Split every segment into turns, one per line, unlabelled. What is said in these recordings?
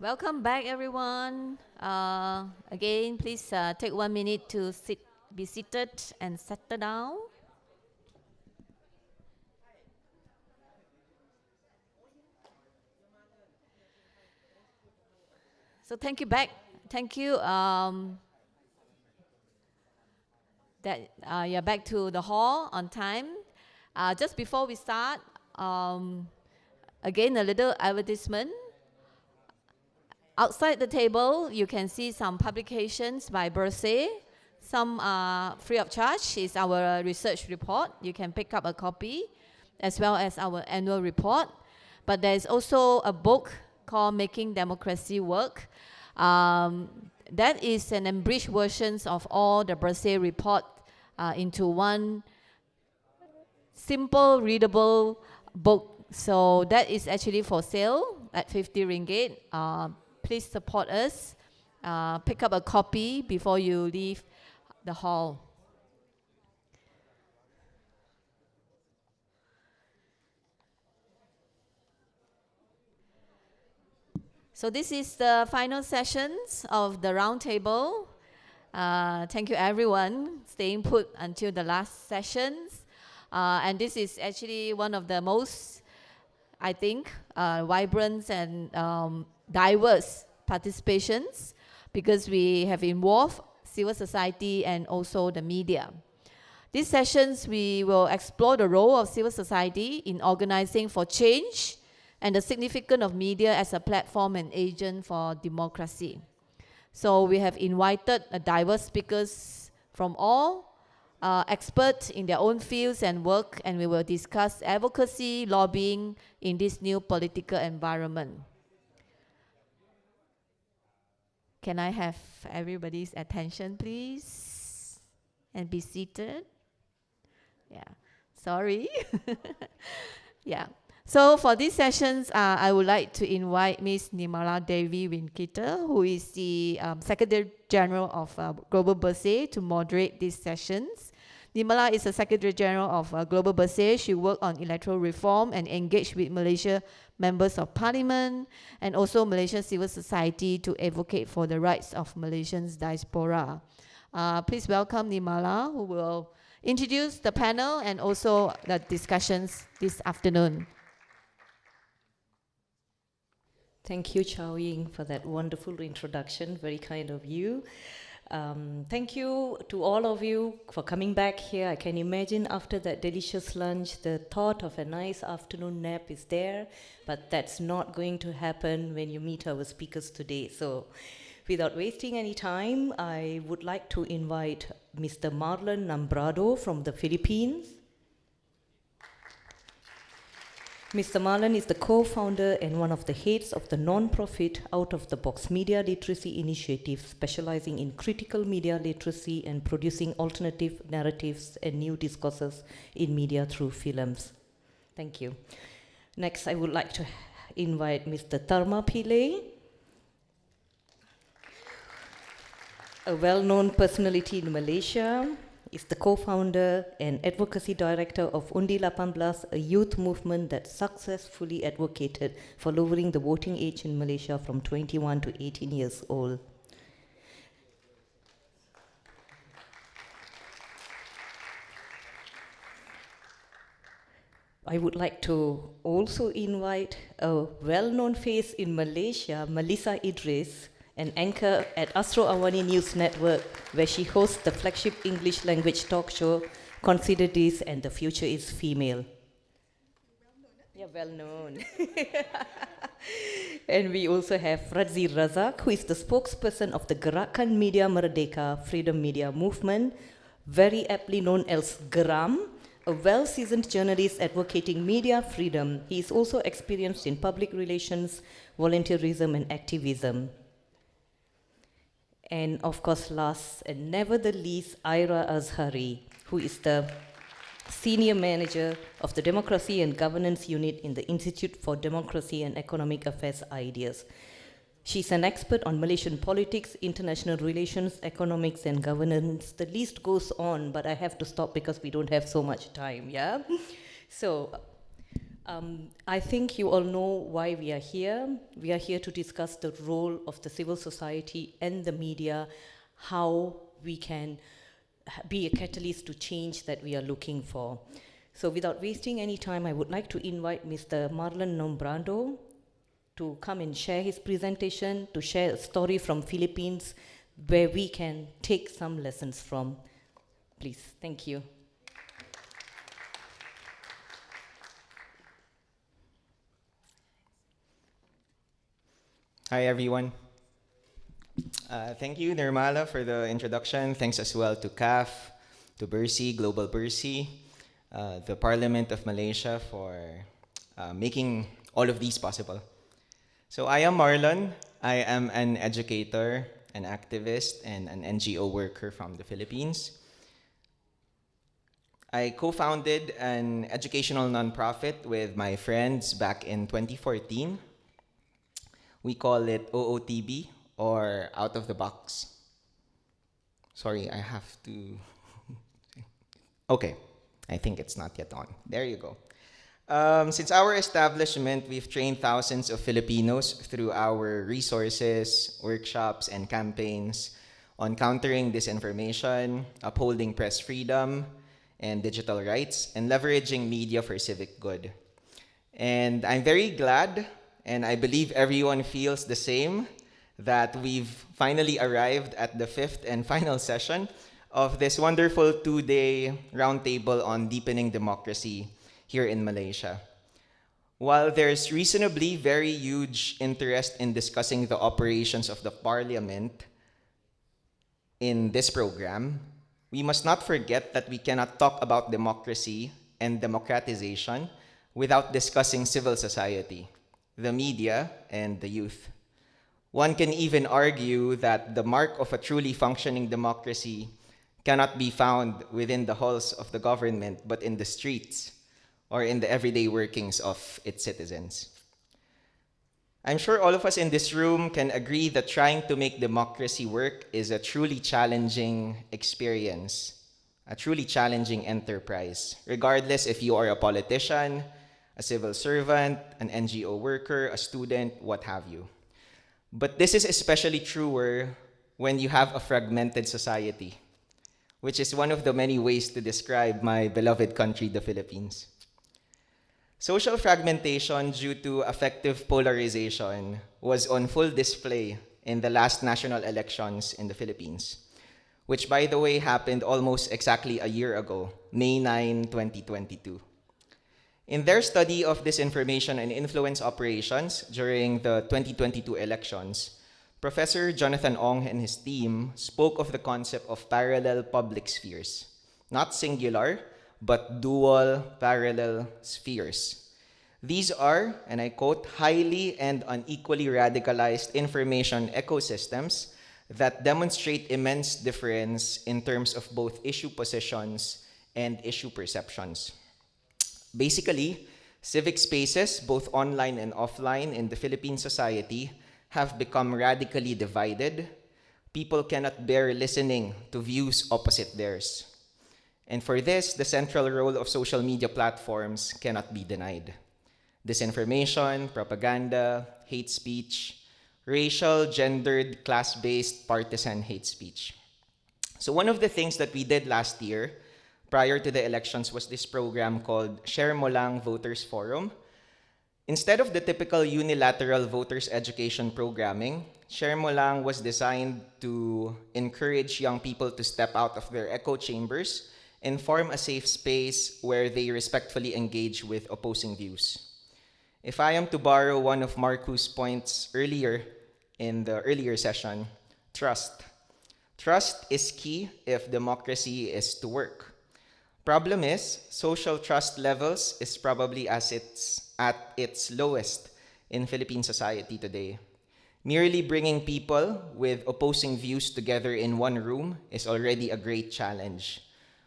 Welcome back, everyone. Again, please take 1 minute to be seated and settle down. So thank you back. Thank you that you're back to the hall on time. Just before we start, again, a little advertisement. Outside the table, you can see some publications by BERSIH. Some are free of charge. It's our research report. You can pick up a copy, as well as our annual report. But there's also a book called Making Democracy Work. That is an abridged version of all the BERSIH report into one simple, readable book. So that is actually for sale at 50 ringgit. Please support us. Pick up a copy before you leave the hall. So this is the final sessions of the roundtable. Thank you everyone staying put until the last sessions. And this is actually one of the most, I think, vibrant and diverse participations, because we have involved civil society and also the media. These sessions, we will explore the role of civil society in organizing for change and the significance of media as a platform and agent for democracy. So we have invited diverse speakers from all experts in their own fields and work, and we will discuss advocacy, lobbying in this new political environment. Can I have everybody's attention, please? And be seated. Yeah, sorry. Yeah. So for these sessions, I would like to invite Ms. Nirmala Devi Venkita, who is the Secretary General of Global BERSIH, to moderate these sessions. Nirmala is the Secretary General of Global BERSIH. She worked on electoral reform and engaged with Malaysia members of Parlimen and also Malaysian civil society to advocate for the rights of Malaysians diaspora. Please welcome Nirmala, who will introduce the panel and also the discussions this afternoon.
Thank you, Chow Ying, for that wonderful introduction. Very kind of you. Thank you to all of you for coming back here. I can imagine after that delicious lunch, the thought of a nice afternoon nap is there, but that's not going to happen when you meet our speakers today. So without wasting any time, I would like to invite Mr. Marlon Nambrado from the Philippines. Mr. Marlon is the co-founder and one of the heads of the non-profit Out-of-the-Box Media Literacy Initiative, specializing in critical media literacy and producing alternative narratives and new discourses in media through films. Thank you. Next, I would like to invite Mr. Tharma Pillai, a well-known personality in Malaysia. Is the co-founder and advocacy director of Undi 18, a youth movement that successfully advocated for lowering the voting age in Malaysia from 21 to 18 years old. I would like to also invite a well-known face in Malaysia, Melissa Idris, an anchor at Astro Awani News Network, where she hosts the flagship English language talk show, Consider This and the Future is Female. Yeah, well known. And we also have Radzi Razak, who is the spokesperson of the Gerakan Media Merdeka Freedom Media Movement, very aptly known as Geram, a well-seasoned journalist advocating media freedom. He is also experienced in public relations, volunteerism, and activism. And of course, last and never the least, Ira Azhari, who is the Senior Manager of the Democracy and Governance Unit in the Institute for Democracy and Economic Affairs Ideas. She's an expert on Malaysian politics, international relations, economics, and governance. The list goes on, but I have to stop because we don't have so much time, yeah? So, I think you all know why we are here. We are here to discuss the role of the civil society and the media, how we can be a catalyst to change that we are looking for. So without wasting any time, I would like to invite Mr. Marlon Nombrando to come and share his presentation, to share a story from Philippines where we can take some lessons from. Please, thank you.
Hi, everyone. Thank you, Nirmala, for the introduction. Thanks as well to CAF, to BERSIH, Global BERSIH, the Parliament of Malaysia for making all of these possible. So I am Marlon. I am an educator, an activist, and an NGO worker from the Philippines. I co-founded an educational nonprofit with my friends back in 2014. We call it OOTB, or Out of the Box. Sorry, I have to... Okay, I think it's not yet on. There you go. Since our establishment, we've trained thousands of Filipinos through our resources, workshops, and campaigns on countering disinformation, upholding press freedom and digital rights, and leveraging media for civic good. And I'm very glad, and I believe everyone feels the same, that we've finally arrived at the fifth and final session of this wonderful two-day roundtable on deepening democracy here in Malaysia. While there's reasonably very huge interest in discussing the operations of the Parliament in this program, we must not forget that we cannot talk about democracy and democratization without discussing civil society, the media, and the youth. One can even argue that the mark of a truly functioning democracy cannot be found within the halls of the government, but in the streets or in the everyday workings of its citizens. I'm sure all of us in this room can agree that trying to make democracy work is a truly challenging experience, a truly challenging enterprise, regardless if you are a politician, a civil servant, an NGO worker, a student, what have you. But this is especially truer when you have a fragmented society, which is one of the many ways to describe my beloved country, the Philippines. Social fragmentation due to affective polarization was on full display in the last national elections in the Philippines, which, by the way, happened almost exactly a year ago, May 9, 2022. In their study of disinformation and influence operations during the 2022 elections, Professor Jonathan Ong and his team spoke of the concept of parallel public spheres, not singular, but dual parallel spheres. These are, and I quote, highly and unequally radicalized information ecosystems that demonstrate immense difference in terms of both issue positions and issue perceptions. Basically, civic spaces, both online and offline in the Philippine society, have become radically divided. People cannot bear listening to views opposite theirs. And for this, the central role of social media platforms cannot be denied. Disinformation, propaganda, hate speech, racial, gendered, class-based, partisan hate speech. So one of the things that we did last year, prior to the elections, was this program called Share Mo Lang Voters Forum. Instead of the typical unilateral voters education programming, Share Mo Lang was designed to encourage young people to step out of their echo chambers and form a safe space where they respectfully engage with opposing views. If I am to borrow one of Marco's points earlier in the earlier session, trust. Trust is key if democracy is to work. Problem is, social trust levels is probably at its lowest in Philippine society today. Merely bringing people with opposing views together in one room is already a great challenge.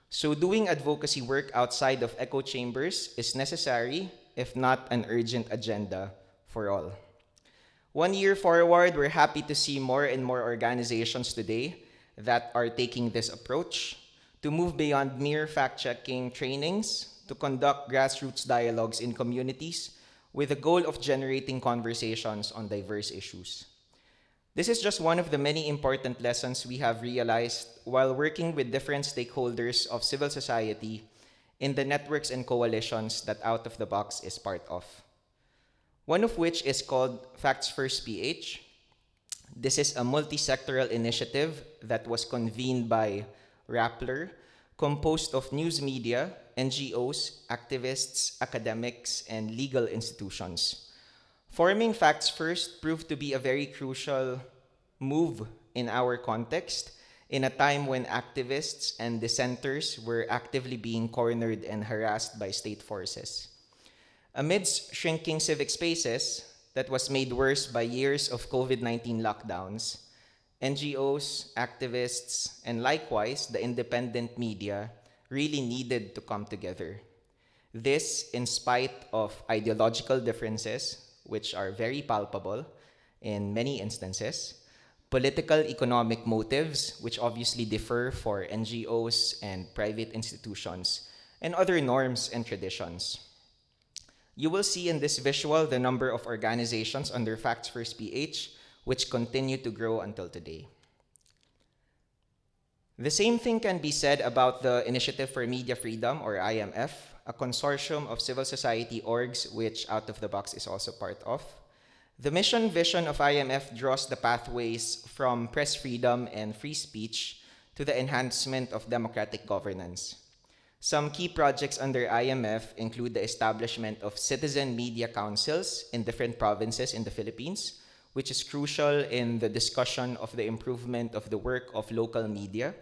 So doing advocacy work outside of echo chambers is necessary, if not an urgent agenda for all. 1 year forward, we're happy to see more and more organizations today that are taking this approach to move beyond mere fact-checking trainings to conduct grassroots dialogues in communities with the goal of generating conversations on diverse issues. This is just one of the many important lessons we have realized while working with different stakeholders of civil society in the networks and coalitions that Out of the Box is part of. One of which is called Facts First PH. This is a multi-sectoral initiative that was convened by Rappler, composed of news media, NGOs, activists, academics, and legal institutions. Forming Facts First proved to be a very crucial move in our context in a time when activists and dissenters were actively being cornered and harassed by state forces. Amidst shrinking civic spaces that was made worse by years of COVID-19 lockdowns, NGOs, activists, and likewise the independent media really needed to come together. This in spite of ideological differences, which are very palpable in many instances, political economic motives, which obviously differ for NGOs and private institutions, and other norms and traditions. You will see in this visual the number of organizations under Facts First PH, which continue to grow until today. The same thing can be said about the Initiative for Media Freedom, or IMF, a consortium of civil society orgs which Out of the Box is also part of. The mission vision of IMF draws the pathways from press freedom and free speech to the enhancement of democratic governance. Some key projects under IMF include the establishment of citizen media councils in different provinces in the Philippines, which is crucial in the discussion of the improvement of the work of local media.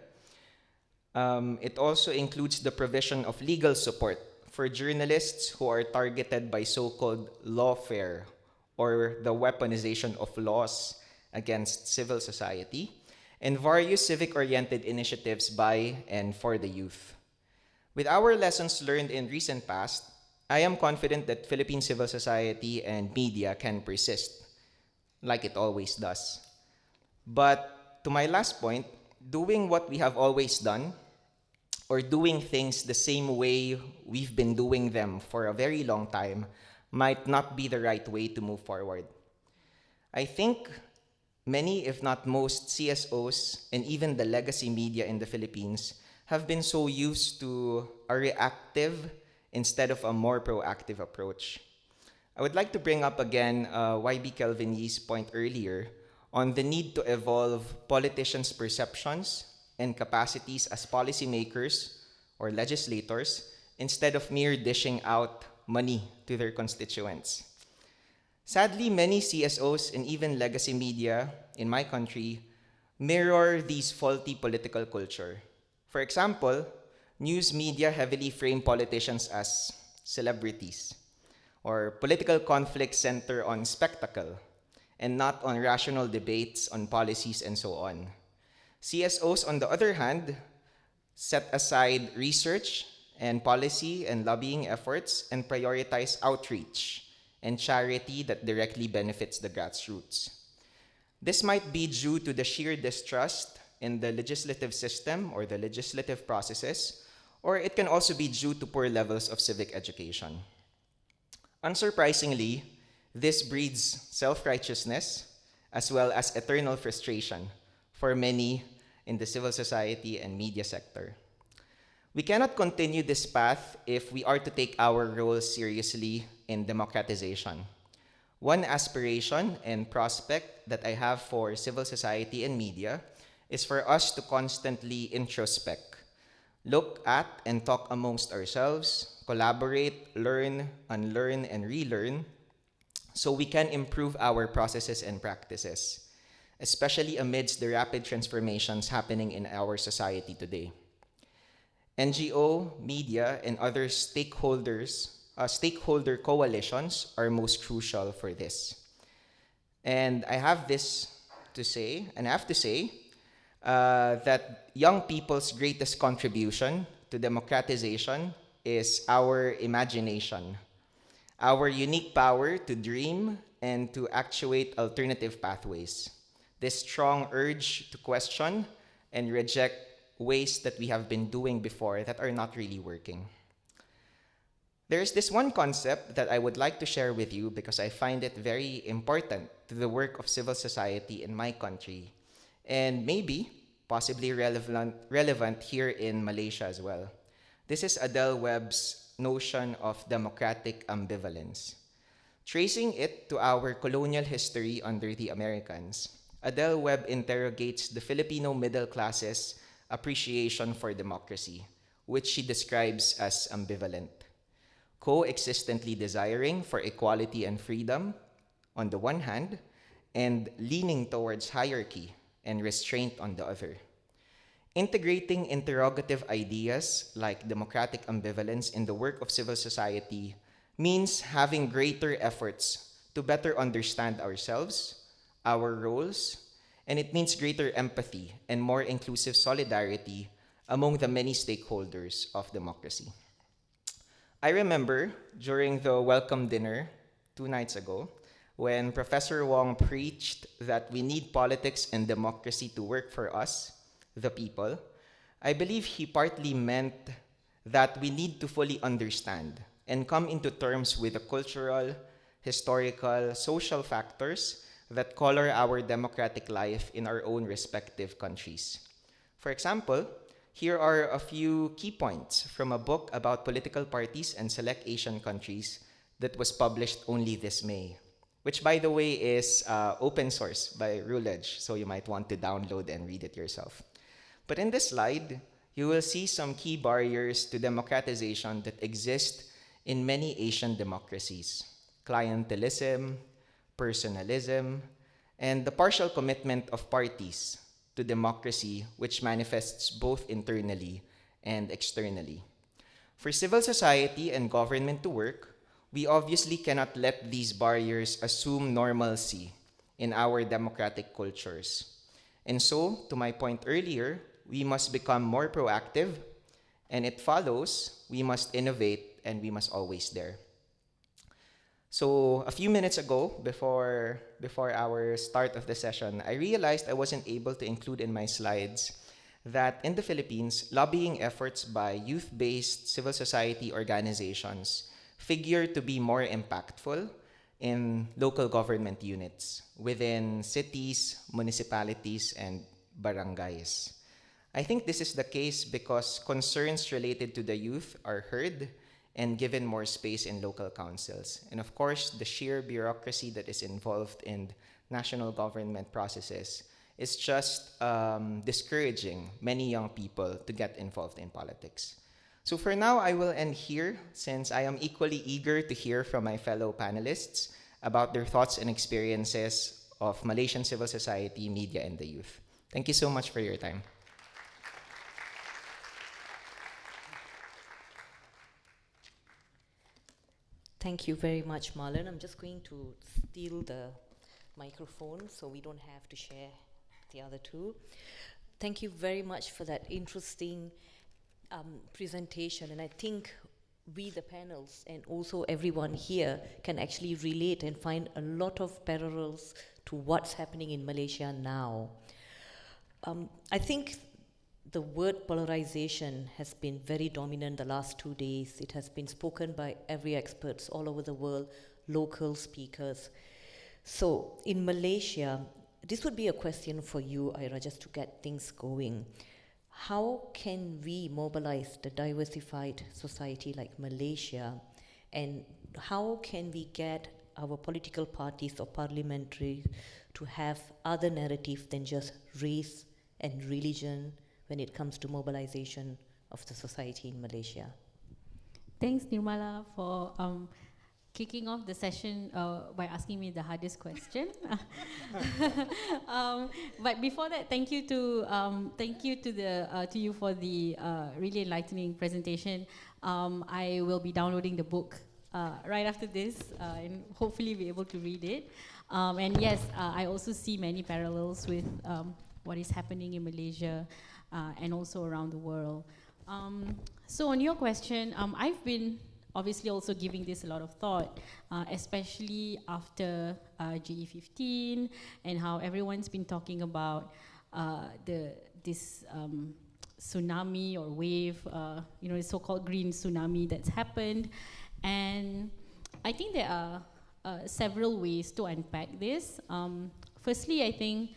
It also includes the provision of legal support for journalists who are targeted by so-called lawfare, or the weaponization of laws against civil society, and various civic-oriented initiatives by and for the youth. With our lessons learned in recent past, I am confident that Philippine civil society and media can persist, like it always does. But to my last point, doing what we have always done, or doing things the same way we've been doing them for a very long time, might not be the right way to move forward. I think many, if not most, CSOs and even the legacy media in the Philippines have been so used to a reactive instead of a more proactive approach. I would like to bring up again YB Kelvin Yee's point earlier on the need to evolve politicians' perceptions and capacities as policymakers or legislators instead of mere dishing out money to their constituents. Sadly, many CSOs and even legacy media in my country mirror these faulty political culture. For example, news media heavily frame politicians as celebrities, or political conflicts center on spectacle and not on rational debates on policies and so on. CSOs, on the other hand, set aside research and policy and lobbying efforts and prioritize outreach and charity that directly benefits the grassroots. This might be due to the sheer distrust in the legislative system or the legislative processes, or it can also be due to poor levels of civic education. Unsurprisingly, this breeds self-righteousness as well as eternal frustration for many in the civil society and media sector. We cannot continue this path if we are to take our role seriously in democratization. One aspiration and prospect that I have for civil society and media is for us to constantly introspect, look at and talk amongst ourselves, collaborate, learn, unlearn, and relearn, so we can improve our processes and practices, especially amidst the rapid transformations happening in our society today. NGO, media, and other stakeholder coalitions are most crucial for this. And I have to say that young people's greatest contribution to democratization is our imagination, our unique power to dream and to actuate alternative pathways, this strong urge to question and reject ways that we have been doing before that are not really working. There's this one concept that I would like to share with you because I find it very important to the work of civil society in my country, and maybe possibly relevant here in Malaysia as well. This is Adele Webb's notion of democratic ambivalence. Tracing it to our colonial history under the Americans, Adele Webb interrogates the Filipino middle class's appreciation for democracy, which she describes as ambivalent, coexistently desiring for equality and freedom on the one hand, and leaning towards hierarchy and restraint on the other. Integrating interrogative ideas like democratic ambivalence in the work of civil society means having greater efforts to better understand ourselves, our roles, and it means greater empathy and more inclusive solidarity among the many stakeholders of democracy. I remember during the welcome dinner 2 nights ago when Professor Wong preached that we need politics and democracy to work for us, the people. I believe he partly meant that we need to fully understand and come into terms with the cultural, historical, social factors that color our democratic life in our own respective countries. For example, here are a few key points from a book about political parties and select Asian countries that was published only this May, which, by the way, is open source by Routledge, so you might want to download and read it yourself. But in this slide, you will see some key barriers to democratization that exist in many Asian democracies: clientelism, personalism, and the partial commitment of parties to democracy, which manifests both internally and externally. For civil society and government to work, we obviously cannot let these barriers assume normalcy in our democratic cultures. And so, to my point earlier, we must become more proactive, and it follows we must innovate and we must always dare. So a few minutes ago, before our start of the session, I realized I wasn't able to include in my slides that in the Philippines, lobbying efforts by youth-based civil society organizations figure to be more impactful in local government units within cities, municipalities, and barangays. I think this is the case because concerns related to the youth are heard and given more space in local councils. And of course, the sheer bureaucracy that is involved in national government processes is just discouraging many young people to get involved in politics. So for now, I will end here since I am equally eager to hear from my fellow panelists about their thoughts and experiences of Malaysian civil society, media, and the youth. Thank you so much for your time.
Thank you very much, Marlon. I'm just going to steal the microphone so we don't have to share the other two. Thank you very much for that interesting presentation. And I think we, the panels, and also everyone here can actually relate and find a lot of parallels to what's happening in Malaysia now. I think the word polarization has been very dominant the last 2 days. It has been spoken by every experts all over the world, local speakers. So in Malaysia, this would be a question for you, Ira, just to get things going. How can we mobilize the diversified society like Malaysia, and how can we get our political parties or parliamentary to have other narrative than just race and religion when it comes to mobilization of the society in Malaysia?
Thanks, Nirmala, for kicking off the session by asking me the hardest question. But before that, thank you to you for the really enlightening presentation. I will be downloading the book right after this and hopefully be able to read it. And yes, I also see many parallels with what is happening in Malaysia and also around the world. So on your question, I've been obviously also giving this a lot of thought, especially after GE15 and how everyone's been talking about this tsunami or wave, the so-called green tsunami that's happened. And I think there are several ways to unpack this. Firstly, I think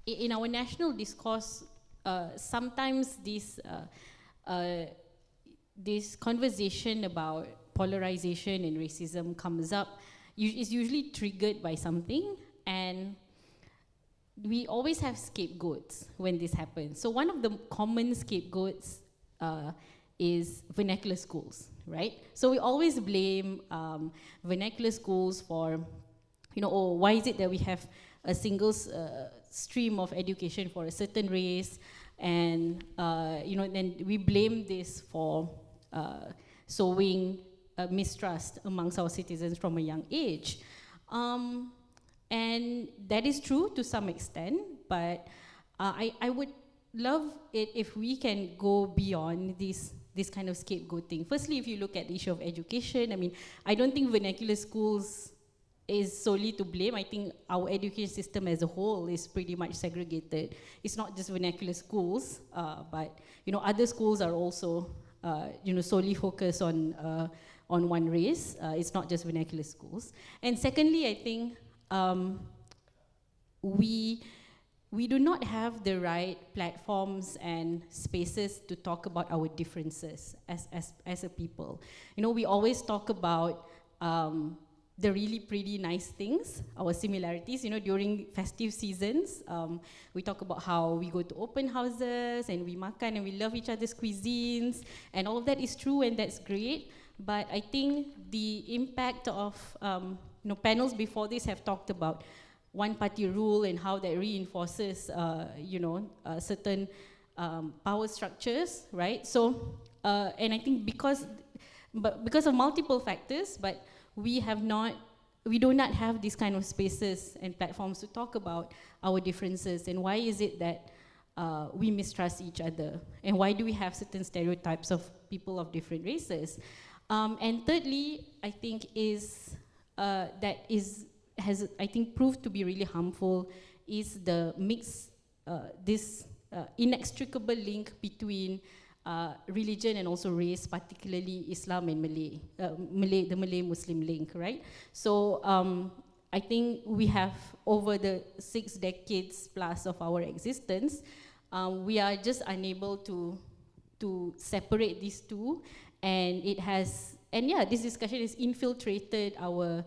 in our national discourse, sometimes this conversation about polarization and racism comes up, is usually triggered by something, and we always have scapegoats when this happens. So one of the common scapegoats is vernacular schools, right? So we always blame vernacular schools for, oh, why is it that we have a single stream of education for a certain race, and then we blame this for sowing mistrust amongst our citizens from a young age. And that is true to some extent, but I would love it if we can go beyond this kind of scapegoating. Firstly, if you look at the issue of education, I mean, I don't think vernacular schools is solely to blame. I think our education system as a whole is pretty much segregated. It's not just vernacular schools, but other schools are also solely focused on one race. It's not just vernacular schools. And secondly, I think we do not have the right platforms and spaces to talk about our differences as a people. We always talk about the really pretty nice things, our similarities. During festive seasons, we talk about how we go to open houses and we makan and we love each other's cuisines, and all of that is true and that's great. But I think the impact of panels before this have talked about one-party rule and how that reinforces certain power structures, right? So, and I think because of multiple factors, but we do not have these kind of spaces and platforms to talk about our differences, and why is it that we mistrust each other, and why do we have certain stereotypes of people of different races? And thirdly, I think has proved to be really harmful is the this inextricable link between religion and also race, particularly Islam and the Malay-Muslim link, right? So I think we have, over the 6 decades plus of our existence, we are just unable to separate these two, and this discussion has infiltrated our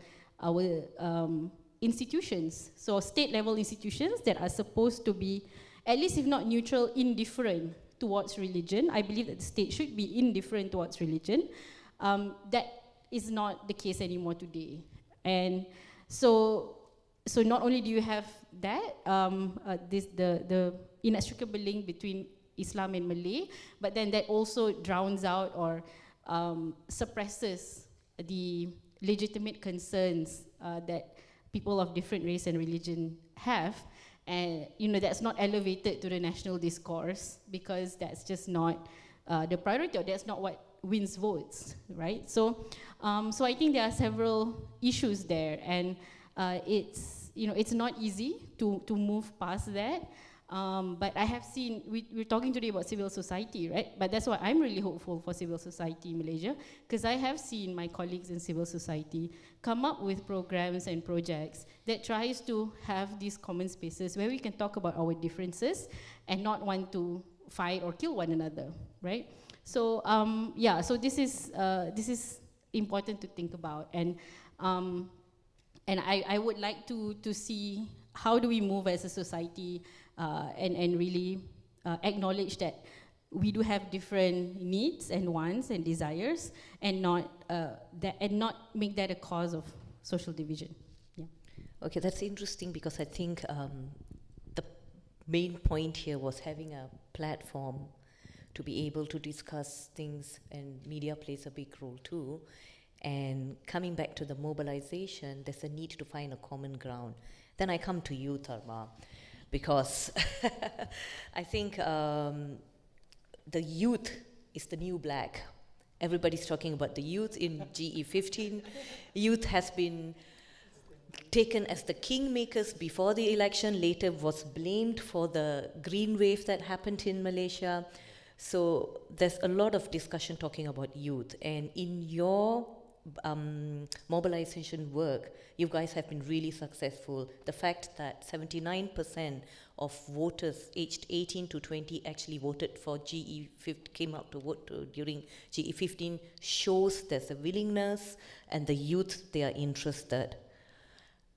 institutions. So state-level institutions that are supposed to be, at least if not neutral, indifferent towards religion. I believe that the state should be indifferent towards religion. That is not the case anymore today. And so not only do you have that, the inextricable link between Islam and Malay, but then that also drowns out or suppresses the legitimate concerns that people of different race and religion have. And that's not elevated to the national discourse because that's just not the priority, or that's not what wins votes, right? So I think there are several issues there, and it's not easy to move past that. But I have seen, we're talking today about civil society, right? But that's why I'm really hopeful for civil society in Malaysia, because I have seen my colleagues in civil society come up with programs and projects that tries to have these common spaces where we can talk about our differences and not want to fight or kill one another, right? So so this is important to think about, and I would like to see how do we move as a society and really acknowledge that we do have different needs and wants and desires, and not make that a cause of social division. Yeah.
Okay, that's interesting, because I think the main point here was having a platform to be able to discuss things, and media plays a big role too. And coming back to the mobilization, there's a need to find a common ground. Then I come to you, Tharma, because I think the youth is the new black. Everybody's talking about the youth in GE15. Youth has been taken as the kingmakers before the election, later was blamed for the green wave that happened in Malaysia. So there's a lot of discussion talking about youth, and in your mobilization work, you guys have been really successful. The fact that 79% of voters aged 18 to 20 actually voted for GE15, came out to vote during GE15, shows there's a willingness, and the youth, they are interested.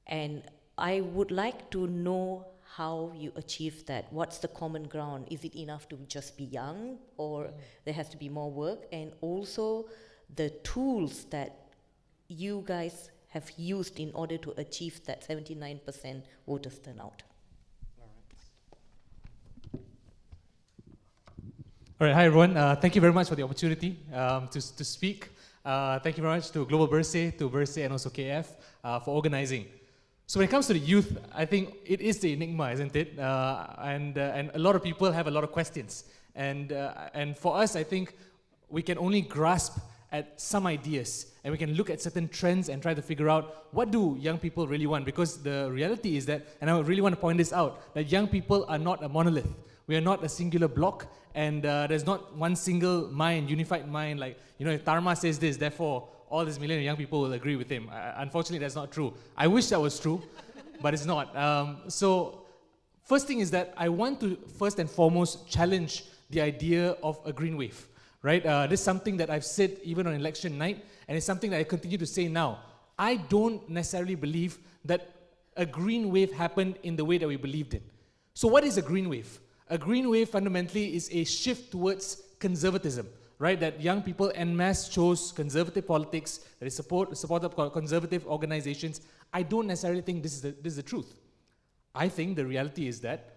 And I would like to know how you achieve that. What's the common ground? Is it enough to just be young, or there has to be more work? And also the tools that you guys have used in order to achieve that 79% voters turnout.
All right, hi everyone. Thank you very much for the opportunity to speak. Thank you very much to Global BERSIH, to BERSIH and also KF for organizing. So when it comes to the youth, I think it is the enigma, isn't it? And a lot of people have a lot of questions. And for us, I think we can only grasp at some ideas, and we can look at certain trends and try to figure out what do young people really want, because the reality is that, and I really want to point this out, that young people are not a monolith. We are not a singular block, and there's not one single mind, unified mind, like, you know, if Dharma says this, therefore all these million young people will agree with him. Unfortunately, that's not true. I wish that was true, but it's not. So first thing is that I want to first and foremost challenge the idea of a green wave. Right? This is something that I've said even on election night, and it's something that I continue to say now. I don't necessarily believe that a green wave happened in the way that we believed it. So what is a green wave? A green wave fundamentally is a shift towards conservatism, right? That young people en masse chose conservative politics, that is supported conservative organizations. I don't necessarily think this is the truth. I think the reality is that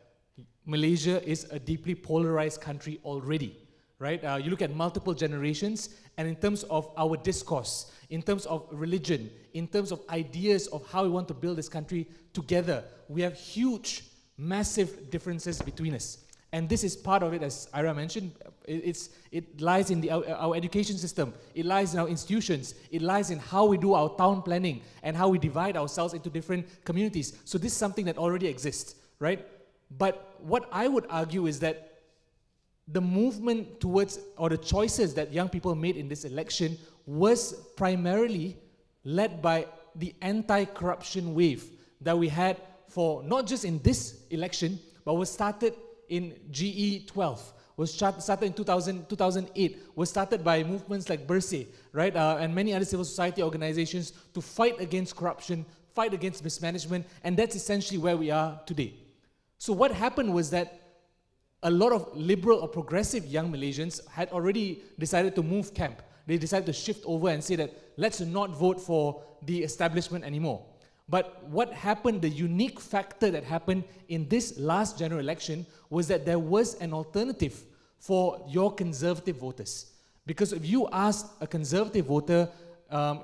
Malaysia is a deeply polarized country already. Right? You look at multiple generations, and in terms of our discourse, in terms of religion, in terms of ideas of how we want to build this country together, we have huge, massive differences between us. And this is part of it, as Ira mentioned. It lies in our education system. It lies in our institutions. It lies in how we do our town planning and how we divide ourselves into different communities. So this is something that already exists, right? But what I would argue is that the movement towards, or the choices that young people made in this election was primarily led by the anti-corruption wave that we had for not just in this election, but was started in GE12, was started in 2008, was started by movements like BERSIH, right, and many other civil society organizations to fight against corruption, fight against mismanagement, and that's essentially where we are today. So what happened was that a lot of liberal or progressive young Malaysians had already decided to move camp. They decided to shift over and say that let's not vote for the establishment anymore. But what happened, the unique factor that happened in this last general election was that there was an alternative for your conservative voters. Because if you asked a conservative voter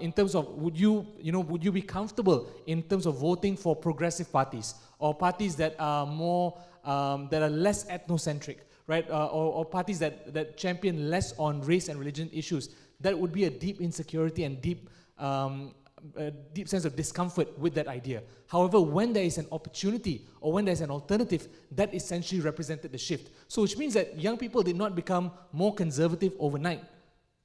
in terms of would you be comfortable in terms of voting for progressive parties or parties that are more that are less ethnocentric, right? Or parties that champion less on race and religion issues, that would be a deep insecurity and deep sense of discomfort with that idea. However, when there is an opportunity or when there's an alternative, that essentially represented the shift. So which means that young people did not become more conservative overnight.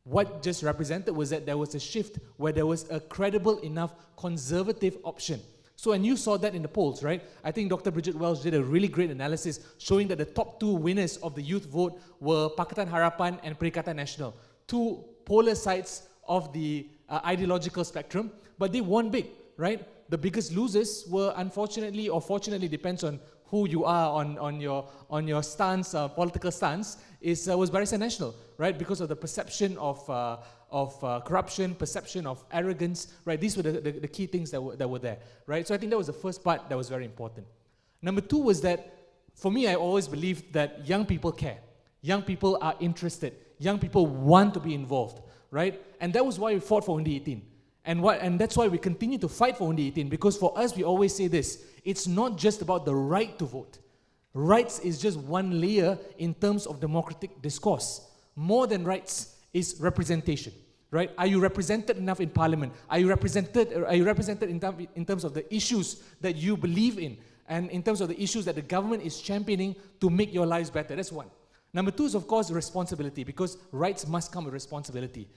What just represented was that there was a shift where there was a credible enough conservative option. So, and you saw that in the polls, right? I think Dr. Bridget Welch did a really great analysis showing that the top two winners of the youth vote were Pakatan Harapan and Perikatan Nasional, two polar sides of the ideological spectrum, but they won big, right? The biggest losers were, unfortunately or fortunately, depends on who you are on your stance, political stance, was BERSIH Nasional, right? Because of the perception of corruption, perception of arrogance, right? These were the key things that were there, right? So I think that was the first part that was very important. Number two was that, for me, I always believed that young people care. Young people are interested. Young people want to be involved, right? And that was why we fought for Undi 18. And that's why we continue to fight for Undi 18, because for us, we always say this, it's not just about the right to vote. Rights is just one layer in terms of democratic discourse. More than rights is representation, right? Are you represented enough in Parliament? Are you represented in terms of the issues that you believe in, and in terms of the issues that the government is championing to make your lives better? That's one. Number two is, of course, responsibility, because rights must come with responsibility.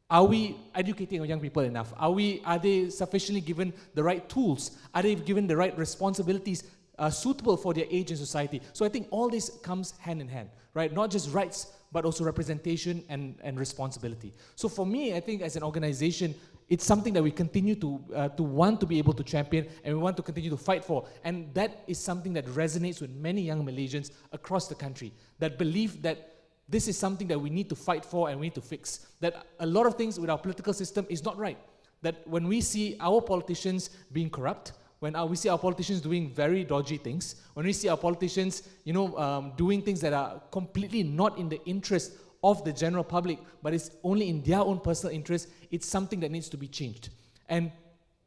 Are we educating our young people enough? Are they sufficiently given the right tools? Are they given the right responsibilities suitable for their age in society? So I think all this comes hand in hand, right? Not just rights, but also representation and responsibility. So for me, I think as an organization, it's something that we continue to want to be able to champion, and we want to continue to fight for. And that is something that resonates with many young Malaysians across the country, that believe that this is something that we need to fight for and we need to fix. That a lot of things with our political system is not right. That when we see our politicians being corrupt, when we see our politicians doing very dodgy things, when we see our politicians, doing things that are completely not in the interest of the general public, but it's only in their own personal interest, it's something that needs to be changed. And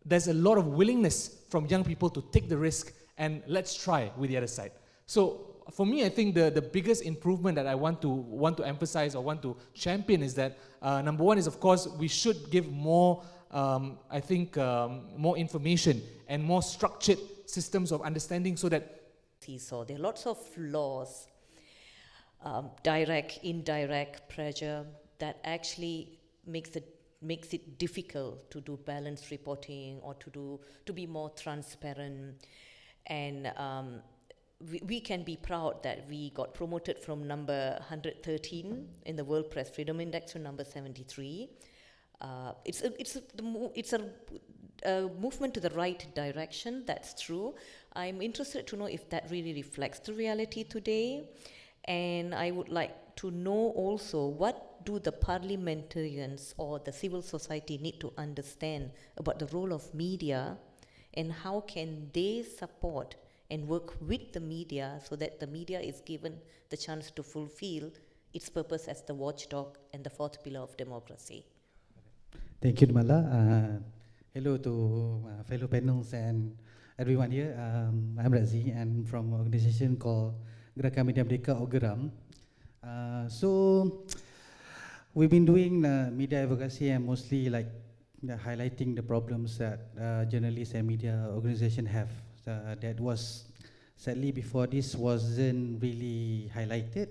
there's a lot of willingness from young people to take the risk and let's try with the other side. So for me, I think the biggest improvement that I want to emphasize or want to champion is that number one is, of course, we should give more, more information and more structured systems of understanding so that.
So there are lots of laws, direct, indirect pressure that actually makes it difficult to do balanced reporting or to be more transparent. And we can be proud that we got promoted from number 113 in the World Press Freedom Index to number 73. It's a movement to the right direction, that's true. I'm interested to know if that really reflects the reality today. And I would like to know also, what do the parliamentarians or the civil society need to understand about the role of media, and how can they support and work with the media so that the media is given the chance to fulfill its purpose as the watchdog and the fourth pillar of democracy?
Thank you, Nirmala. Hello to fellow panels and everyone here. I'm Razi, and from an organization called Gerakan Media Merdeka or Geram. So we've been doing media advocacy and mostly highlighting the problems that journalists and media organization have. That was sadly before this wasn't really highlighted,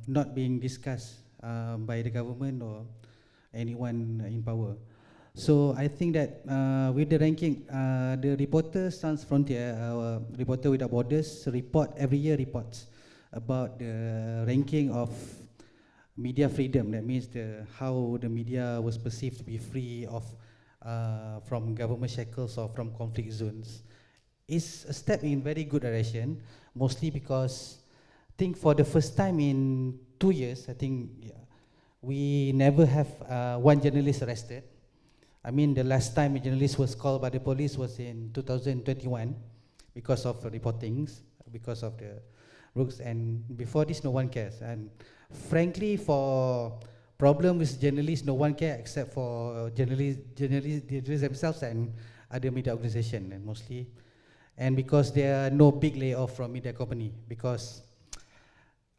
not being discussed by the government or anyone in power. So I think that with the ranking, the Reporters Sans Frontier, Reporter Without Borders, every year reports about the ranking of media freedom. That means how the media was perceived to be free from government shackles or from conflict zones. It's a step in very good direction, mostly because I think for the first time in 2 years, I think we never have one journalist arrested. I mean, the last time a journalist was called by the police was in 2021 because of reportings, because of the rules, and before this no one cares. And frankly, for problem with journalists, no one cares except for journalists themselves and other media organizations, and mostly. And because there are no big layoff from media company, because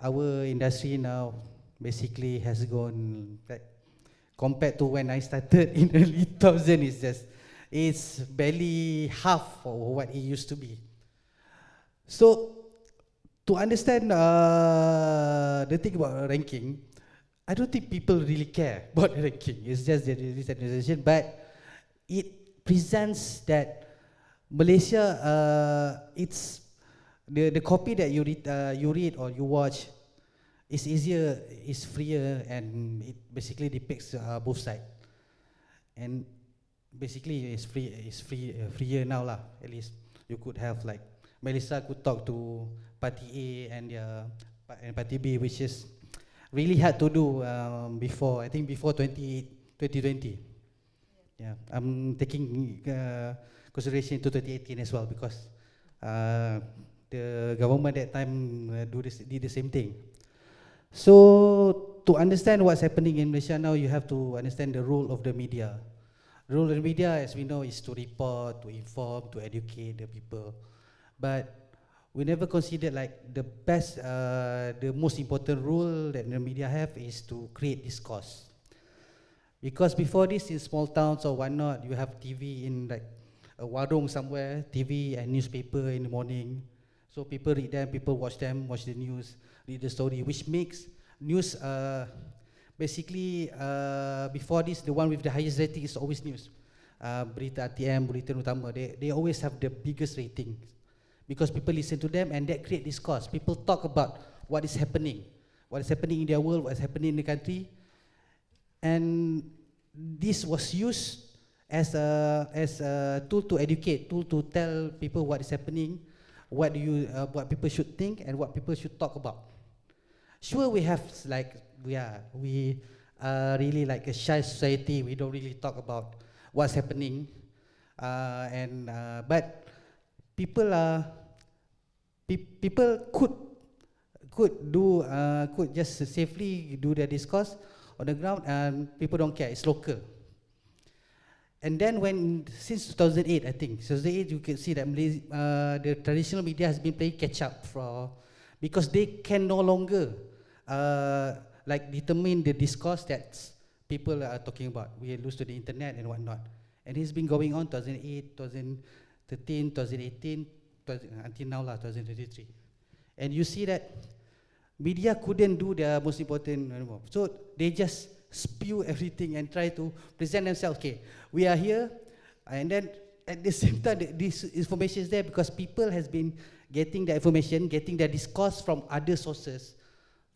our industry now basically has gone compared to when I started in early 2000, it's barely half of what it used to be. So to understand the thing about ranking, I don't think people really care about the ranking. It's just the organization, but it presents that Malaysia, it's the copy that you read or you watch is easier, is freer, and it basically depicts both sides. And basically, it's freer now lah. At least you could have Melissa could talk to Party A and Party B, which is really hard to do before 2020. Yeah, I'm taking consideration into 2018 as well, because the government at that time did the same thing. So to understand what's happening in Malaysia now, you have to understand the role of the media. The role of the media, as we know, is to report, to inform, to educate the people. But we never considered the most important role that the media have is to create discourse. Because before this, in small towns or whatnot, you have TV in a warung somewhere, TV and newspaper in the morning. So people read them, people watch them, watch the news, read the story, which makes news basically before this, the one with the highest rating is always news. Berita RTM, Berita Utama, they always have the biggest rating because people listen to them and that create discourse. People talk about what is happening in their world, what is happening in the country, and this was used as a tool to educate, tool to tell people what is happening, what people should think and what people should talk about. Sure, we have like we are really like a shy society. We don't really talk about what's happening, but people could just safely do their discourse on the ground, and people don't care. It's local. And then since 2008, I think, 2008, you can see that the traditional media has been playing catch up because they can no longer like determine the discourse that people are talking about. We are used to the internet and whatnot. And it's been going on 2008, 2013, 2018, until now, 2023. And you see that media couldn't do the most important anymore. So they just spew everything and try to present themselves. Okay, we are here, and then at the same time, this information is there because people has been getting the information, getting the discourse from other sources,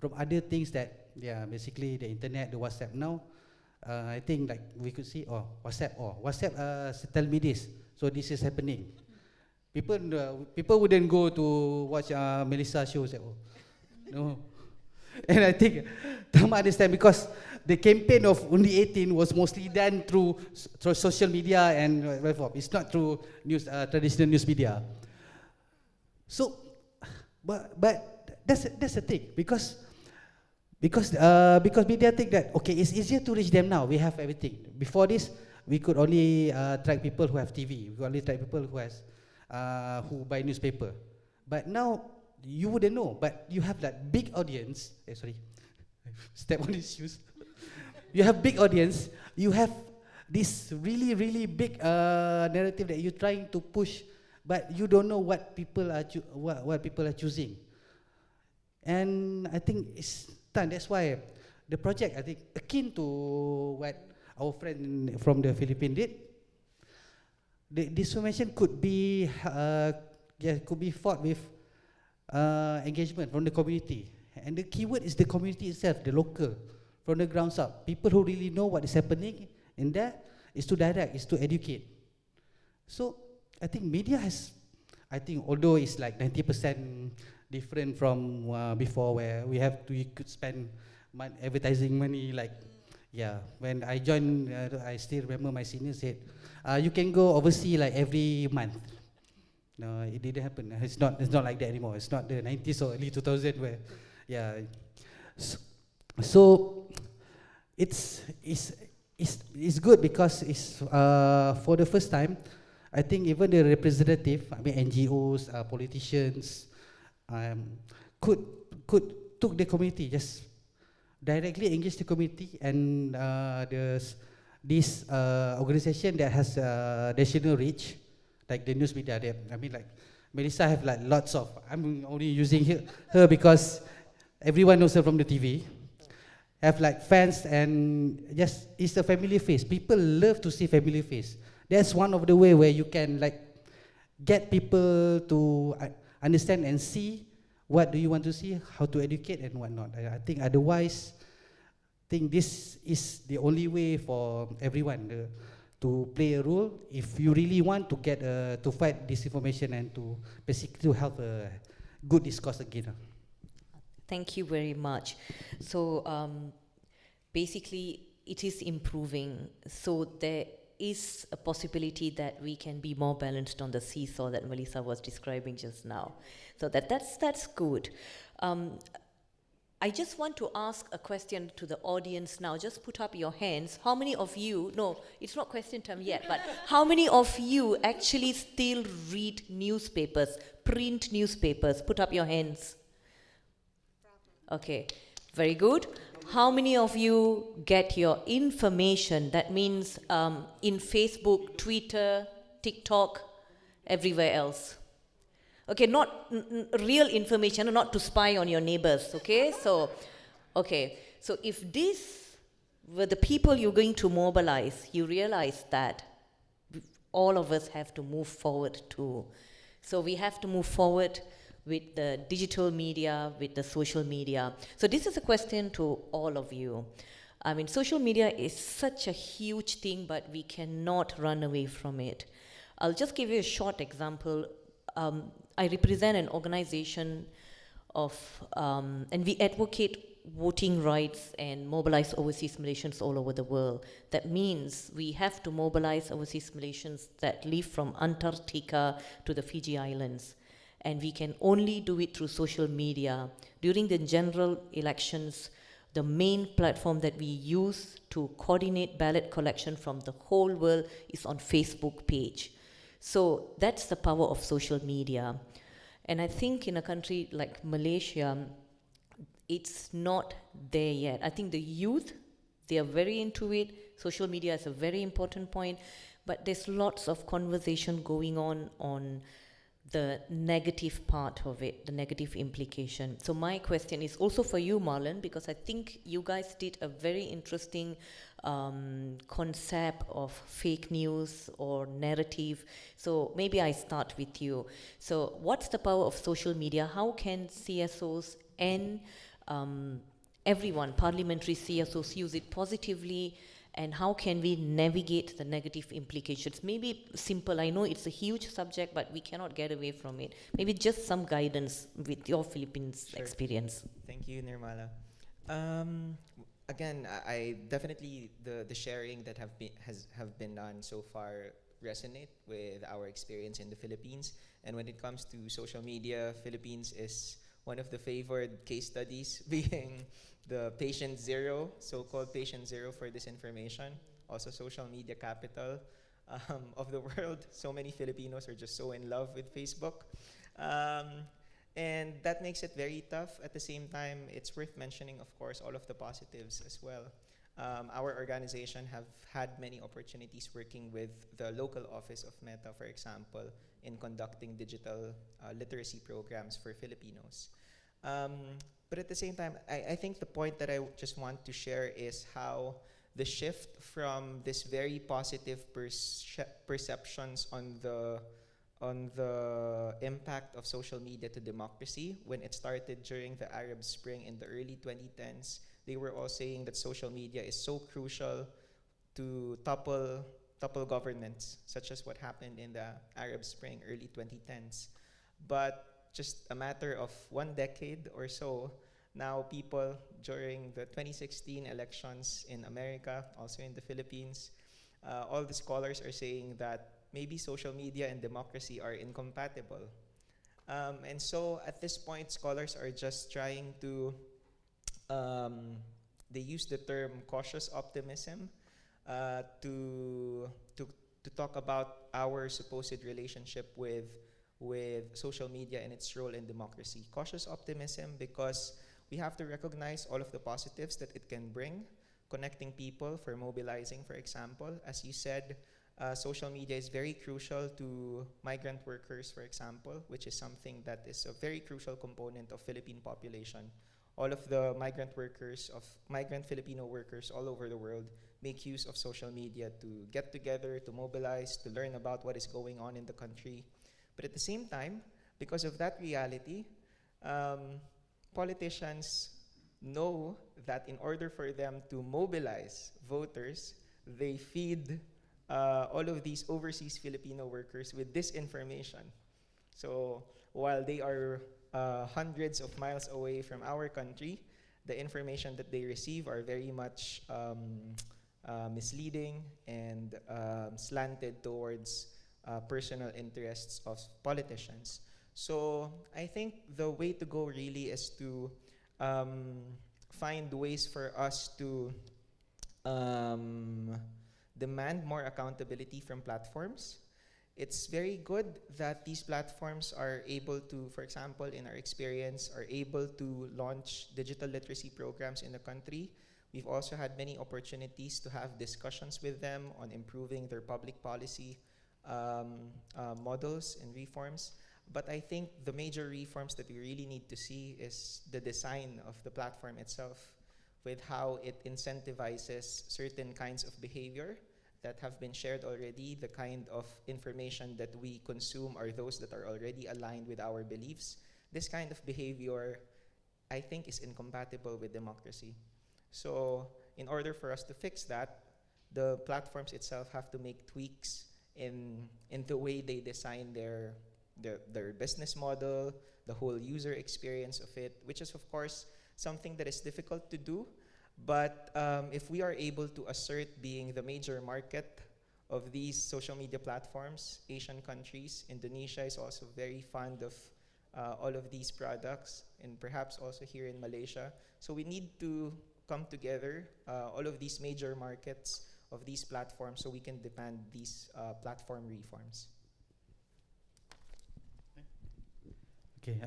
from other things that, yeah, basically the internet, the WhatsApp now. I think like we could see, WhatsApp tell me this, so this is happening. People wouldn't go to watch Melissa shows. No. And I think Tama understand because the campaign of Undi 18 was mostly done through social media and it's not through traditional news media. So, but that's the thing because media think that okay, it's easier to reach them now. We have everything. Before this, we could only track people who have TV. We could only track people who buy newspaper. But now you wouldn't know. But you have that big audience. Step on his shoes. You have big audience. You have this really, really big narrative that you're trying to push, but you don't know what people are what people are choosing. And I think it's time. That's why the project, I think, akin to what our friend from the Philippines did. This information could be fought with engagement from the community. And the keyword is the community itself, the local, from the ground up. People who really know what is happening in there is to direct, is to educate. So I think media has, although it's like 90% different from before where we could spend advertising money like, yeah, when I joined, I still remember my senior said, you can go overseas like every month. No, it didn't happen. It's not like that anymore. It's not the 90s or early 2000s where, yeah. So it's good because it's for the first time, I think even the representative, NGOs, politicians, took the community, just directly engage the community, and this organization that has national reach, like the news media. Like Melissa have like lots of. I'm only using her because everyone knows her from the TV. Have like fans and just it's a familiar face. People love to see familiar face. That's one of the way where you can like get people to understand and see what do you want to see, how to educate and whatnot. I think otherwise, this is the only way for everyone to play a role if you really want to get to fight disinformation and to basically to have a good discourse again.
Thank you very much. So basically, it is improving. So there is a possibility that we can be more balanced on the seesaw that Melissa was describing just now. So that's good. I just want to ask a question to the audience now. Just put up your hands. How many of you, no, it's not question time yet, but how many of you actually still read newspapers, print newspapers? Put up your hands. Okay, very good. How many of you get your information? That means in Facebook, Twitter, TikTok, everywhere else. Okay, not real information, not to spy on your neighbors, okay? So, okay, so if these were the people you're going to mobilize, you realize that all of us have to move forward too. So we have to move forward with the digital media, with the social media. So this is a question to all of you. I mean, social media is such a huge thing, but we cannot run away from it. I'll just give you a short example. I represent an organization and we advocate voting rights and mobilize overseas Malaysians all over the world. That means we have to mobilize overseas Malaysians that live from Antarctica to the Fiji Islands. And we can only do it through social media. During the general elections, the main platform that we use to coordinate ballot collection from the whole world is on Facebook page. So that's the power of social media. And I think in a country like Malaysia, it's not there yet. I think the youth, they are very into it. Social media is a very important point, but there's lots of conversation going on the negative part of it, the negative implication. So my question is also for you, Marlon, because I think you guys did a very interesting concept of fake news or narrative. So maybe I start with you. So what's the power of social media? How can CSOs and everyone, parliamentary CSOs, use it positively? And how can we navigate the negative implications? Maybe simple, I know it's a huge subject, but we cannot get away from it. Maybe just some guidance with your Philippines experience.
Thank you, Nirmala. Again, I definitely, the sharing that have been done so far resonate with our experience in the Philippines. And when it comes to social media, Philippines is one of the favored case studies, being the patient zero, so-called patient zero for disinformation, also social media capital of the world. So many Filipinos are just so in love with Facebook. And that makes it very tough. At the same time, it's worth mentioning, of course, all of the positives as well. Our organization have had many opportunities working with the local office of Meta, for example, in conducting digital literacy programs for Filipinos. But at the same time, I think the point that I just want to share is how the shift from this very positive perceptions on the impact of social media to democracy, when it started during the Arab Spring in the early 2010s, they were all saying that social media is so crucial to topple governments, such as what happened in the Arab Spring, early 2010s. But just a matter of 1 decade or so, now people during the 2016 elections in America, also in the Philippines, all the scholars are saying that maybe social media and democracy are incompatible. And so at this point, scholars are just trying to, they use the term cautious optimism to talk about our supposed relationship with social media and its role in democracy. Cautious optimism because we have to recognize all of the positives that it can bring, connecting people for mobilizing, for example. As you said, social media is very crucial to migrant workers, for example, which is something that is a very crucial component of Philippine population. All of the migrant Filipino workers all over the world make use of social media to get together, to mobilize, to learn about what is going on in the country. But at the same time, because of that reality, politicians know that in order for them to mobilize voters, they feed all of these overseas Filipino workers with disinformation. So while they are hundreds of miles away from our country, the information that they receive are very much misleading and slanted towards personal interests of politicians. So I think the way to go really is to find ways for us to demand more accountability from platforms. It's very good that these platforms are able to, for example, in our experience, are able to launch digital literacy programs in the country. We've also had many opportunities to have discussions with them on improving their public policy models and reforms. But I think the major reforms that we really need to see is the design of the platform itself, with how it incentivizes certain kinds of behavior that have been shared already. The kind of information that we consume are those that are already aligned with our beliefs. This kind of behavior, I think, is incompatible with democracy. So in order for us to fix that, the platforms itself have to make tweaks in the way they design their business model, the whole user experience of it, which is of course something that is difficult to do. But if we are able to assert being the major market of these social media platforms, Asian countries, Indonesia is also very fond of all of these products, and perhaps also here in Malaysia. So we need to come together, all of these major markets of these platforms, so we can demand these platform reforms.
Okay,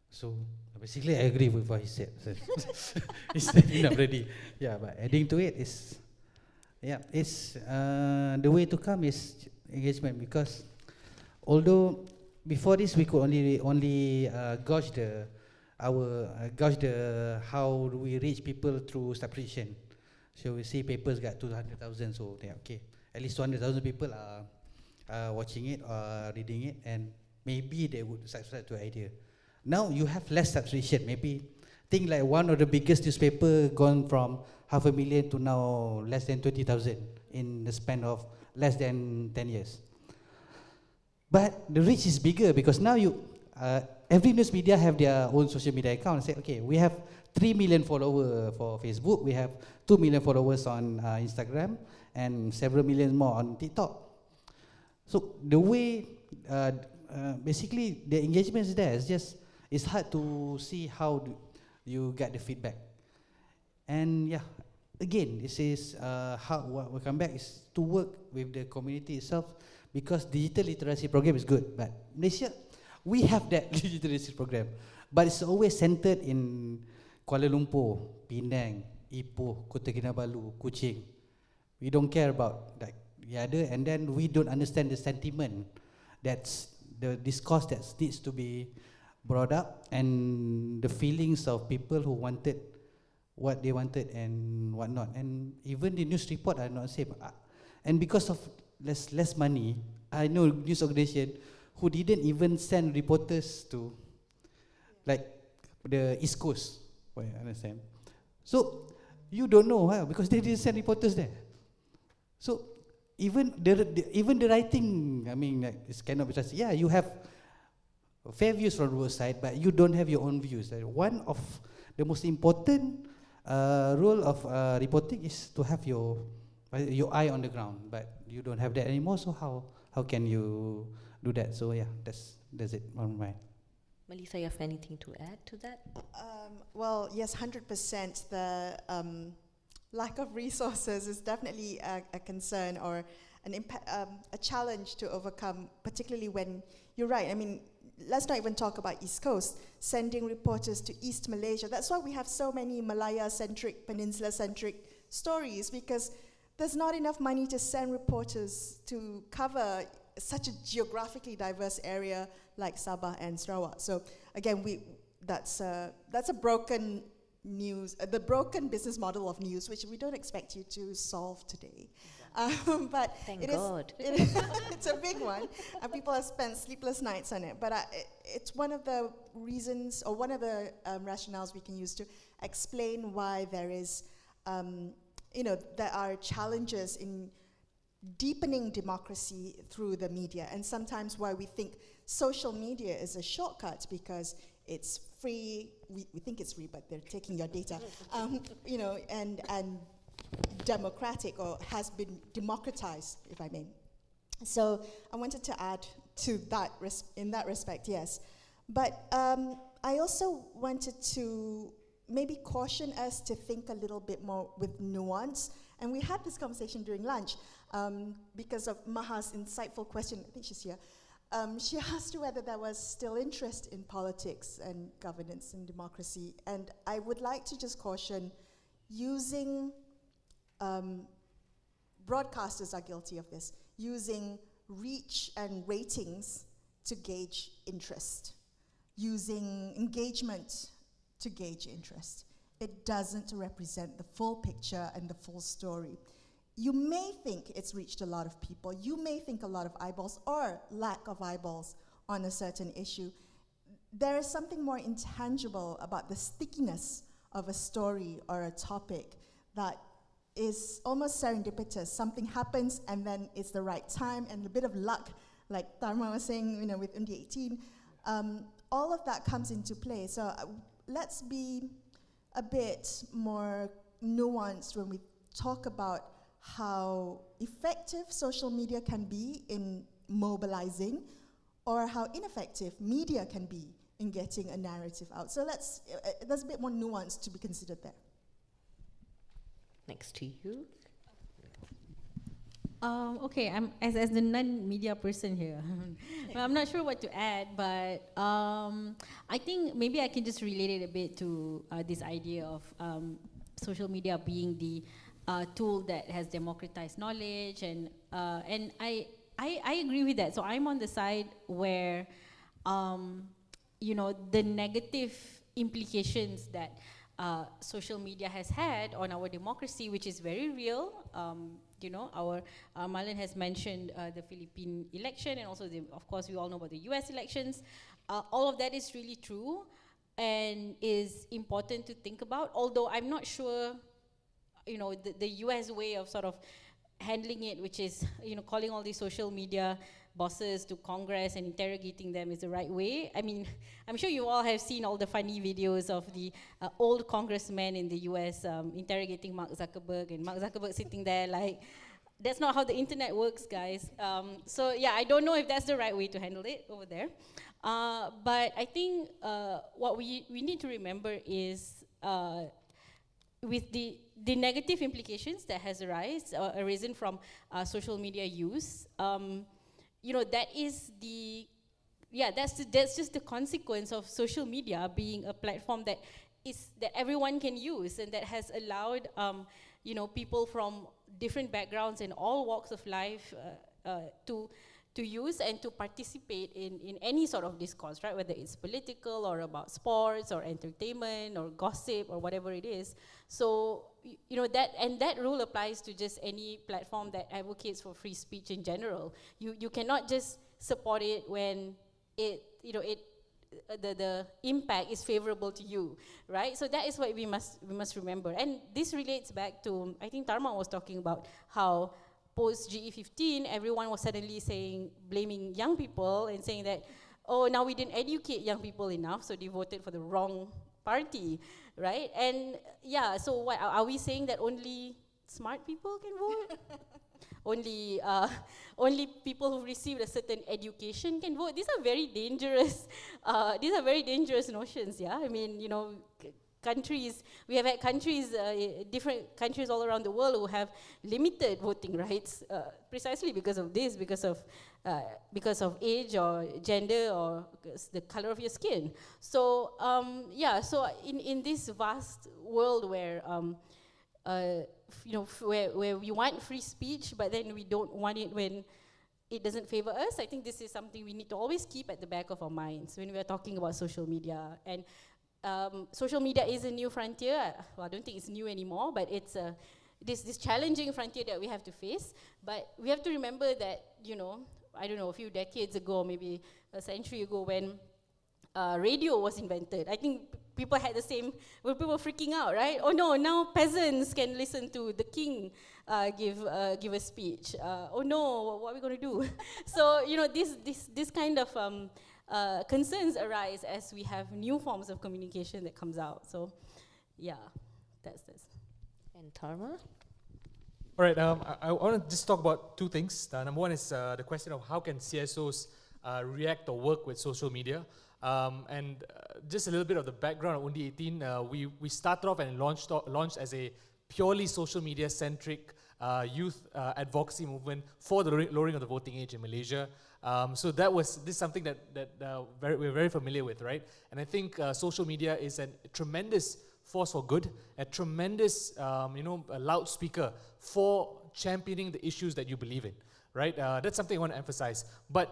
so basically I agree with what he said. It's not ready. Yeah, but adding to it is, yeah, it's the way to come is engagement, because although before this we could only gauge the how do we reach people through subscription. So we see papers got 200,000, so yeah, okay, at least 200,000 people are watching it or reading it, and maybe they would subscribe to the idea. Now you have less subscription. Maybe think like one of the biggest newspaper gone from 500,000 to now less than 20,000 in the span of less than 10 years. But the reach is bigger because now every news media have their own social media account. Say, okay, we have 3 million followers for Facebook, we have 2 million followers on Instagram, and several million more on TikTok. So the way, basically the engagement is there. It's just, it's hard to see how you get the feedback. And yeah, again, this is what we come back is to work with the community itself, because digital literacy program is good, but Malaysia, we have that digital literacy program, but it's always centered in Kuala Lumpur, Penang, Ipoh, Kota Kinabalu, Kuching. We don't care about like the other, and then we don't understand the sentiment. That's the discourse that needs to be brought up, and the feelings of people who wanted what they wanted and whatnot. And even the news report are not safe. And because of less money, I know news organization who didn't even send reporters to like the East Coast. I understand. So you don't know, because they didn't send reporters there. So even the writing, I mean, like, it cannot be trusted. Yeah, you have fair views from the side, but you don't have your own views. One of the most important role of reporting is to have your eye on the ground, but you don't have that anymore. So how can you do that? So yeah, that's it on my mind.
Melissa, you have anything to add to that?
Well, yes, 100%. The lack of resources is definitely a concern or a challenge to overcome, particularly when you're right. I mean, let's not even talk about East Coast, sending reporters to East Malaysia. That's why we have so many Malaya-centric, Peninsula-centric stories, because there's not enough money to send reporters to cover such a geographically diverse area like Sabah and Sarawak. So again, that's a broken the broken business model of news, which we don't expect you to solve today. But
Thank God.
It's a big one, and people have spent sleepless nights on it. But it's one of the reasons, or one of the rationales we can use to explain why there is, there are challenges in deepening democracy through the media, and sometimes why we think social media is a shortcut because it's free. We think it's free, but they're taking your data, and democratic, or has been democratized, if I may. So I wanted to add to that in that respect, yes. But I also wanted to maybe caution us to think a little bit more with nuance. And we had this conversation during lunch because of Maha's insightful question. I think she's here. She asked whether there was still interest in politics and governance and democracy. And I would like to just caution, using broadcasters are guilty of this, using reach and ratings to gauge interest, using engagement to gauge interest. It doesn't represent the full picture and the full story. You may think it's reached a lot of people. You may think a lot of eyeballs or lack of eyeballs on a certain issue. There is something more intangible about the stickiness of a story or a topic that is almost serendipitous. Something happens and then it's the right time and a bit of luck, like Dharma was saying, you know, with Undi 18. All of that comes into play. So let's be a bit more nuanced when we talk about how effective social media can be in mobilizing or how ineffective media can be in getting a narrative out. So there's a bit more nuance to be considered there.
Next to you.
Okay, I'm as the non-media person here. Well, I'm not sure what to add, but I think maybe I can just relate it a bit to this idea of social media being the tool that has democratized knowledge, and I agree with that. So I'm on the side where you know, the negative implications that social media has had on our democracy, which is very real. You know, our Marlon has mentioned the Philippine election, and also, of course, we all know about the US elections. All of that is really true and is important to think about, although I'm not sure, you know, the US way of sort of handling it, which is, you know, calling all these social media bosses to Congress and interrogating them is the right way. I mean, I'm sure you all have seen all the funny videos of the old congressmen in the US interrogating Mark Zuckerberg, and Mark Zuckerberg sitting there like, that's not how the internet works, guys. So yeah, I don't know if that's the right way to handle it over there. But I think what we need to remember is with the negative implications that has arisen from social media use, you know, that is that's just the consequence of social media being a platform that everyone can use, and that has allowed you know, people from different backgrounds and all walks of life to use and to participate in any sort of discourse, right? Whether it's political or about sports or entertainment or gossip or whatever it is. So, you know, that rule applies to just any platform that advocates for free speech in general. You cannot just support it when the impact is favorable to you, right? So that is what we must remember. And this relates back to, I think Dharma was talking about how post GE15, everyone was suddenly blaming young people and saying that, oh, now we didn't educate young people enough, so they voted for the wrong party, right? And yeah, so what are we saying, that only smart people can vote? Only people who received a certain education can vote? These are very dangerous. These are very dangerous notions. Yeah, I mean, you know, we have had countries, different countries all around the world who have limited voting rights precisely because of this, because of age or gender or the color of your skin. So yeah, so in this vast world where you know, where we want free speech, but then we don't want it when it doesn't favor us, I think this is something we need to always keep at the back of our minds when we are talking about social media. And social media is a new frontier. Well, I don't think it's new anymore, but it's this challenging frontier that we have to face. But we have to remember that, you know, I don't know, a few decades ago, maybe a century ago, when radio was invented, I think people had the same, well, people were freaking out, right? Oh no, now peasants can listen to the king give a speech. Oh no, what are we going to do? So, you know, this kind of concerns arise as we have new forms of communication that comes out. So, yeah, that's this.
And Dharma?
All right, I want to just talk about two things. Number one is the question of how can CSOs react or work with social media. And just a little bit of the background of Undi 18, we started off and launched as a purely social media centric youth advocacy movement for the lowering of the voting age in Malaysia. So this is something that we're very familiar with, right? And I think social media is a tremendous force for good, a tremendous a loudspeaker for championing the issues that you believe in, right? That's something I want to emphasize. But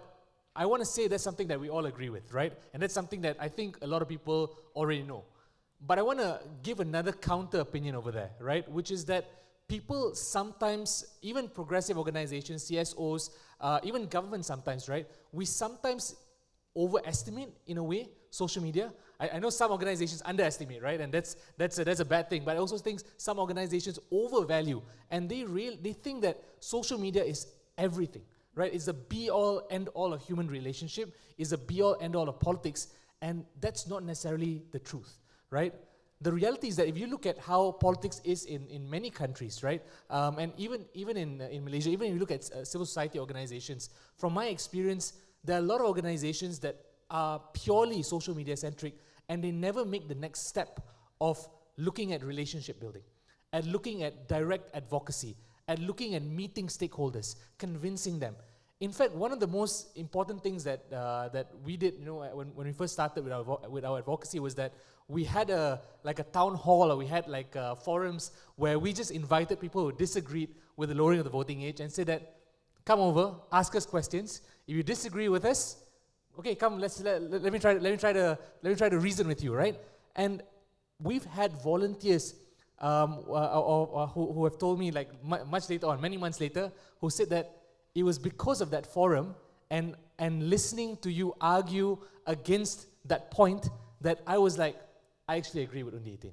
I want to say that's something that we all agree with, right? And that's something that I think a lot of people already know. But I want to give another counter opinion over there, right? Which is that people sometimes, even progressive organizations, CSOs, even government sometimes, right? We sometimes overestimate, in a way, social media. I know some organizations underestimate, right? And that's a bad thing. But I also think some organizations overvalue, and they think that social media is everything, right? It's the be-all, end-all of human relationship. It's the be-all, end-all of politics, and that's not necessarily the truth, right? The reality is that if you look at how politics is in many countries, right, and even in Malaysia, even if you look at civil society organizations, from my experience, there are a lot of organizations that are purely social media centric, and they never make the next step of looking at relationship building, at looking at direct advocacy, at looking at meeting stakeholders, convincing them. In fact, one of the most important things that that we did, when we first started with our advocacy, was that we had a town hall, or we had forums where we just invited people who disagreed with the lowering of the voting age and said that, come over, ask us questions. If you disagree with us, okay, come, let me try to reason with you, right? And we've had volunteers who have told me much later on, many months later, who said that it was because of that forum and listening to you argue against that point that I was like, I actually agree with Undi 18,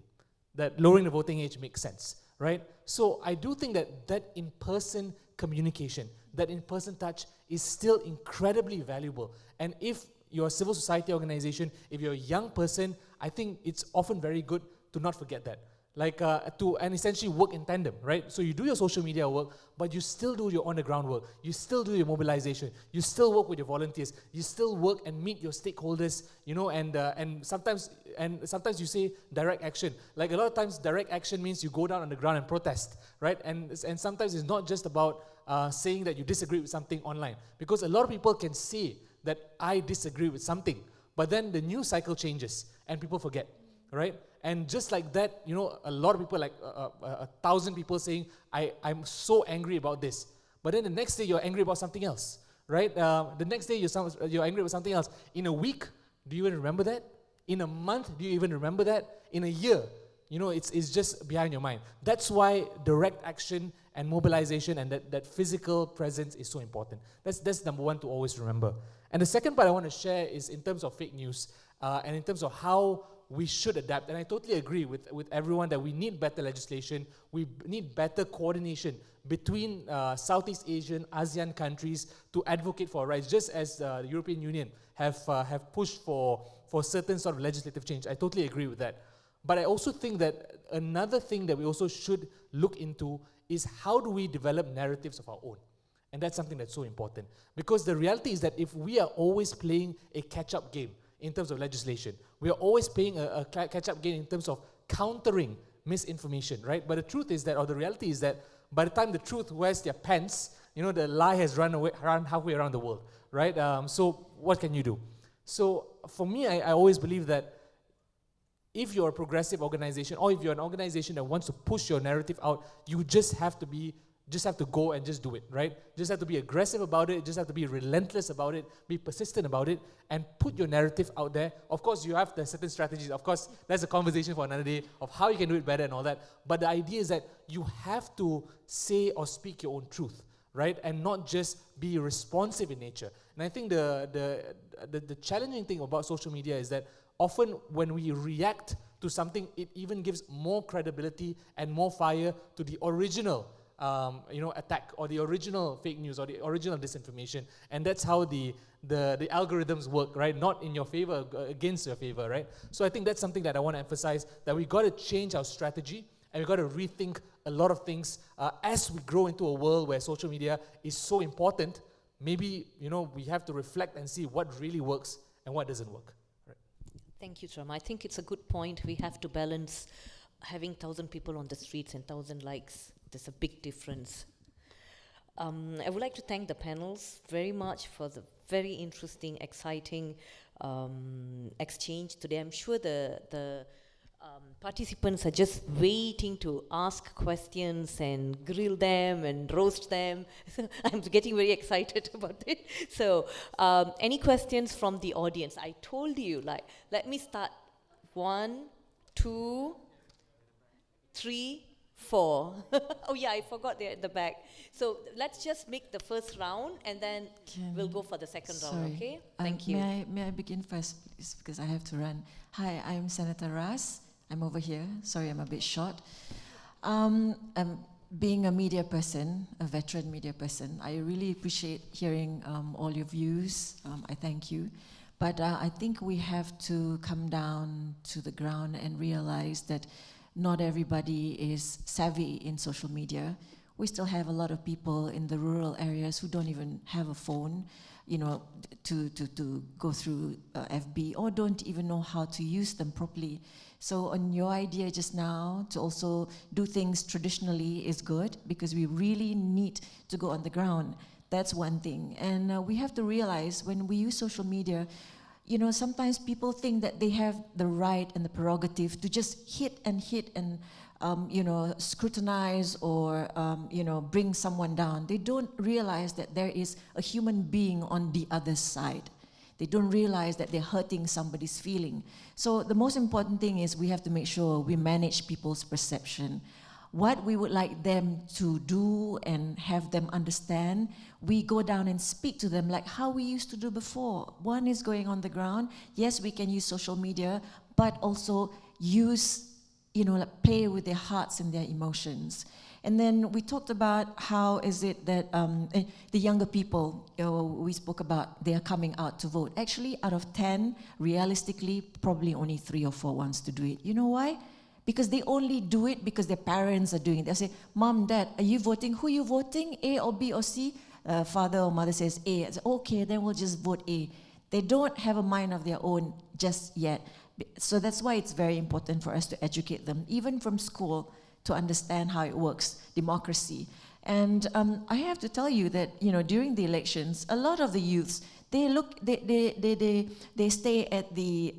that lowering the voting age makes sense, right? So I do think that in-person communication, that in-person touch is still incredibly valuable. And if you're a civil society organization, if you're a young person, I think it's often very good to not forget that. And essentially work in tandem, right? So you do your social media work, but you still do your on-the-ground work. You still do your mobilization. You still work with your volunteers. You still work and meet your stakeholders, and sometimes you say direct action. Like a lot of times, direct action means you go down on the ground and protest, right? And sometimes it's not just about saying that you disagree with something online, because a lot of people can say that I disagree with something, but then the news cycle changes and people forget, right? And just like that, a lot of people, 1,000 people saying, I'm so angry about this. But then the next day you're angry about something else, right? The next day you're angry about something else. In a week, do you even remember that? In a month, do you even remember that? In a year, it's just behind your mind. That's why direct action and mobilization and that physical presence is so important. That's number one to always remember. And the second part I want to share is in terms of fake news and in terms of how we should adapt. And I totally agree with everyone that we need better legislation. We need better coordination between Southeast Asian, ASEAN countries to advocate for our rights, just as the European Union have pushed for certain sort of legislative change. I totally agree with that. But I also think that another thing that we also should look into is how do we develop narratives of our own? And that's something that's so important. Because the reality is that if we are always playing a catch-up game in terms of legislation, we are always playing a catch-up game in terms of countering misinformation, right? But the truth is that, or the reality is that, by the time the truth wears their pants, the lie has run halfway around the world, right? So what can you do? So for me, I always believe that if you're a progressive organization, or if you're an organization that wants to push your narrative out, you just have to go and just do it, right? Just have to be aggressive about it, just have to be relentless about it, be persistent about it, and put your narrative out there. Of course, you have the certain strategies. Of course, that's a conversation for another day of how you can do it better and all that. But the idea is that you have to say or speak your own truth, right? And not just be responsive in nature. And I think the challenging thing about social media is that often when we react to something, it even gives more credibility and more fire to the original attack, or the original fake news, or the original disinformation. And that's how the algorithms work, right? Not in your favor, against your favor, right? So I think that's something that I want to emphasize, that we got to change our strategy, and we got to rethink a lot of things as we grow into a world where social media is so important. Maybe, we have to reflect and see what really works and what doesn't work. Right?
Thank you, Tram. I think it's a good point. We have to balance having 1,000 people on the streets and 1,000 likes. There's a big difference. I would like to thank the panels very much for the very interesting, exciting exchange today. I'm sure the participants are just waiting to ask questions and grill them and roast them. I'm getting very excited about it. So, any questions from the audience? I told you, like, let me start. 1, 2, 3, 4. Oh yeah, I forgot they're at the back. So let's just make the first round and then we'll go for the second round, okay? Thank you.
May I begin first, please, because I have to run. Hi, I'm Senator Ras. I'm over here. Sorry, I'm a bit short. Being a media person, a veteran media person, I really appreciate hearing all your views. I thank you. But I think we have to come down to the ground and realize that not everybody is savvy in social media. We still have a lot of people in the rural areas who don't even have a phone, you know, to go through FB, or don't even know how to use them properly. So on your idea just now to also do things traditionally is good, because we really need to go on the ground. That's one thing. And we have to realize when we use social media, you know, sometimes people think that they have the right and the prerogative to just hit and you know, scrutinize or, you know, bring someone down. They don't realize that there is a human being on the other side. They don't realize that they're hurting somebody's feeling. So the most important thing is we have to make sure we manage people's perception. What we would like them to do and have them understand, we go down and speak to them like how we used to do before. One is going on the ground. Yes, we can use social media, but also use, you know, like play with their hearts and their emotions. And then we talked about how is it that the younger people, we spoke about they are coming out to vote. Actually, out of 10, realistically, probably only 3 or 4 wants to do it. You know why? Because they only do it because their parents are doing it. They say, Mom, Dad, are you voting? Who are you voting? A or B or C? Father or mother says A. I say, okay, then we'll just vote A. They don't have a mind of their own just yet. So that's why it's very important for us to educate them, even from school, to understand how it works, democracy. And I have to tell you that, you know, during the elections, a lot of the youths, they stay at the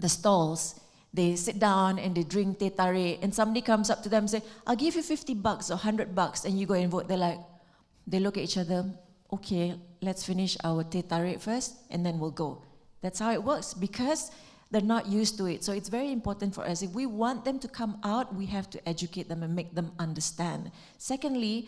stalls. They sit down and they drink teh tarik, and somebody comes up to them and say, I'll give you $50 or $100 and you go and vote. They're like, they look at each other, okay, let's finish our teh tarik first and then we'll go. That's how it works, because they're not used to it. So it's very important for us. If we want them to come out, we have to educate them and make them understand. Secondly,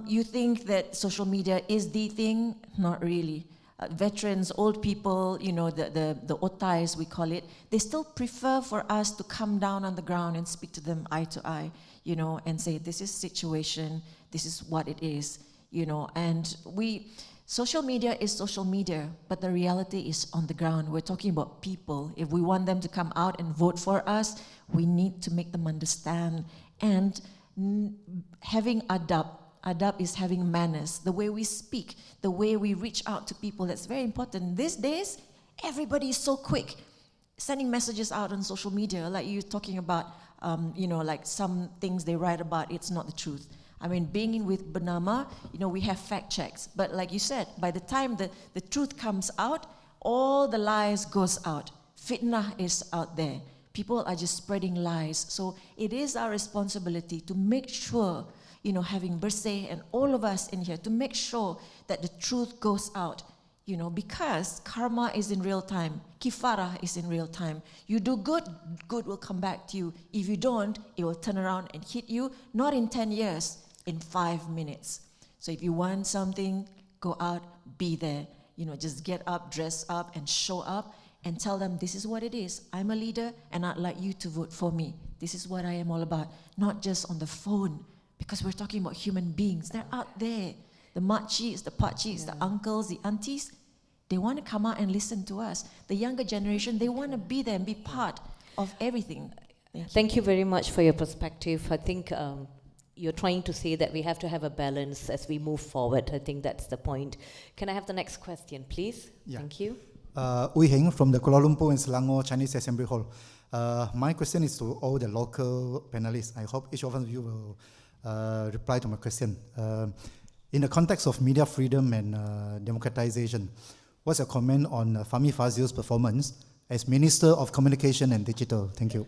you think that social media is the thing? Not really. Veterans, old people, you know, the otais, we call it, they still prefer for us to come down on the ground and speak to them eye to eye, you know, and say, this is situation, this is what it is, you know. And social media is social media, but the reality is on the ground. We're talking about people. If we want them to come out and vote for us, we need to make them understand. And having adab is having manners, the way we speak, the way we reach out to people. That's very important. These days, everybody is so quick sending messages out on social media, like you're talking about, you know, like some things they write about, it's not the truth. I mean, being in with Bernama, you know, we have fact checks. But like you said, by the time the truth comes out, all the lies goes out. Fitnah is out there. People are just spreading lies. So it is our responsibility to make sure, you know, having BERSIH and all of us in here, to make sure that the truth goes out, you know, because karma is in real time. Kifarah is in real time. You do good, good will come back to you. If you don't, it will turn around and hit you, not in 10 years, in 5 minutes. So if you want something, go out, be there. You know, just get up, dress up, and show up, and tell them this is what it is. I'm a leader, and I'd like you to vote for me. This is what I am all about, not just on the phone. Because we're talking about human beings. They're out there. The makciks, the pakciks, the uncles, the aunties, they want to come out and listen to us. The younger generation, they want to be there and be part of everything.
Thank you very much for your perspective. I think you're trying to say that we have to have a balance as we move forward. I think that's the point. Can I have the next question, please? Yeah. Thank you.
Ui Heng from the Kuala Lumpur and Selangor Chinese Assembly Hall. My question is to all the local panelists. I hope each of you will reply to my question. In the context of media freedom and democratization, what's your comment on Fahmi Fazil's performance as Minister of Communication and Digital. Thank you.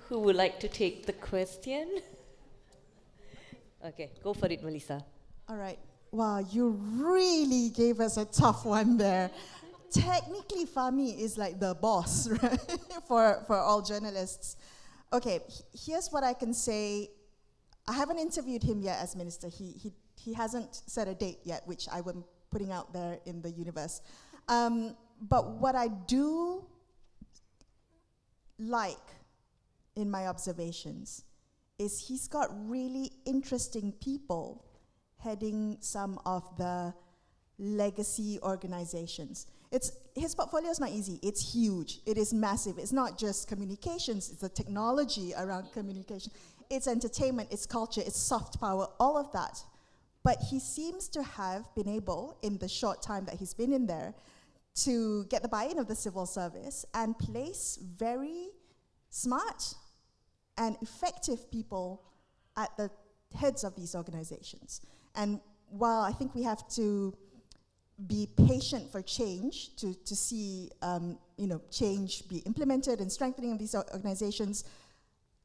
Who would like to take the question? Okay, go for it, Melissa.
All right. Wow, you really gave us a tough one there. Technically, Fahmi is like the boss, right, for all journalists. Okay, here's what I can say. I haven't interviewed him yet as minister. He hasn't set a date yet, which I am putting out there in the universe. But what I do like in my observations is he's got really interesting people heading some of the legacy organizations. His portfolio is not easy, it's huge, it is massive. It's not just communications, it's the technology around communication. It's entertainment, it's culture, it's soft power, all of that. But he seems to have been able, in the short time that he's been in there, to get the buy-in of the civil service and place very smart and effective people at the heads of these organizations. And while I think we have to be patient for change, to see change be implemented and strengthening of these organizations,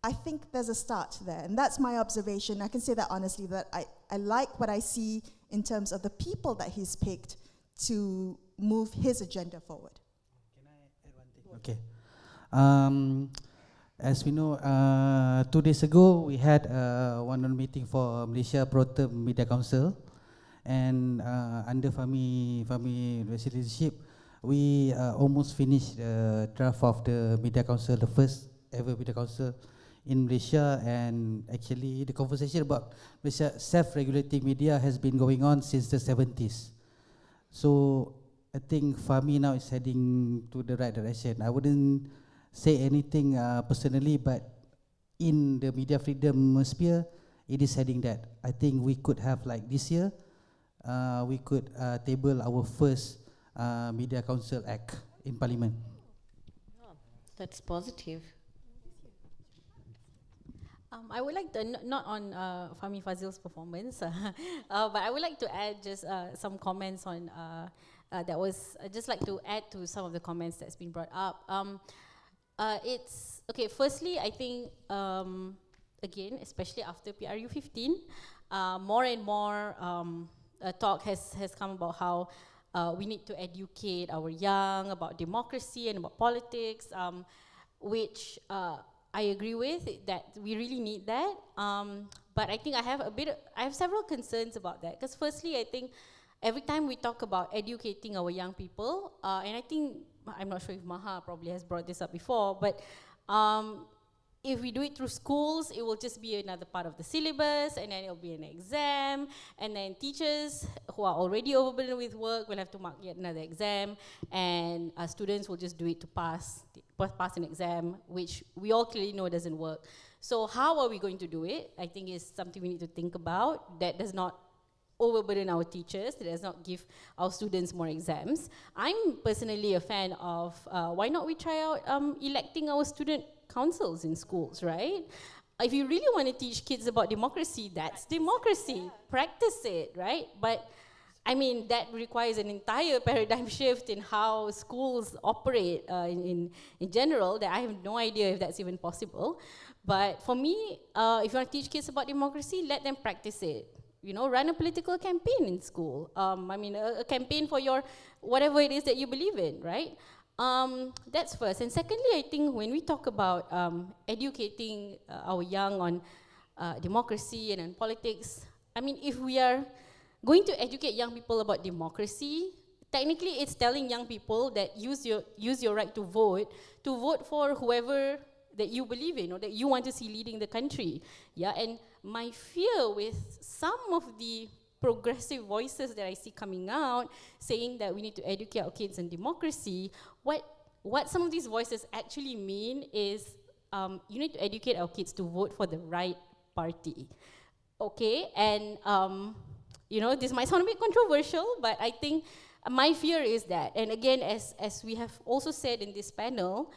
I think there's a start there. And that's my observation. I can say that honestly, that I like what I see in terms of the people that he's picked to move his agenda forward.
Can I add one thing? Okay. As we know, 2 days ago, we had one meeting for Malaysia Pro-Term Media Council. And under Fahmi leadership, we almost finished the draft of the Media Council, the first ever Media Council in Malaysia. And actually, the conversation about Malaysia self-regulating media has been going on since the 70s. So I think Fahmi now is heading to the right direction. I wouldn't say anything personally, but in the media freedom sphere, it is heading that. I think we could have, like this year, we could table our first Media Council Act in Parliament.
Oh, that's positive.
I would like to, not on Fahmi Fazil's performance, but I would like to add just some comments on, that was, I'd just like to add to some of the comments that's been brought up. It's, okay, firstly, I think, again, especially after PRU 15, more and more talk has come about how we need to educate our young about democracy and about politics, which I agree with, that we really need that. But I think I have several concerns about that. Because firstly, I think every time we talk about educating our young people, and I think, I'm not sure if Maha probably has brought this up before, but if we do it through schools, it will just be another part of the syllabus, and then it'll be an exam, and then teachers who are already overburdened with work will have to mark yet another exam, and students will just do it to pass an exam, which we all clearly know doesn't work. So how are we going to do it? I think is something we need to think about. That does not overburden our teachers, that does not give our students more exams. I'm personally a fan of, why not we try out electing our student councils in schools, right? If you really want to teach kids about democracy, that's democracy. Yeah. Practice it, right? But I mean, that requires an entire paradigm shift in how schools operate in general, that I have no idea if that's even possible. But for me, if you want to teach kids about democracy, let them practice it. You know, run a political campaign in school. I mean, a campaign for your, whatever it is that you believe in, right? That's first. And secondly, I think when we talk about educating our young on democracy and on politics, I mean, if we are going to educate young people about democracy, technically it's telling young people that use your right to vote for whoever that you believe in or that you want to see leading the country. Yeah, and my fear with some of the progressive voices that I see coming out saying that we need to educate our kids on democracy, what some of these voices actually mean is you need to educate our kids to vote for the right party. Okay, and you know, this might sound a bit controversial, but I think my fear is that, and again, as we have also said in this panel,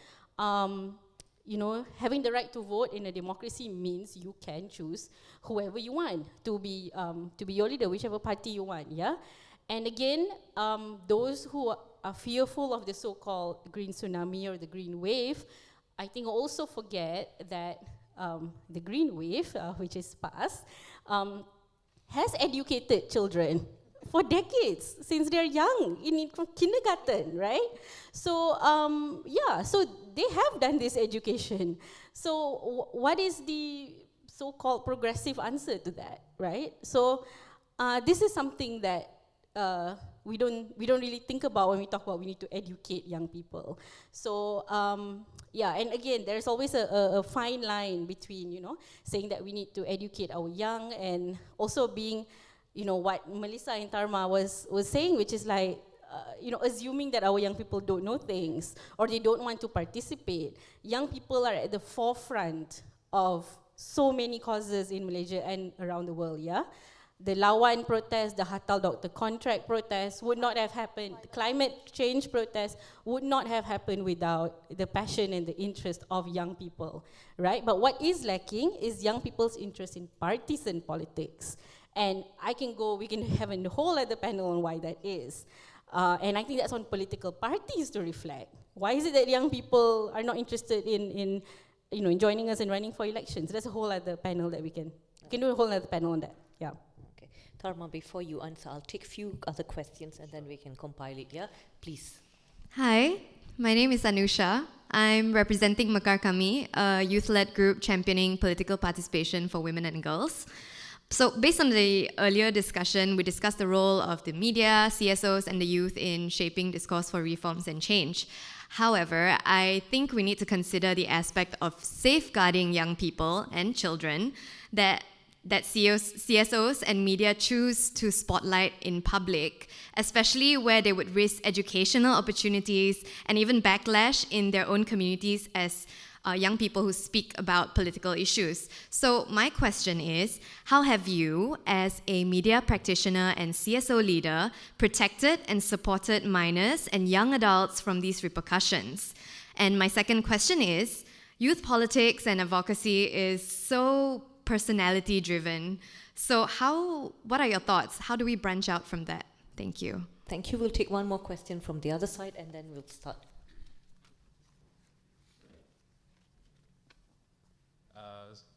you know, having the right to vote in a democracy means you can choose whoever you want to be your leader, whichever party you want, yeah? And again, those who are fearful of the so-called green tsunami or the green wave, I think also forget that the green wave, which is past, has educated children for decades, since they're young, from kindergarten, right? So, so they have done this education. So what is the so-called progressive answer to that, right? So this is something that we don't really think about when we talk about we need to educate young people. So and again, there's always a fine line between, saying that we need to educate our young and also being, what Melissa and Tarma was saying, which is like, assuming that our young people don't know things or they don't want to participate. Young people are at the forefront of so many causes in Malaysia and around the world, yeah? The Lawan protest, the Hatal Doctor contract protest would not have happened. The climate change protest would not have happened without the passion and the interest of young people, right? But what is lacking is young people's interest in partisan politics. And we can have a whole other panel on why that is. And I think that's on political parties to reflect. Why is it that young people are not interested in joining us and running for elections? That's a whole other panel that we can do a whole other panel on that, yeah.
Tarma, before you answer, I'll take a few other questions and then we can compile it, yeah? Please.
Hi, my name is Anusha. I'm representing Mekar Kami, a youth-led group championing political participation for women and girls. So based on the earlier discussion, we discussed the role of the media, CSOs, and the youth in shaping discourse for reforms and change. However, I think we need to consider the aspect of safeguarding young people and children that CSOs and media choose to spotlight in public, especially where they would risk educational opportunities and even backlash in their own communities as young people who speak about political issues. So my question is, how have you, as a media practitioner and CSO leader, protected and supported minors and young adults from these repercussions? And my second question is, youth politics and advocacy is so personality driven. So what are your thoughts? How do we branch out from that? Thank you.
Thank you. We'll take one more question from the other side and then we'll start.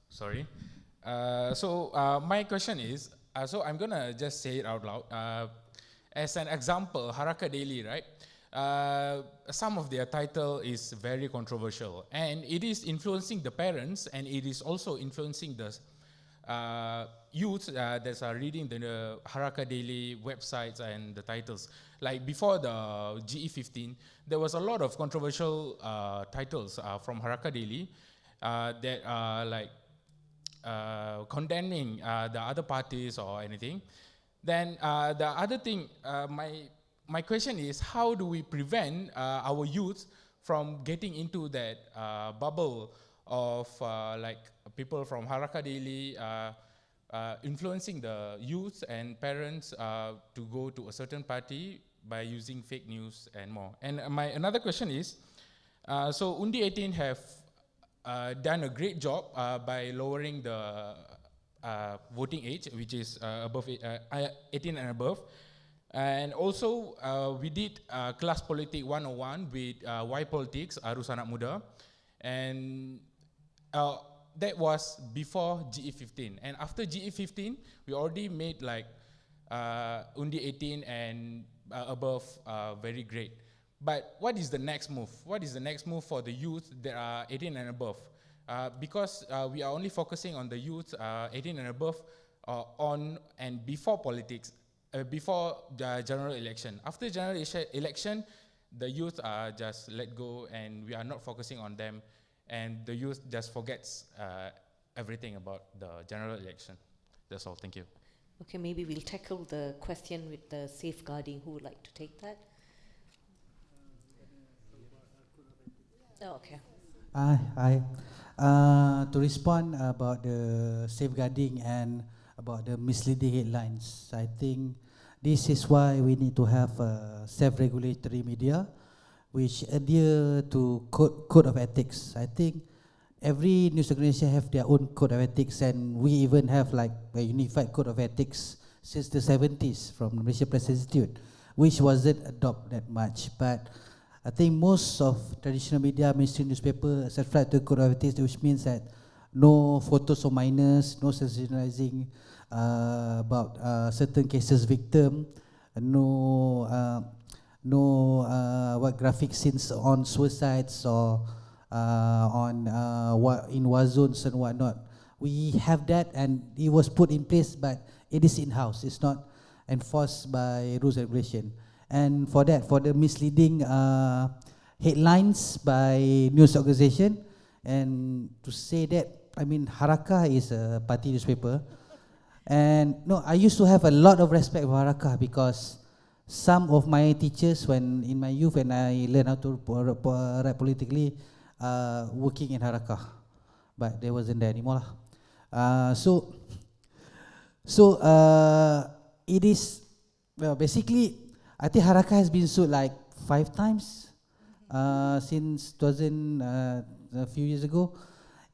Sorry. My question is, so I'm gonna just say it out loud. As an example, Haraka Daily, right? Some of their title is very controversial and it is influencing the parents and it is also influencing the youth that are reading the Haraka Daily websites and the titles. Like before the GE15, there was a lot of controversial titles from Haraka Daily that are like condemning the other parties or anything. Then the other thing, my question is, how do we prevent our youth from getting into that bubble of like people from Haraka Daily influencing the youth and parents to go to a certain party by using fake news and more? And my another question is, so Undi 18 have done a great job by lowering the voting age, which is above 18 and above. And also, we did Class Politik 101 with Y Politics, Arus Anak Muda. And that was before GE15. And after GE15, we already made like Undi 18 and above very great. But what is the next move? What is the next move for the youth that are 18 and above? Because we are only focusing on the youth 18 and above on and before politics, before the general election. After general election, the youth are just let go and we are not focusing on them, and the youth just forgets everything about the general election. That's all, thank you.
Okay, maybe we'll tackle the question with the safeguarding. Who would like to take that? Oh, okay.
Hi. To respond about the safeguarding and about the misleading headlines, I think this is why we need to have self-regulatory media which adhere to code of ethics. I think every news organization have their own code of ethics, and we even have like a unified code of ethics since the 70s from the Malaysia Press Institute, which wasn't adopted that much. But I think most of traditional media, mainstream newspaper, subscribe to code of ethics, which means that no photos of minors, no sensationalizing about certain cases victim, no what graphic scenes on suicides or on what in war zones and whatnot. We have that, and it was put in place, but it is in-house. It's not enforced by rules and regulation. And for that, for the misleading headlines by news organization, and to say that, I mean, Harakah is a party newspaper. And no, I used to have a lot of respect for Harakah because some of my teachers, when in my youth, when I learned how to write politically, working in Harakah, but they wasn't there anymore. So it is, well, basically, I think Harakah has been sued like 5 times since 2000, a few years ago.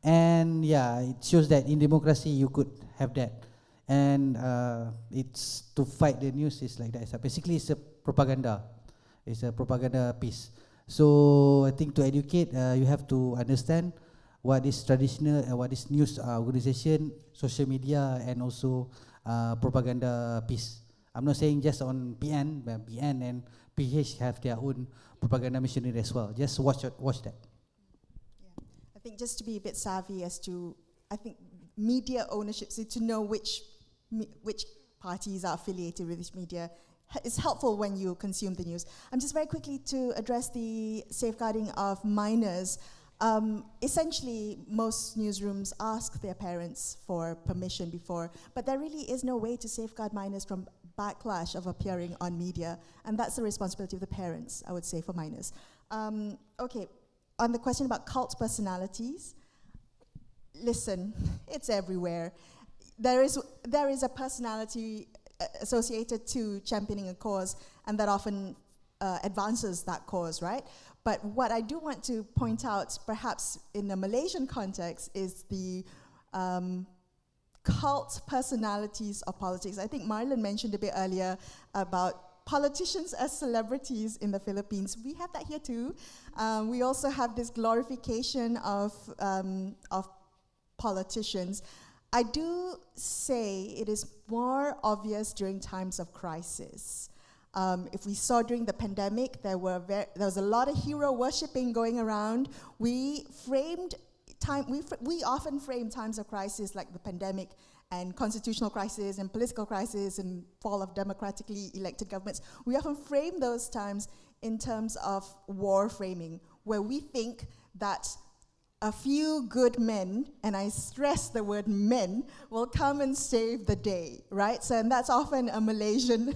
And yeah, it shows that in democracy you could have that. And it's to fight the news is like that. So basically it's a propaganda. It's a propaganda piece. So I think to educate, you have to understand what is traditional and what is news organization, social media, and also propaganda piece. I'm not saying just on PN, but PN and PH have their own propaganda machinery as well. Just watch that.
Yeah. I think just to be a bit savvy as to, I think media ownership, so to know which parties are affiliated with which media is helpful when you consume the news. Just very quickly to address the safeguarding of minors. Essentially, most newsrooms ask their parents for permission before, but there really is no way to safeguard minors from backlash of appearing on media, and that's the responsibility of the parents, I would say, for minors. Okay, on the question about cult personalities, listen, it's everywhere. There is a personality associated to championing a cause, and that often advances that cause, right? But what I do want to point out, perhaps in the Malaysian context, is the cult personalities of politics. I think Marlon mentioned a bit earlier about politicians as celebrities in the Philippines. We have that here too. We also have this glorification of politicians. I do say it is more obvious during times of crisis. If we saw during the pandemic, there was a lot of hero worshipping going around. We often frame times of crisis like the pandemic and constitutional crisis and political crisis and fall of democratically elected governments. We often frame those times in terms of war framing, where we think that a few good men, and I stress the word men, will come and save the day, right? So, and that's often a Malaysian,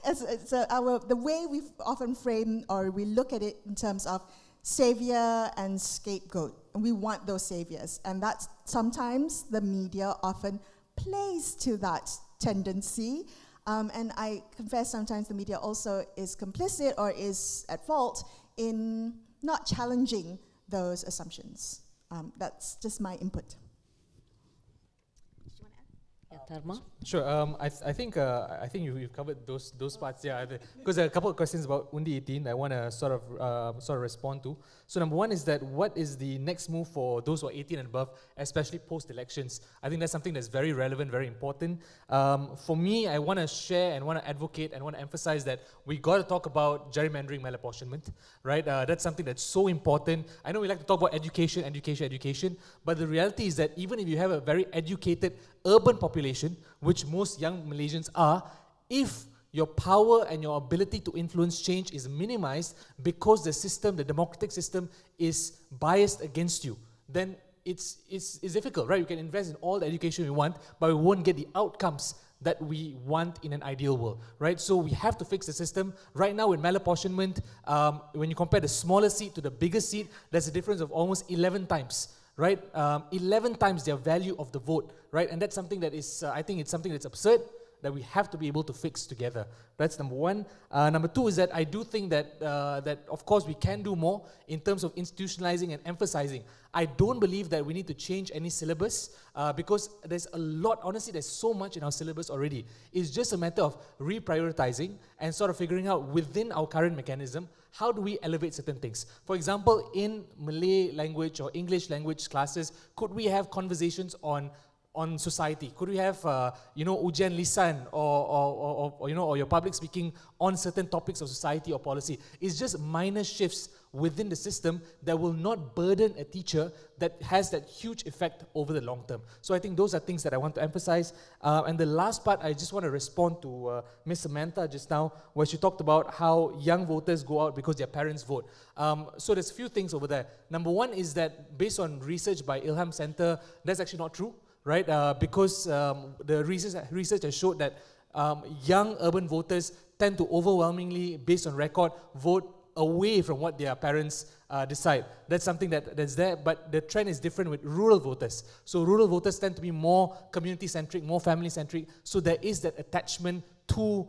the way we often frame or we look at it in terms of savior and scapegoat, and we want those saviors. And that's sometimes the media often plays to that tendency. And I confess sometimes the media also is complicit or is at fault in not challenging those assumptions. That's just my input.
Dharma?
Sure. I think you've covered those parts. Yeah, because there are a couple of questions about Undi 18 I want to sort of respond to. So number one is that what is the next move for those who are 18 and above, especially post-elections? I think that's something that's very relevant, very important. For me, I want to share and want to advocate and want to emphasize that we got to talk about gerrymandering, malapportionment, right? That's something that's so important. I know we like to talk about education, but the reality is that even if you have a very educated urban population, which most young Malaysians are, if your power and your ability to influence change is minimized because the system, the democratic system, is biased against you, then it's difficult, right? You can invest in all the education we want, but we won't get the outcomes that we want in an ideal world, right? So we have to fix the system. Right now with malapportionment, when you compare the smaller seat to the bigger seat, there's a difference of almost 11 times, right? 11 times their value of the vote, right? And that's something that is, I think it's something that's absurd. that we have to be able to fix together. That's number one. Number two is that I do think that, that of course we can do more in terms of institutionalizing and emphasizing. I don't believe that we need to change any syllabus because there's a lot, honestly, there's so much in our syllabus already. It's just a matter of reprioritizing and sort of figuring out within our current mechanism, how do we elevate certain things? For example, in Malay language or English language classes, could we have conversations on society? Could we have, ujian lisan or your public speaking on certain topics of society or policy? It's just minor shifts within the system that will not burden a teacher that has that huge effect over the long term. So I think those are things that I want to emphasize. And the last part, I just want to respond to Ms. Samantha just now, where she talked about how young voters go out because their parents vote. So there's a few things over there. Number one is that based on research by Ilham Center, that's actually not true. Right, because the research has showed that young urban voters tend to overwhelmingly, based on record, vote away from what their parents decide. That's something that's there, but the trend is different with rural voters. So rural voters tend to be more community-centric, more family-centric, so there is that attachment to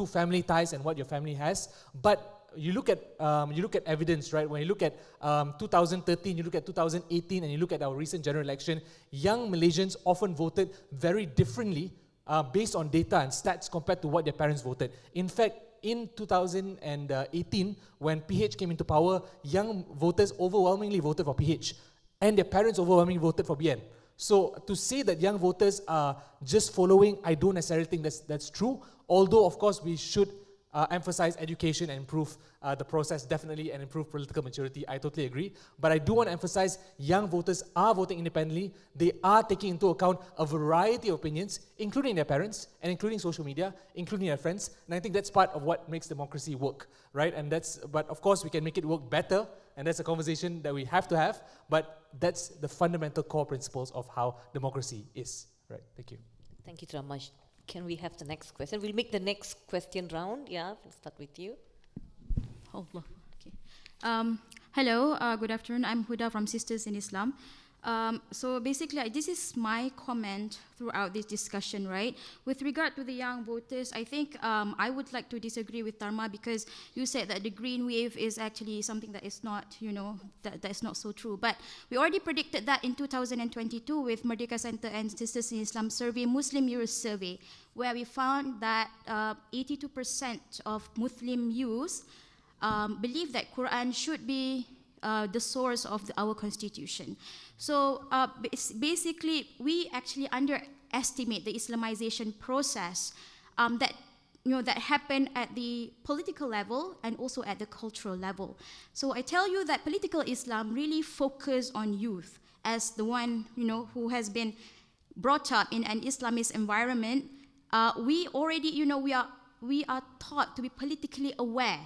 family ties and what your family has. But you look at evidence, right? When you look at 2013, you look at 2018, and you look at our recent general election, young Malaysians often voted very differently based on data and stats compared to what their parents voted. In fact, in 2018, when PH came into power, young voters overwhelmingly voted for PH, and their parents overwhelmingly voted for BN. So to say that young voters are just following, I don't necessarily think that's true, although of course we should emphasize education and improve the process, definitely, and improve political maturity. I totally agree. But I do want to emphasize young voters are voting independently. They are taking into account a variety of opinions, including their parents, and including social media, including their friends. And I think that's part of what makes democracy work, right? But of course, we can make it work better, and that's a conversation that we have to have. But that's the fundamental core principles of how democracy is, right? Thank you.
Thank you so much. Can we have the next question? We'll make the next question round. Yeah, we'll start with you.
Allah. Okay. Hello, good afternoon. I'm Huda from Sisters in Islam. So basically, this is my comment throughout this discussion, right? With regard to the young voters, I think I would like to disagree with Dharma because you said that the green wave is actually something that is not, that is not so true. But we already predicted that in 2022 with Merdeka Center and Sisters in Islam survey, Muslim Youth survey, where we found that 82% of Muslim youth believe that Quran should be the source of our constitution. So basically, we actually underestimate the Islamization process that happened at the political level and also at the cultural level. So I tell you that political Islam really focuses on youth as the one who has been brought up in an Islamist environment. We already we are taught to be politically aware,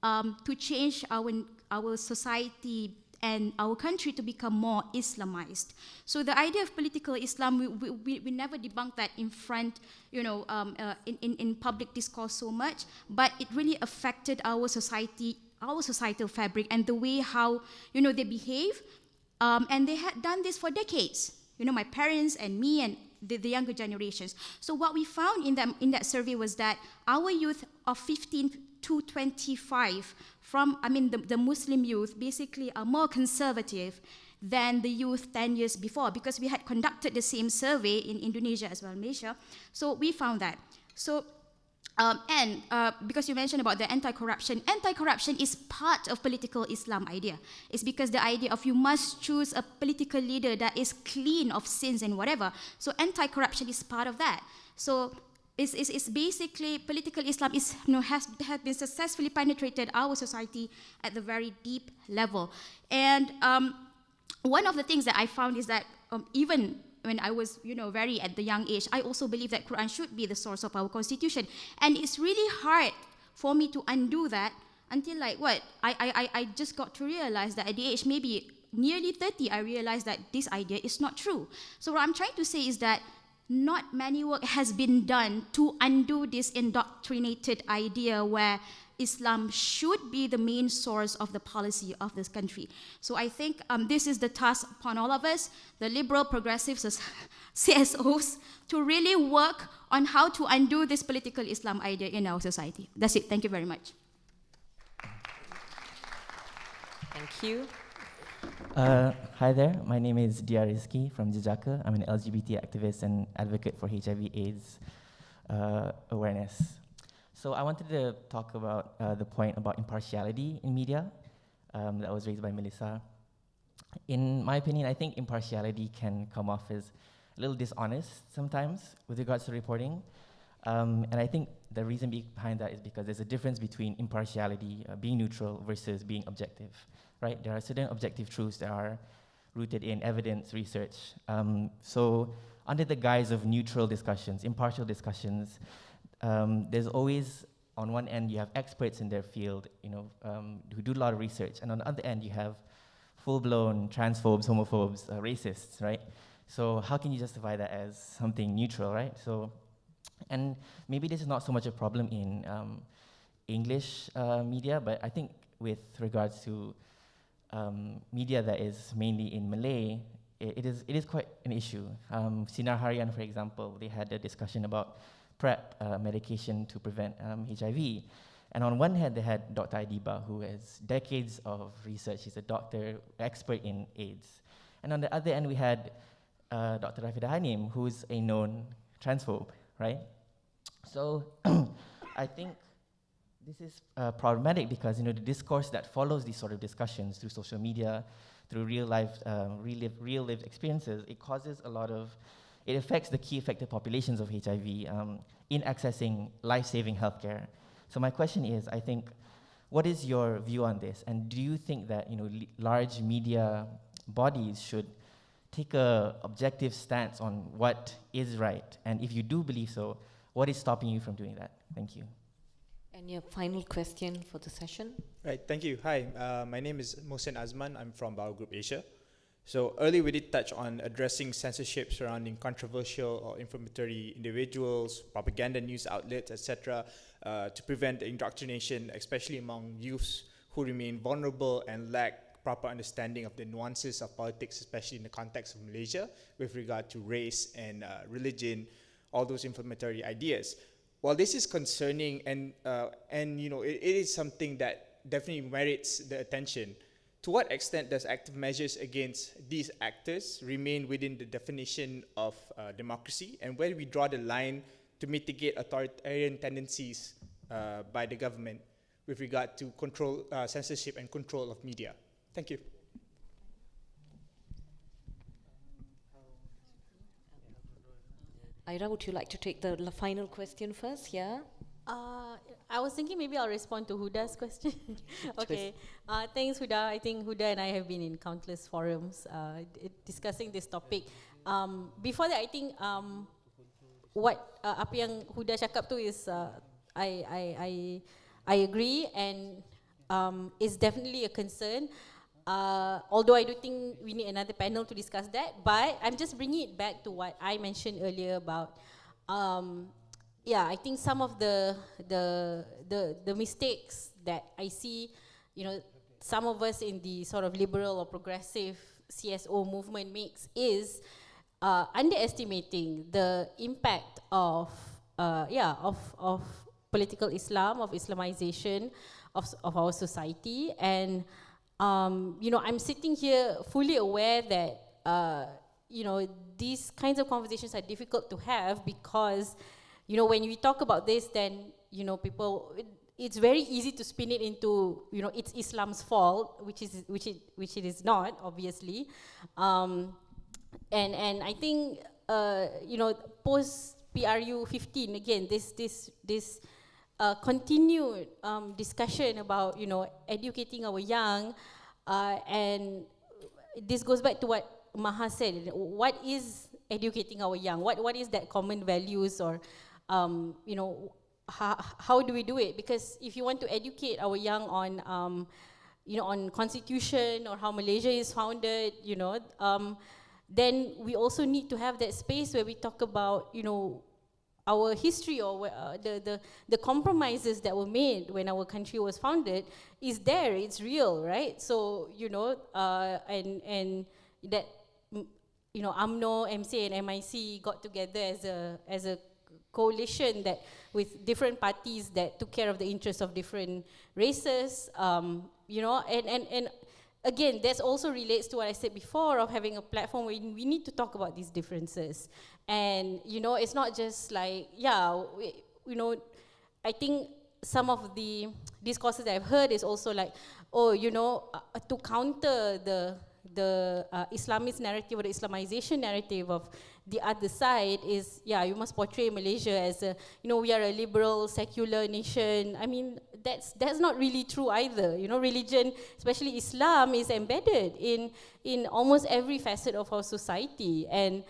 to change our society and our country to become more Islamized. So the idea of political Islam, we never debunk that in front, in public discourse so much, but it really affected our society, our societal fabric and the way how, they behave. And they had done this for decades. My parents and me and the younger generations. So what we found in that survey was that our youth of 15 to 25 the Muslim youth basically are more conservative than the youth 10 years before, because we had conducted the same survey in Indonesia as well, Malaysia. So we found that. So, because you mentioned about the anti-corruption is part of political Islam idea. It's because the idea of you must choose a political leader that is clean of sins and whatever. So anti-corruption is part of that. So it's basically political Islam has been successfully penetrated our society at the very deep level. And one of the things that I found is that even when I was very at the young age, I also believe that Quran should be the source of our constitution. And it's really hard for me to undo that until I just got to realize that at the age maybe nearly 30, I realized that this idea is not true. So what I'm trying to say is that not many work has been done to undo this indoctrinated idea where Islam should be the main source of the policy of this country. So I think this is the task upon all of us, the liberal progressive CSOs to really work on how to undo this political Islam idea in our society. That's it. Thank you very much.
Thank you.
Hi there, my name is Dia Rizki from Jejaka. I'm an LGBT activist and advocate for HIV/AIDS awareness. So I wanted to talk about the point about impartiality in media that was raised by Melissa. In my opinion, I think impartiality can come off as a little dishonest sometimes with regards to reporting. And I think the reason behind that is because there's a difference between impartiality, being neutral, versus being objective, right? There are certain objective truths that are rooted in evidence, research. So under the guise of neutral discussions, impartial discussions, there's always, on one end, you have experts in their field, who do a lot of research, and on the other end, you have full-blown transphobes, homophobes, racists, right? So how can you justify that as something neutral, right? So, and maybe this is not so much a problem in English media, but I think with regards to media that is mainly in Malay, it is quite an issue. Sinar Harian, for example, they had a discussion about PrEP medication to prevent HIV. And on one hand, they had Dr. Adiba, who has decades of research. He's a doctor, expert in AIDS. And on the other end, we had Dr. Rafida Hanim, who's a known transphobe, right? So I think this is problematic because the discourse that follows these sort of discussions through social media, through real life, real lived experiences, it affects the key affected populations of HIV in accessing life-saving healthcare. So my question is, I think, what is your view on this? And do you think that large media bodies should take an objective stance on what is right? And if you do believe so, what is stopping you from doing that? Thank you.
And your final question for the session?
Right, thank you. Hi, my name is Mohsen Azman. I'm from Bauer Group Asia. So earlier we did touch on addressing censorship surrounding controversial or inflammatory individuals, propaganda news outlets, etc., to prevent indoctrination, especially among youths who remain vulnerable and lack proper understanding of the nuances of politics, especially in the context of Malaysia, with regard to race and religion, all those inflammatory ideas. While this is concerning and it is something that definitely merits the attention, to what extent does active measures against these actors remain within the definition of democracy, and where do we draw the line to mitigate authoritarian tendencies by the government with regard to control, censorship and control of media? Thank you.
Ira, would you like to take the final question first? Yeah.
I was thinking maybe I'll respond to Huda's question. Okay. Thanks, Huda. I think Huda and I have been in countless forums discussing this topic. Before that, I think what apa yang Huda cakap tu is I agree, and it's definitely a concern. Although I do think we need another panel to discuss that, but I'm just bringing it back to what I mentioned earlier about I think some of the mistakes that I see, some of us in the sort of liberal or progressive CSO movement makes is underestimating the impact of political Islam, of Islamization of our society. And I'm sitting here fully aware that these kinds of conversations are difficult to have because when we talk about this, then people, it's very easy to spin it into it's Islam's fault, which it is not, obviously. And I think post PRU 15 again, this continued discussion about educating our young, and this goes back to what Maha said. What is educating our young? What is that common values, or how do we do it? Because if you want to educate our young on on constitution or how Malaysia is founded, then we also need to have that space where we talk about our history, or the compromises that were made when our country was founded is there, it's real, right? So and that
UMNO, MCA, and MIC got together as a coalition that with different parties that took care of the interests of different races, and again, that also relates to what I said before of having a platform where we need to talk about these differences. And, it's not just like, I think some of the discourses that I've heard is also like, to counter the Islamist narrative or the Islamization narrative of the other side is, you must portray Malaysia as a, we are a liberal, secular nation. I mean, that's not really true either. Religion, especially Islam, is embedded in almost every facet of our society. And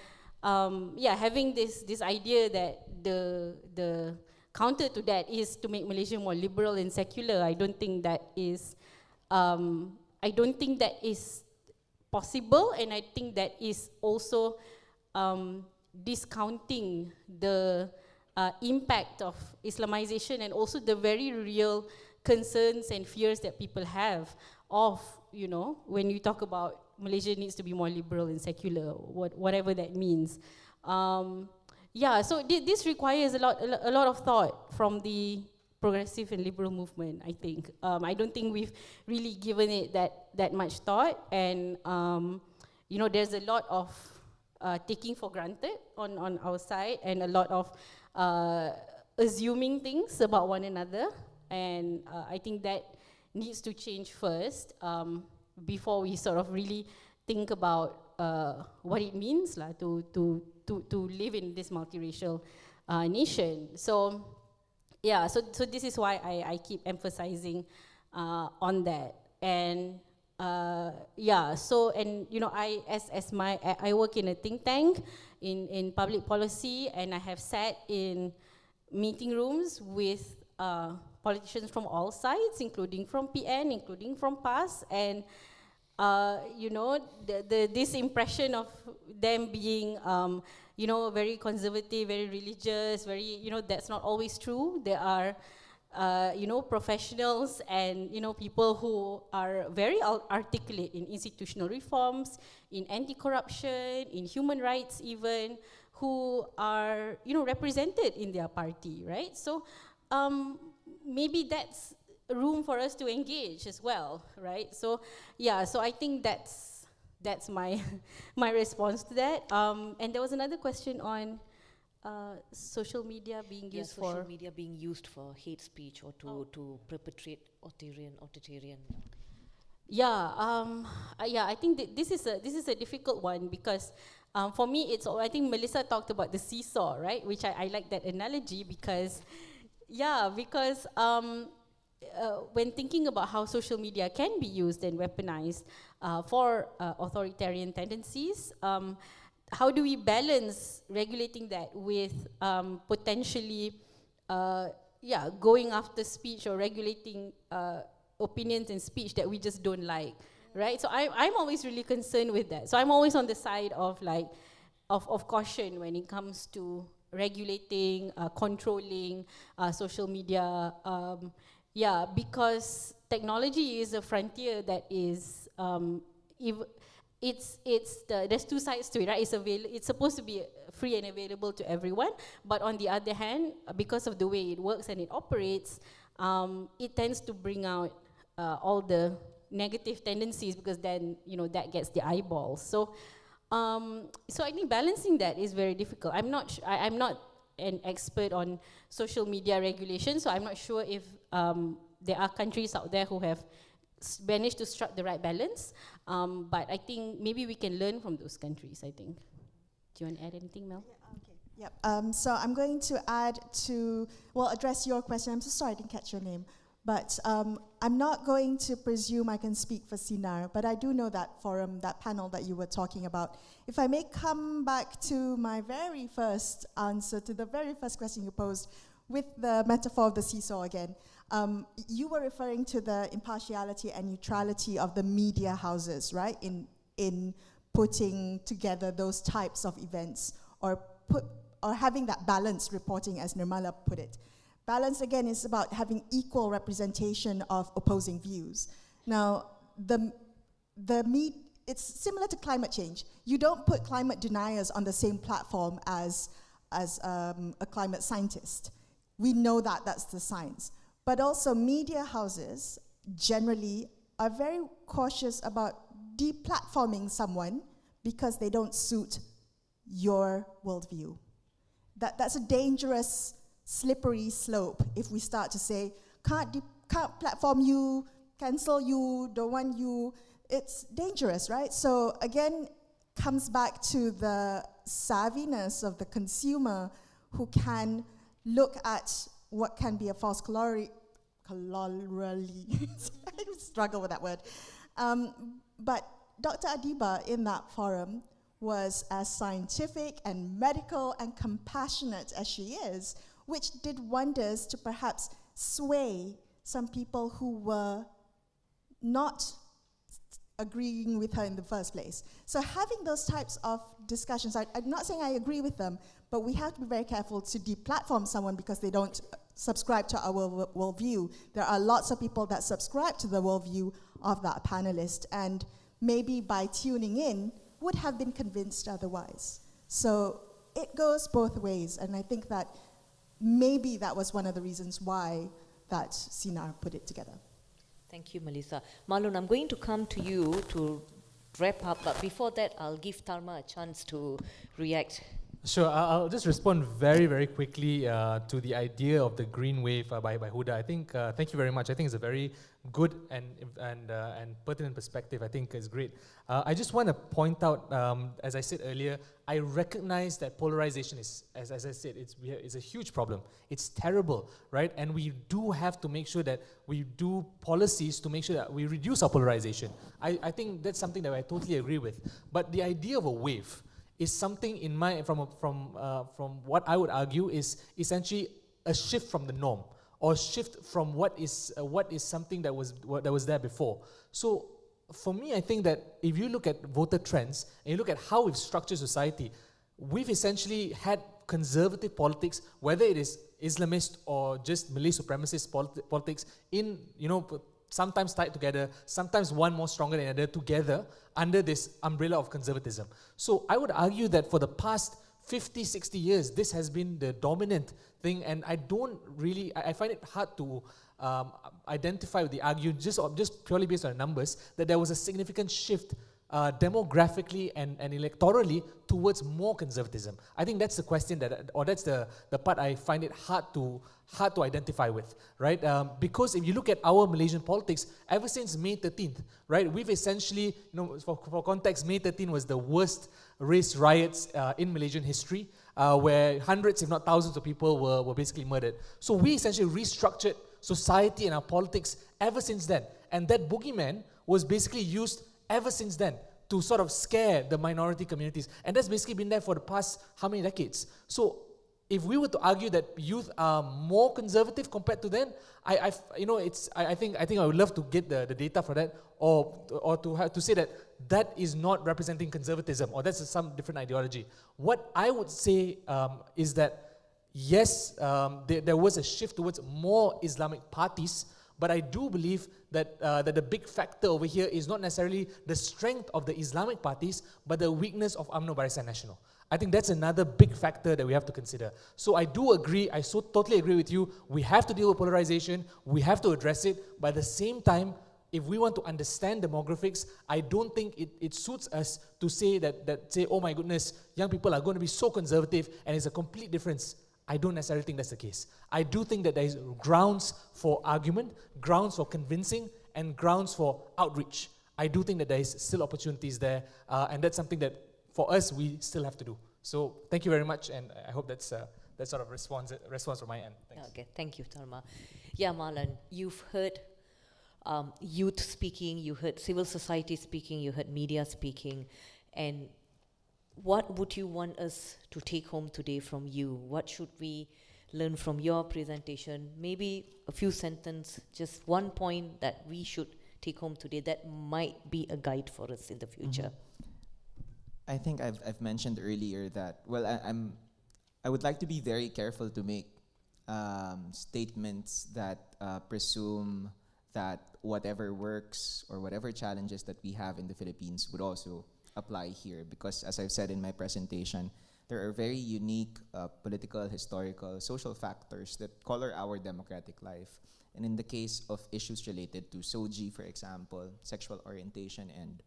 having this idea that the counter to that is to make Malaysia more liberal and secular, I don't think that is possible, and I think that is also discounting the impact of Islamization and also the very real concerns and fears that people have of, when you talk about Malaysia needs to be more liberal and secular, whatever that means. So this requires a lot of thought from the progressive and liberal movement, I think. I don't think we've really given it that much thought, and there's a lot of taking for granted on our side, and a lot of assuming things about one another, and I think that needs to change first before we sort of really think about what it means to live in this multiracial nation. So this is why I keep emphasizing on that. And I work in a think tank in public policy, and I have sat in meeting rooms with politicians from all sides, including from PN, including from PAS, and this impression of them being very conservative, very religious, very, that's not always true. There are professionals and people who are very articulate in institutional reforms, in anti-corruption, in human rights even, who are represented in their party, right? So maybe that's room for us to engage as well, right? So so I think that's my my response to that. And there was another question on social media being used for
social media being used for hate speech or to perpetrate authoritarian.
I think this is a difficult one, because for me I think Melissa talked about the seesaw, right? Which I like that analogy, because when thinking about how social media can be used and weaponized for authoritarian tendencies, how do we balance regulating that with potentially going after speech or regulating opinions and speech that we just don't like, right? So I'm always really concerned with that. So I'm always on the side of of caution when it comes to regulating, controlling social media. Because technology is a frontier that is, there's two sides to it, right? It's supposed to be free and available to everyone, but on the other hand, because of the way it works and it operates, it tends to bring out all the negative tendencies, because then that gets the eyeballs. So I think balancing that is very difficult. I'm not an expert on social media regulation, so I'm not sure if there are countries out there who have managed to strike the right balance, but I think maybe we can learn from those countries, I think. Do you want to add anything, Mel?
So I'm going to address your question. I'm so sorry I didn't catch your name. But I'm not going to presume I can speak for Sinar, but I do know that forum, that panel that you were talking about. If I may come back to my very first answer to the very first question you posed with the metaphor of the seesaw again, you were referring to the impartiality and neutrality of the media houses, right, in putting together those types of events, or having that balanced reporting, as Nirmala put it. Balance, again, is about having equal representation of opposing views. Now, it's similar to climate change. You don't put climate deniers on the same platform as a climate scientist. We know that that's the science. But also media houses generally are very cautious about deplatforming someone because they don't suit your worldview. That's a dangerous, slippery slope if we start to say, can't platform you, cancel you, don't want you. It's dangerous, right? So again, comes back to the savviness of the consumer who can look at what can be a false I struggle with that word. But Dr. Adiba in that forum was as scientific and medical and compassionate as she is, which did wonders to perhaps sway some people who were not agreeing with her in the first place. So having those types of discussions, I'm not saying I agree with them, but we have to be very careful to deplatform someone because they don't subscribe to our worldview. There are lots of people that subscribe to the worldview of that panelist, and maybe by tuning in would have been convinced otherwise. So it goes both ways, and I think that maybe that was one of the reasons why that Sinar put it together.
Thank you, Melissa. Marlon, I'm going to come to you to wrap up, but before that, I'll give Tharma a chance to react.
Sure, I'll just respond very, very quickly to the idea of the green wave by Huda. I think, thank you very much. I think it's a very good and pertinent perspective. I think is great. I just want to point out, as I said earlier, I recognize that polarization is, as I said, it's a huge problem. It's terrible, right? And we do have to make sure that we do policies to make sure that we reduce our polarization. I think that's something that I totally agree with. But the idea of a wave is something in my, from what I would argue is essentially a shift from the norm, or shift from what is something that was there before. So for me, I think that if you look at voter trends and you look at how we've structured society, we've essentially had conservative politics, whether it is Islamist or just Malay supremacist politics, in, you know, sometimes tied together, sometimes one more stronger than the other, together under this umbrella of conservatism. So I would argue that for the past 50, 60 years, this has been the dominant thing, and I don't really, I find it hard to identify with the argument, just purely based on the numbers, that there was a significant shift demographically and electorally towards more conservatism. I think that's the question or that's the part I find it hard to identify with, right? Because if you look at our Malaysian politics, ever since May 13th, right, we've essentially, you know, for context, May 13th was the worst race riots in Malaysian history, where hundreds, if not thousands of people were basically murdered. So we essentially restructured society and our politics ever since then. And that boogeyman was basically used ever since then to sort of scare the minority communities. And that's basically been there for the past how many decades? So if we were to argue that youth are more conservative compared to then, I think I would love to get the data for that, or to say that is not representing conservatism, or that's some different ideology. What I would say is that yes, there was a shift towards more Islamic parties, but I do believe that the big factor over here is not necessarily the strength of the Islamic parties, but the weakness of UMNO Barisan Nasional. I think that's another big factor that we have to consider. So I do agree, I totally agree with you, we have to deal with polarization, we have to address it, but at the same time, if we want to understand demographics, I don't think it suits us to say say, oh my goodness, young people are going to be so conservative and it's a complete difference. I don't necessarily think that's the case. I do think that there is grounds for argument, grounds for convincing, and grounds for outreach. I do think that there is still opportunities there, and that's something that for us we still have to do. So thank you very much, and I hope that's that sort of response from my end. Thanks.
Okay, thank you, Tharma. Yeah, Marlon, you've heard youth speaking, you heard civil society speaking, you heard media speaking, and what would you want us to take home today from you? What should we learn from your presentation? Maybe a few sentences, just one point that we should take home today that might be a guide for us in the future.
I think I've mentioned earlier that, well, I would like to be very careful to make statements that presume that whatever works or whatever challenges that we have in the Philippines would also apply here. Because as I've said in my presentation, there are very unique political, historical, social factors that color our democratic life. And in the case of issues related to SOGI, for example, sexual orientation and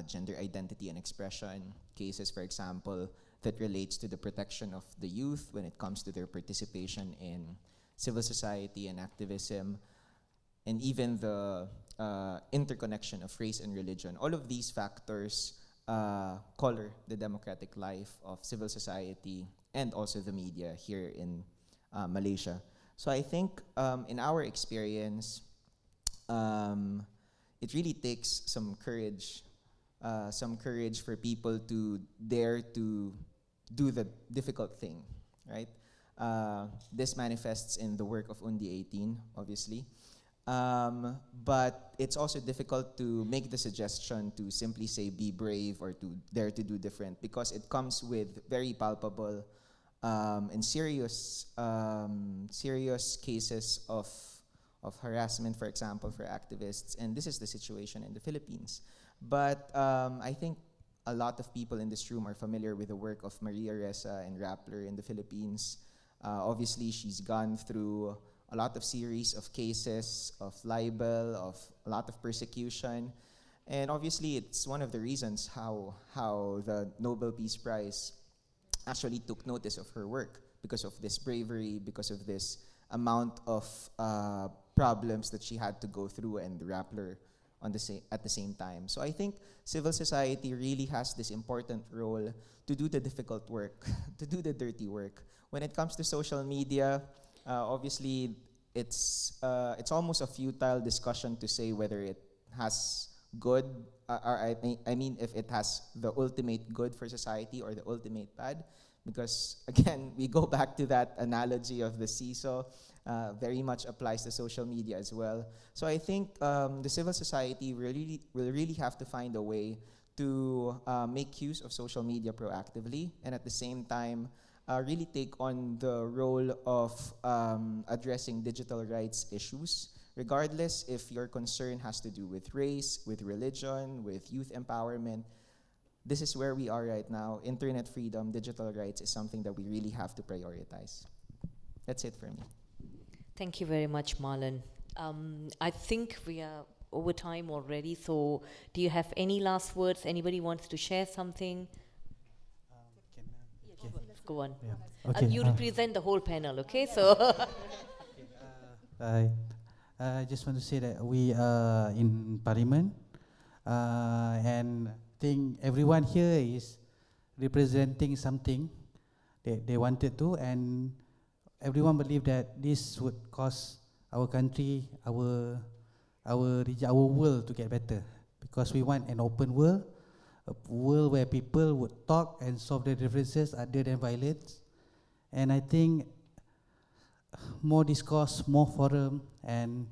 gender identity and expression, cases, for example, that relates to the protection of the youth when it comes to their participation in civil society and activism, and even the interconnection of race and religion. All of these factors color the democratic life of civil society and also the media here in Malaysia. So I think in our experience, it really takes some courage for people to dare to do the difficult thing, right? This manifests in the work of Undi 18, obviously. But it's also difficult to make the suggestion to simply say be brave or to dare to do different, because it comes with very palpable and serious cases of harassment, for example, for activists. And this is the situation in the Philippines. But I think a lot of people in this room are familiar with the work of Maria Ressa and Rappler in the Philippines. Obviously, she's gone through a lot of series of cases of libel, of a lot of persecution. And obviously, it's one of the reasons how the Nobel Peace Prize actually took notice of her work, because of this bravery, because of this amount of problems that she had to go through, and Rappler at the same time. So I think civil society really has this important role to do the difficult work, to do the dirty work. When it comes to social media, obviously it's almost a futile discussion to say whether it has good, or I mean if it has the ultimate good for society or the ultimate bad, because again, we go back to that analogy of the seesaw. Very much applies to social media as well. So I think the civil society will really have to find a way to make use of social media proactively, and at the same time really take on the role of addressing digital rights issues, regardless if your concern has to do with race, with religion, with youth empowerment. This is where we are right now. Internet freedom, digital rights is something that we really have to prioritize. That's it for me.
Thank you very much, Marlon. I think we are over time already, so do you have any last words? Anybody wants to share something? Go on.
Yeah. Okay,
You represent the whole panel, okay? So
I just want to say that we are in Parlimen, and think everyone here is representing something that they wanted to, and everyone believe that this would cause our country, our region, our world to get better, because we want an open world, a world where people would talk and solve their differences other than violence. And I think more discourse, more forum, and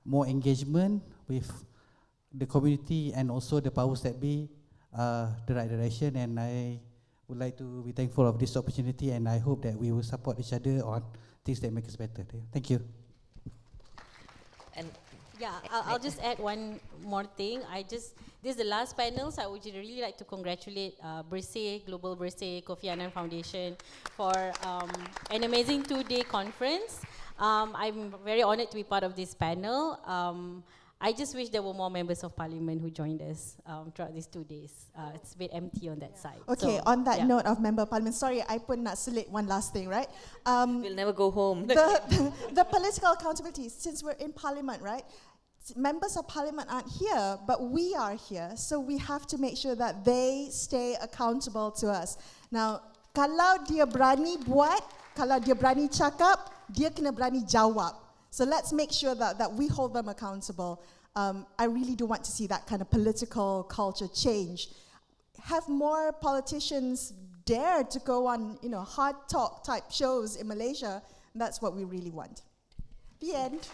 more engagement with the community and also the powers that be the right direction. And I would like to be thankful of this opportunity, and I hope that we will support each other on things that make us better. Thank you.
And
yeah, I'll just add one more thing. This is the last panel, so I would really like to congratulate BERSIH, Global BERSIH, Kofi Annan Foundation for an amazing 2-day conference. I'm very honored to be part of this panel. I just wish there were more members of Parliament who joined us throughout these 2 days. It's a bit empty on that side.
Okay,
so,
on that note of member of Parliament, sorry, I put not select one last thing, right?
We'll never go home.
The political accountability, since we're in Parliament, right? Members of Parliament aren't here, but we are here. So we have to make sure that they stay accountable to us. Now, kalau dia berani buat, kalau dia berani cakap, dia kena berani jawab. So let's make sure that we hold them accountable. I really do want to see that kind of political culture change. Have more politicians dare to go on, hard talk type shows in Malaysia. That's what we really want. The end.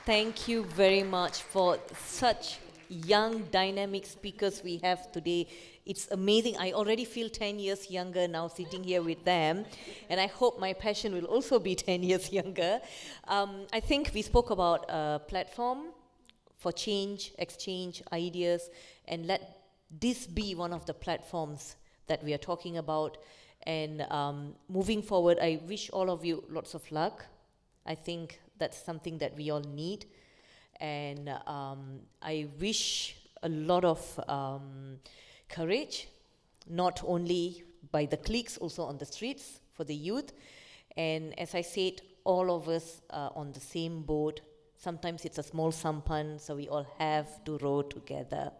Thank you very much for such young, dynamic speakers we have today. It's amazing. I already feel 10 years younger now sitting here with them, and I hope my passion will also be 10 years younger. I think we spoke about a platform for change, exchange ideas, and let this be one of the platforms that we are talking about. And moving forward, I wish all of you lots of luck. I think that's something that we all need. And I wish a lot of courage, not only by the cliques, also on the streets for the youth. And as I said, all of us are on the same boat. Sometimes it's a small sampan, so we all have to row together.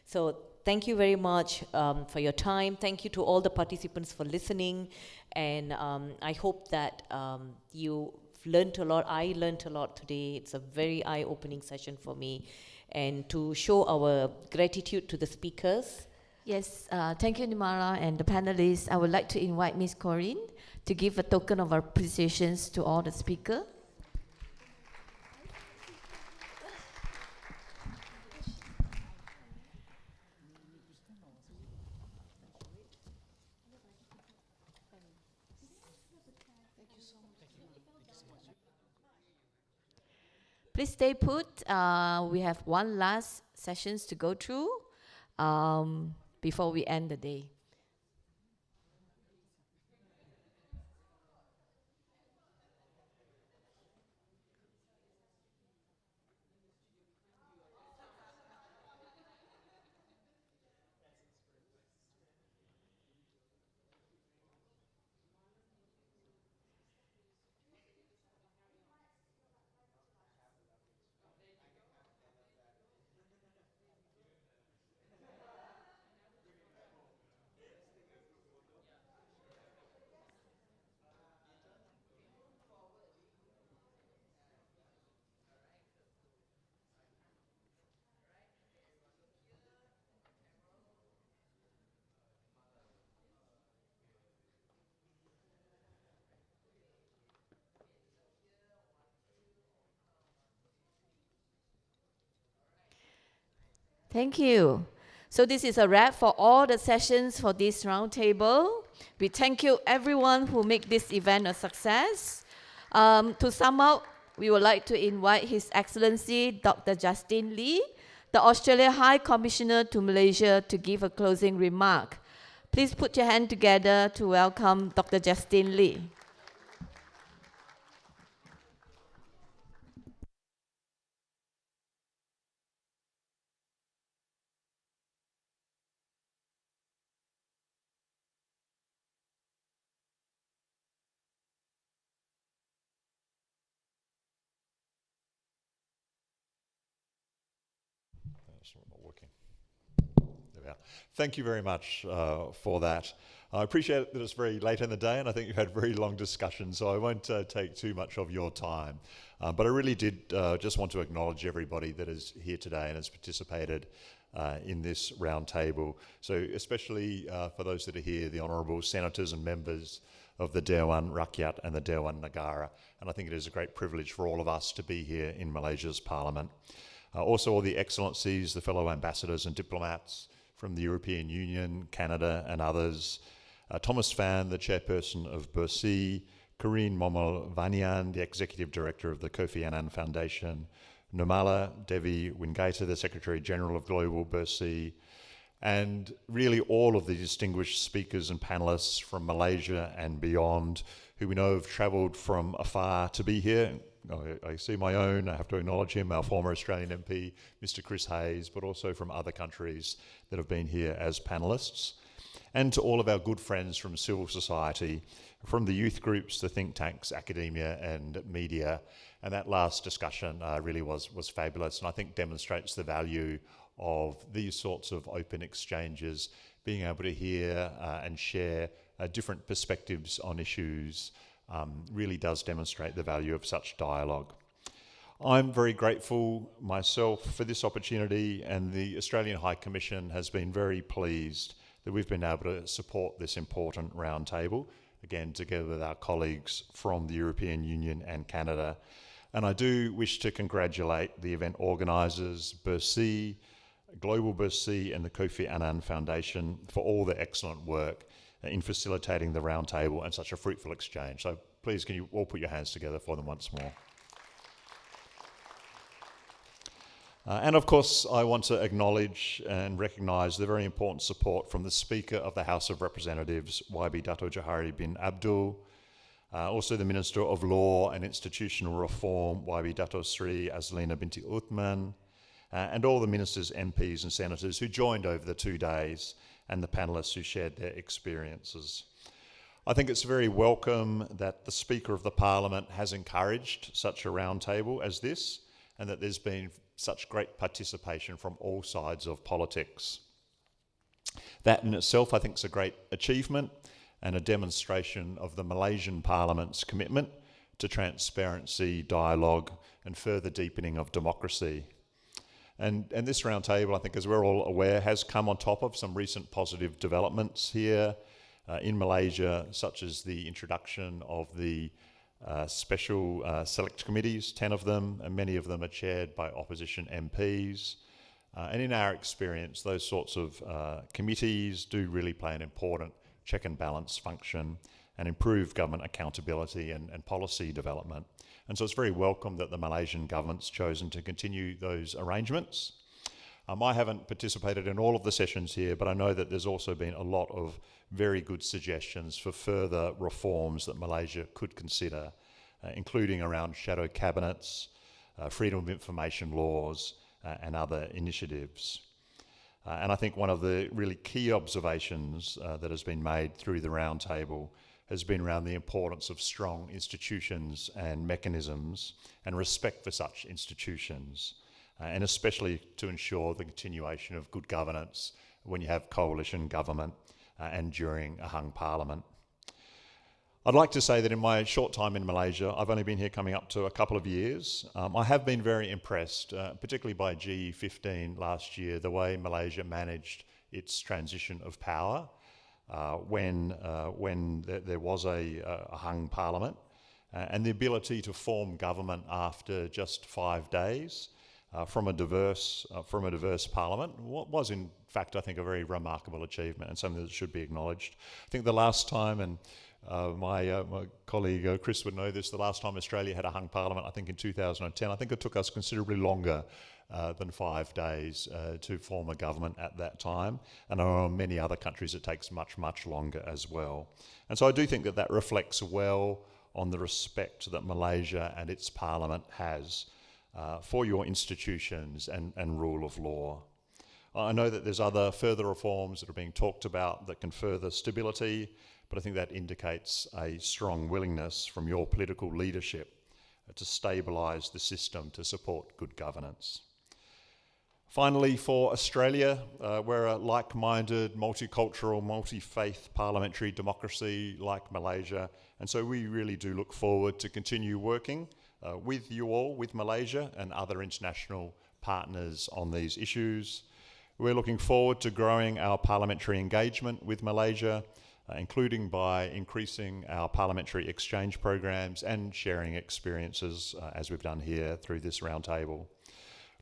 So thank you very much for your time. Thank you to all the participants for listening. And I hope that you learned a lot. I learned a lot today. It's a very eye-opening session for me. And to show our gratitude to the speakers.
Yes, thank you, Nimara, and the panelists. I would like to invite Ms. Corinne to give a token of appreciation to all the speakers. Please stay put. We have one last sessions to go through before we end the day. Thank you. So this is a wrap for all the sessions for this roundtable. We thank you everyone who make this event a success. To sum up, we would like to invite His Excellency Dr. Justin Lee, the Australia High Commissioner to Malaysia, to give a closing remark. Please put your hand together to welcome Dr. Justin Lee.
Not working. There we are. Thank you very much for that. I appreciate that it's very late in the day, and I think you've had very long discussions, so I won't take too much of your time. But I really did just want to acknowledge everybody that is here today and has participated in this roundtable. So especially for those that are here, the honourable senators and members of the Dewan Rakyat and the Dewan Negara. And I think it is a great privilege for all of us to be here in Malaysia's parliament. Also all the excellencies, the fellow ambassadors and diplomats from the European Union, Canada and others. Thomas Phan, the chairperson of BERSIH, Corinne Momal-Vanian, the executive director of the Kofi Annan Foundation, Nirmala Devi Wingata, the Secretary General of Global BERSIH, and really all of the distinguished speakers and panelists from Malaysia and beyond who we know have travelled from afar to be here. I see my own, I have to acknowledge him, our former Australian MP, Mr. Chris Hayes, but also from other countries that have been here as panellists. And to all of our good friends from civil society, from the youth groups, the think tanks, academia and media. And that last discussion really was fabulous, and I think demonstrates the value of these sorts of open exchanges, being able to hear and share different perspectives on issues really does demonstrate the value of such dialogue. I'm very grateful myself for this opportunity, and the Australian High Commission has been very pleased that we've been able to support this important roundtable, again together with our colleagues from the European Union and Canada. And I do wish to congratulate the event organisers, BERSIH, Global BERSIH and the Kofi Annan Foundation for all their excellent work in facilitating the roundtable and such a fruitful exchange. So please, can you all put your hands together for them once more? And of course, I want to acknowledge and recognise the very important support from the Speaker of the House of Representatives, YB Dato Johari bin Abdul, also the Minister of Law and Institutional Reform, YB Dato Sri Azlina binti Uthman, and all the ministers, MPs and senators who joined over the 2 days, and the panellists who shared their experiences. I think it's very welcome that the Speaker of the Parliament has encouraged such a roundtable as this, and that there's been such great participation from all sides of politics. That in itself, I think, is a great achievement and a demonstration of the Malaysian Parliament's commitment to transparency, dialogue, and further deepening of democracy. And this roundtable, I think, as we're all aware, has come on top of some recent positive developments here in Malaysia, such as the introduction of the special select committees, 10 of them, and many of them are chaired by opposition MPs. And in our experience, those sorts of committees do really play an important check and balance function and improve government accountability and policy development. And so it's very welcome that the Malaysian government's chosen to continue those arrangements. I haven't participated in all of the sessions here, but I know that there's also been a lot of very good suggestions for further reforms that Malaysia could consider, including around shadow cabinets, freedom of information laws, and other initiatives. And I think one of the really key observations that has been made through the roundtable has been around the importance of strong institutions and mechanisms and respect for such institutions, and especially to ensure the continuation of good governance when you have coalition government and during a hung parliament. I'd like to say that in my short time in Malaysia, I've only been here coming up to a couple of years. I have been very impressed, particularly by G15 last year, the way Malaysia managed its transition of power when there was a hung parliament, and the ability to form government after just 5 days from a diverse parliament was in fact, I think, a very remarkable achievement and something that should be acknowledged. I think the last time, and my colleague Chris would know this, the last time Australia had a hung parliament, I think in 2010, I think it took us considerably longer than 5 days to form a government at that time. And there are many other countries it takes much, much longer as well. And so I do think that that reflects well on the respect that Malaysia and its parliament has for your institutions and rule of law. I know that there's other further reforms that are being talked about that can further stability, but I think that indicates a strong willingness from your political leadership to stabilise the system to support good governance. Finally, for Australia, we're a like-minded, multicultural, multi-faith parliamentary democracy like Malaysia, and so we really do look forward to continue working with you all, with Malaysia and other international partners on these issues. We're looking forward to growing our parliamentary engagement with Malaysia, including by increasing our parliamentary exchange programs and sharing experiences as we've done here through this roundtable.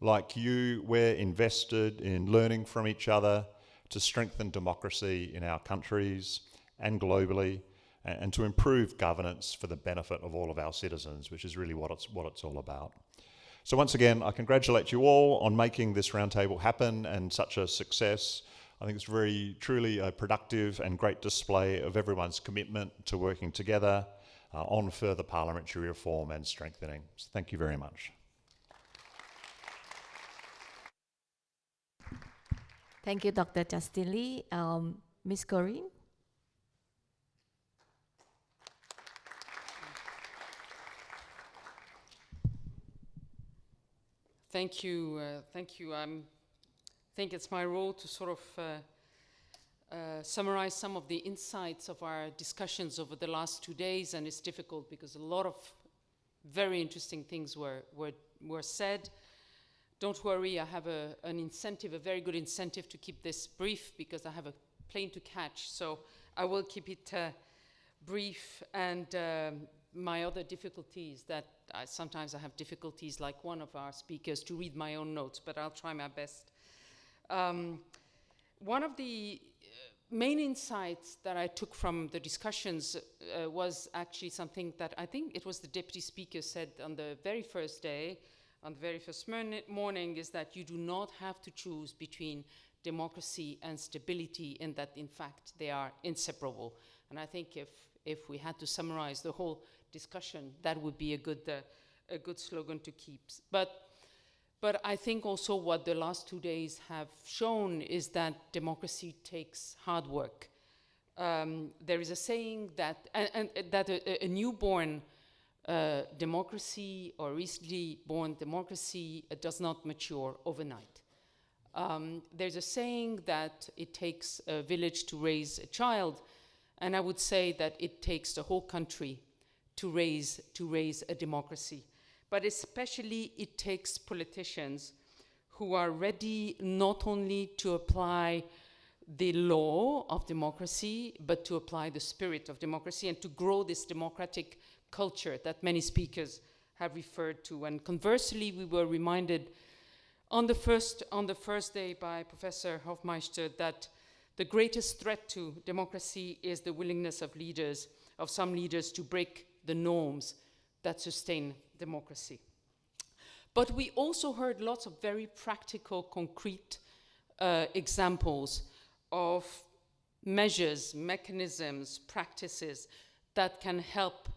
Like you, we're invested in learning from each other to strengthen democracy in our countries and globally, and to improve governance for the benefit of all of our citizens, which is really what it's all about. So once again, I congratulate you all on making this roundtable happen and such a success. I think it's very truly a productive and great display of everyone's commitment to working together on further parliamentary reform and strengthening. So thank you very much.
Thank you, Dr. Justin Lee. Ms. Corinne?
Thank you. I think it's my role to sort of summarize some of the insights of our discussions over the last 2 days, and it's difficult because a lot of very interesting things were said. Don't worry, I have an incentive, a very good incentive to keep this brief because I have a plane to catch, so I will keep it brief. And my other difficulty is that sometimes I have difficulties, like one of our speakers, to read my own notes, but I'll try my best. One of the main insights that I took from the discussions was actually something that I think it was the deputy speaker said on the very first day, on the very first morning, is that you do not have to choose between democracy and stability, and that in fact they are inseparable. And I think if we had to summarize the whole discussion, that would be a good slogan to keep. But I think also what the last 2 days have shown is that democracy takes hard work. There is a saying that, that a newborn democracy or recently born democracy does not mature overnight. There's a saying that it takes a village to raise a child, and I would say that it takes the whole country to raise a democracy. But especially it takes politicians who are ready not only to apply the law of democracy, but to apply the spirit of democracy and to grow this democratic culture that many speakers have referred to. And conversely, we were reminded on the first day by Professor Hofmeister that the greatest threat to democracy is the willingness of leaders, of some leaders, to break the norms that sustain democracy. But we also heard lots of very practical, concrete examples of measures, mechanisms, practices that can help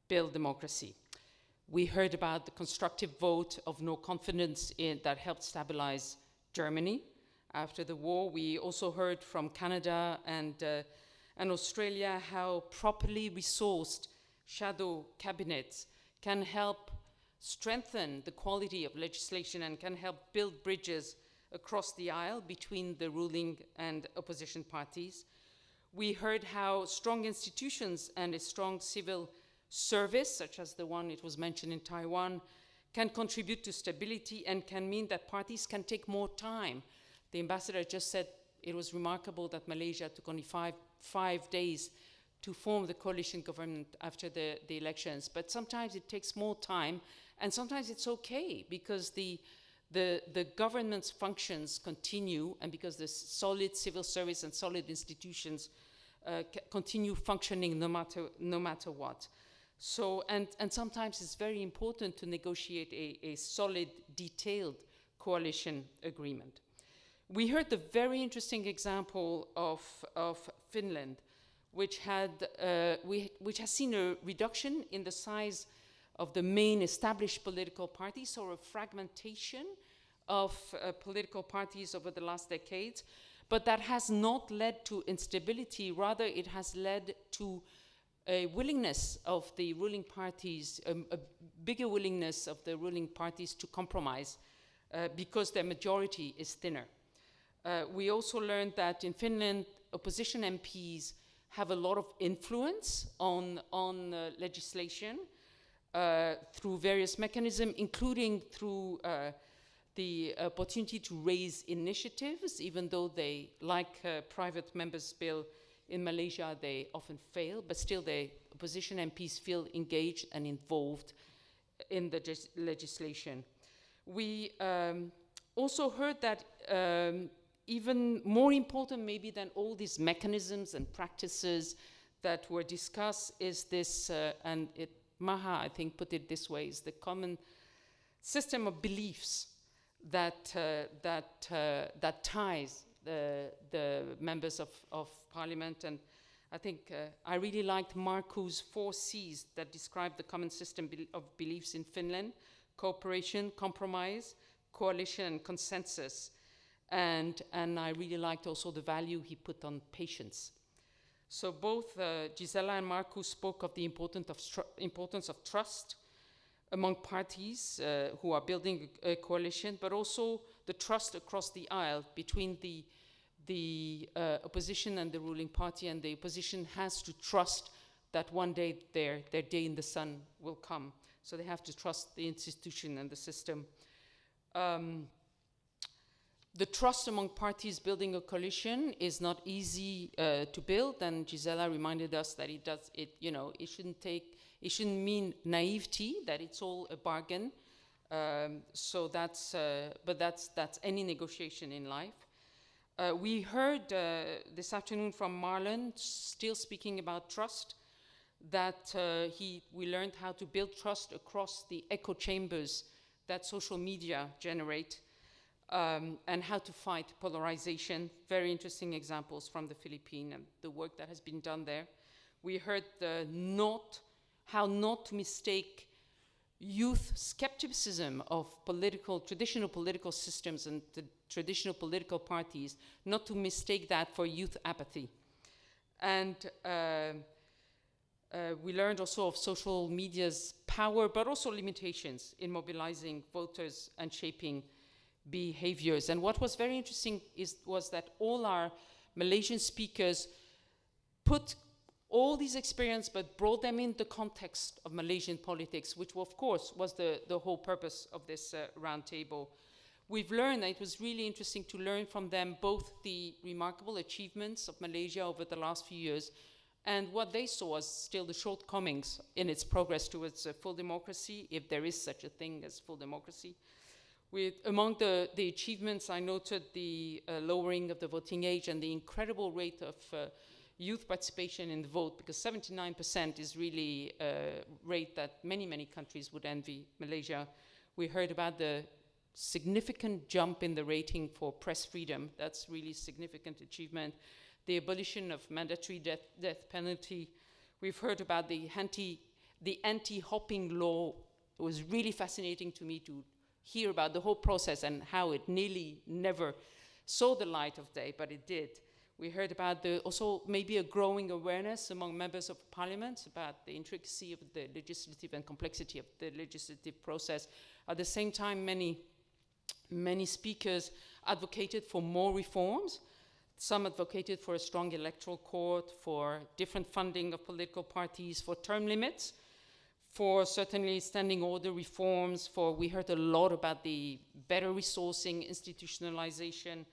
build democracy. We heard about the constructive vote of no confidence that helped stabilize Germany after the war. We also heard from Canada and Australia how properly resourced shadow cabinets can help strengthen the quality of legislation and can help build bridges across the aisle between the ruling and opposition parties. We heard how strong institutions and a strong civil service, such as the one it was mentioned in Taiwan, can contribute to stability and can mean that parties can take more time. The ambassador just said it was remarkable that Malaysia took only five days to form the coalition government after the elections. But sometimes it takes more time, and sometimes it's okay because the government's functions continue, and because the solid civil service and solid institutions continue functioning no matter what. So, and sometimes it's very important to negotiate a solid, detailed coalition agreement. We heard the very interesting example of Finland, which has seen a reduction in the size of the main established political parties, or a fragmentation of political parties over the last decades. But that has not led to instability. Rather, it has led to a willingness of the ruling parties, a bigger willingness of the ruling parties to compromise because their majority is thinner. We also learned that in Finland, opposition MPs have a lot of influence on legislation through various mechanisms, including through the opportunity to raise initiatives, even though they, like private members' bill in Malaysia, they often fail, but still the opposition MPs feel engaged and involved in the legislation. We also heard that even more important maybe than all these mechanisms and practices that were discussed is this, and Maha, I think, put it this way, is the common system of beliefs that ties the members of Parliament. And I think I really liked Markku's 4 C's that describe the common system of beliefs in Finland: cooperation, compromise, coalition, and consensus. And I really liked also the value he put on patience. So both Gisela and Markku spoke of the importance of trust among parties who are building a coalition, but also the trust across the aisle between the opposition and the ruling party, and the opposition has to trust that one day their day in the sun will come. So they have to trust the institution and the system. The trust among parties building a coalition is not easy to build, and Gisela reminded us that it shouldn't mean naivety, that it's all a bargain. So that's, but that's any negotiation in life. We heard this afternoon from Marlon, still speaking about trust, that we learned how to build trust across the echo chambers that social media generate, and how to fight polarization. Very interesting examples from the Philippines and the work that has been done there. We heard how not to mistake youth skepticism of traditional political systems and the traditional political parties, not to mistake that for youth apathy. And we learned also of social media's power, but also limitations in mobilizing voters and shaping behaviors. And what was very interesting was that all our Malaysian speakers put all these experiences, but brought them in the context of Malaysian politics, which of course was the whole purpose of this roundtable. We've learned, and it was really interesting to learn from them both the remarkable achievements of Malaysia over the last few years, and what they saw as still the shortcomings in its progress towards full democracy, if there is such a thing as full democracy. Among the achievements, I noted the lowering of the voting age and the incredible rate of youth participation in the vote, because 79% is really a rate that many, many countries would envy Malaysia. We heard about the significant jump in the rating for press freedom. That's really significant achievement. The abolition of mandatory death penalty. We've heard about the anti-hopping law. It was really fascinating to me to hear about the whole process and how it nearly never saw the light of day, but it did. We heard about also maybe a growing awareness among members of Parliament about the intricacy of the legislative and complexity of the legislative process. At the same time, many speakers advocated for more reforms. Some advocated for a strong electoral court, for different funding of political parties, for term limits, for certainly standing order reforms, we heard a lot about the better resourcing, institutionalization,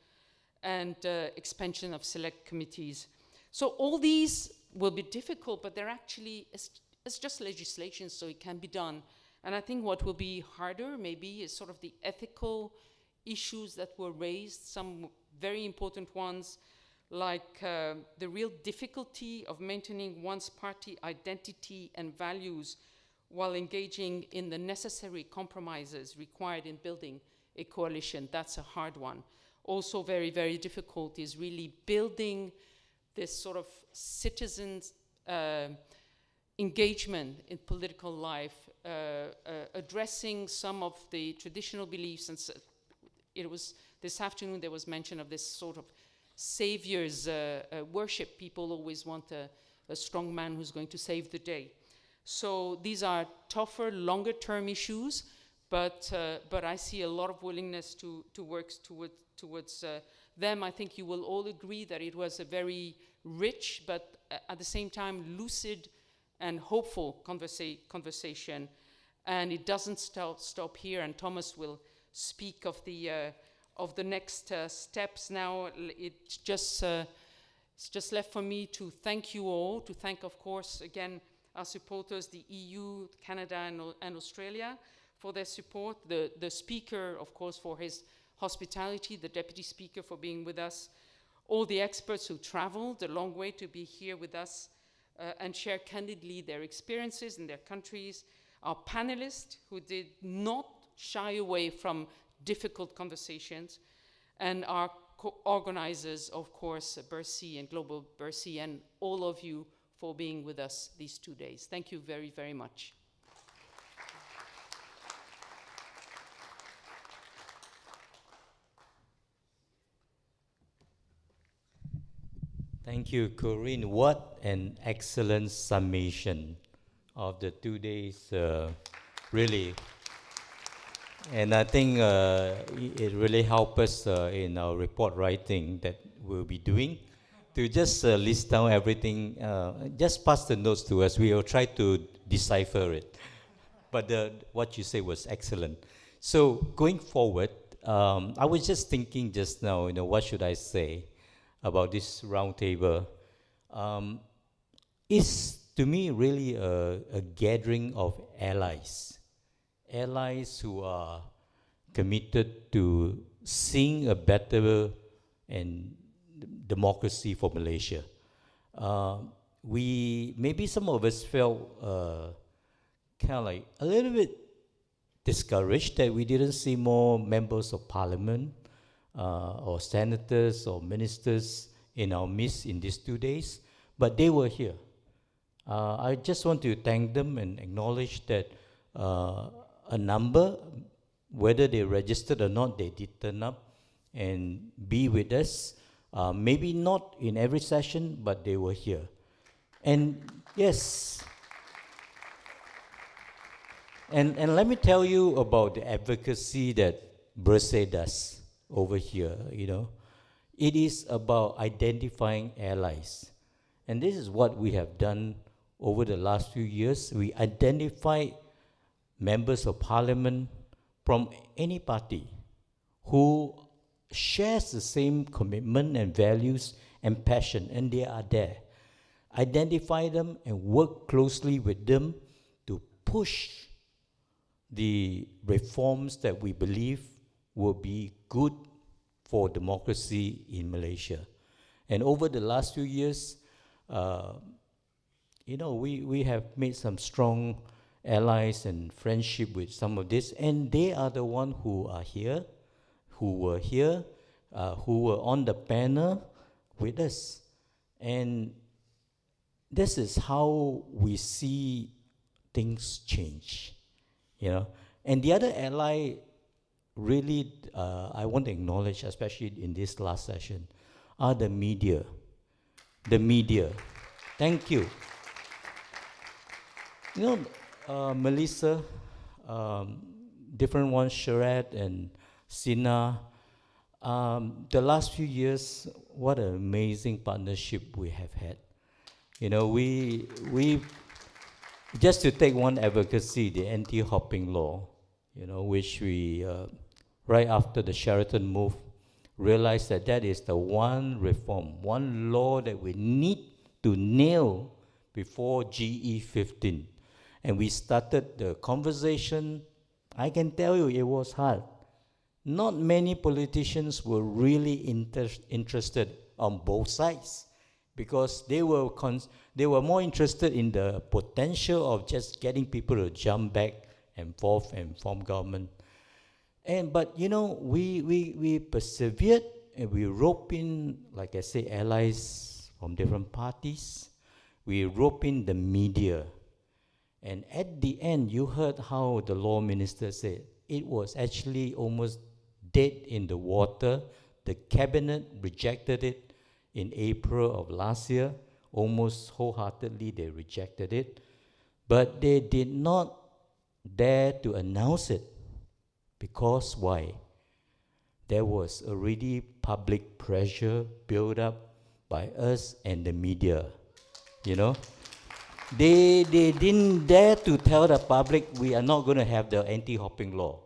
and expansion of select committees. So all these will be difficult, but they're actually, it's just legislation, so it can be done. And I think what will be harder maybe is sort of the ethical issues that were raised, some very important ones, like the real difficulty of maintaining one's party identity and values while engaging in the necessary compromises required in building a coalition. That's a hard one. Also very, very difficult is really building this sort of citizens' engagement in political life, addressing some of the traditional beliefs. And it was this afternoon there was mention of this sort of savior's worship. People always want a strong man who's going to save the day. So these are tougher, longer-term issues, but I see a lot of willingness to work towards them. I think you will all agree that it was a very rich, but at the same time lucid and hopeful conversation. And it doesn't stop here, and Thomas will speak of the next steps now. It's just left for me to thank you all, to thank, of course, again, our supporters, the EU, Canada, and Australia, for their support, the speaker, of course, for his hospitality, the deputy speaker for being with us, all the experts who traveled a long way to be here with us and share candidly their experiences in their countries, our panelists who did not shy away from difficult conversations, and our organizers, of course, BERSIH and Global BERSIH, and all of you for being with us these 2 days. Thank you very, very much.
Thank you, Corinne. What an excellent summation of the 2 days, really. And I think it really helped us in our report writing that we'll be doing, to just list down everything. Just pass the notes to us. We will try to decipher it. But what you say was excellent. So going forward, I was just thinking just now, what should I say about this roundtable? It's to me really a gathering of allies allies who are committed to seeing a better and democracy for Malaysia. Maybe some of us felt kind of like a little bit discouraged that we didn't see more members of parliament or senators or ministers in our midst in these 2 days, but they were here. I just want to thank them and acknowledge that a number, whether they registered or not, they did turn up and be with us. Maybe not in every session, but they were here. And yes, and let me tell you about the advocacy that BERSIH does over here, you know. It is about identifying allies. And this is what we have done over the last few years. We identified members of parliament from any party who shares the same commitment and values and passion, and they are there. Identify them and work closely with them to push the reforms that we believe will be good for democracy in Malaysia. And over the last few years, you know, we have made some strong allies and friendship with some of this, and they are the ones who are here, who were here, who were on the panel with us. And this is how we see things change, you know. And the other ally, really, I want to acknowledge, especially in this last session, are the media. The media. Thank you. You know, Melissa, different ones, Sharat and Sina, the last few years, what an amazing partnership we have had. You know, we just to take one advocacy, the anti-hopping law, you know, which we, right after the Sheraton move, realized that that is the one reform, one law that we need to nail before GE 15. And we started the conversation. I can tell you it was hard. Not many politicians were really interested on both sides, because they were more interested in the potential of just getting people to jump back and forth and form government. But you know, we persevered, and we rope in, like I say, allies from different parties. We rope in the media. And at the end, you heard how the law minister said, it was actually almost dead in the water. The cabinet rejected it in April of last year. Almost wholeheartedly, they rejected it. But they did not dare to announce it. Because why? There was already public pressure built up by us and the media, you know. They didn't dare to tell the public we are not going to have the anti-hopping law.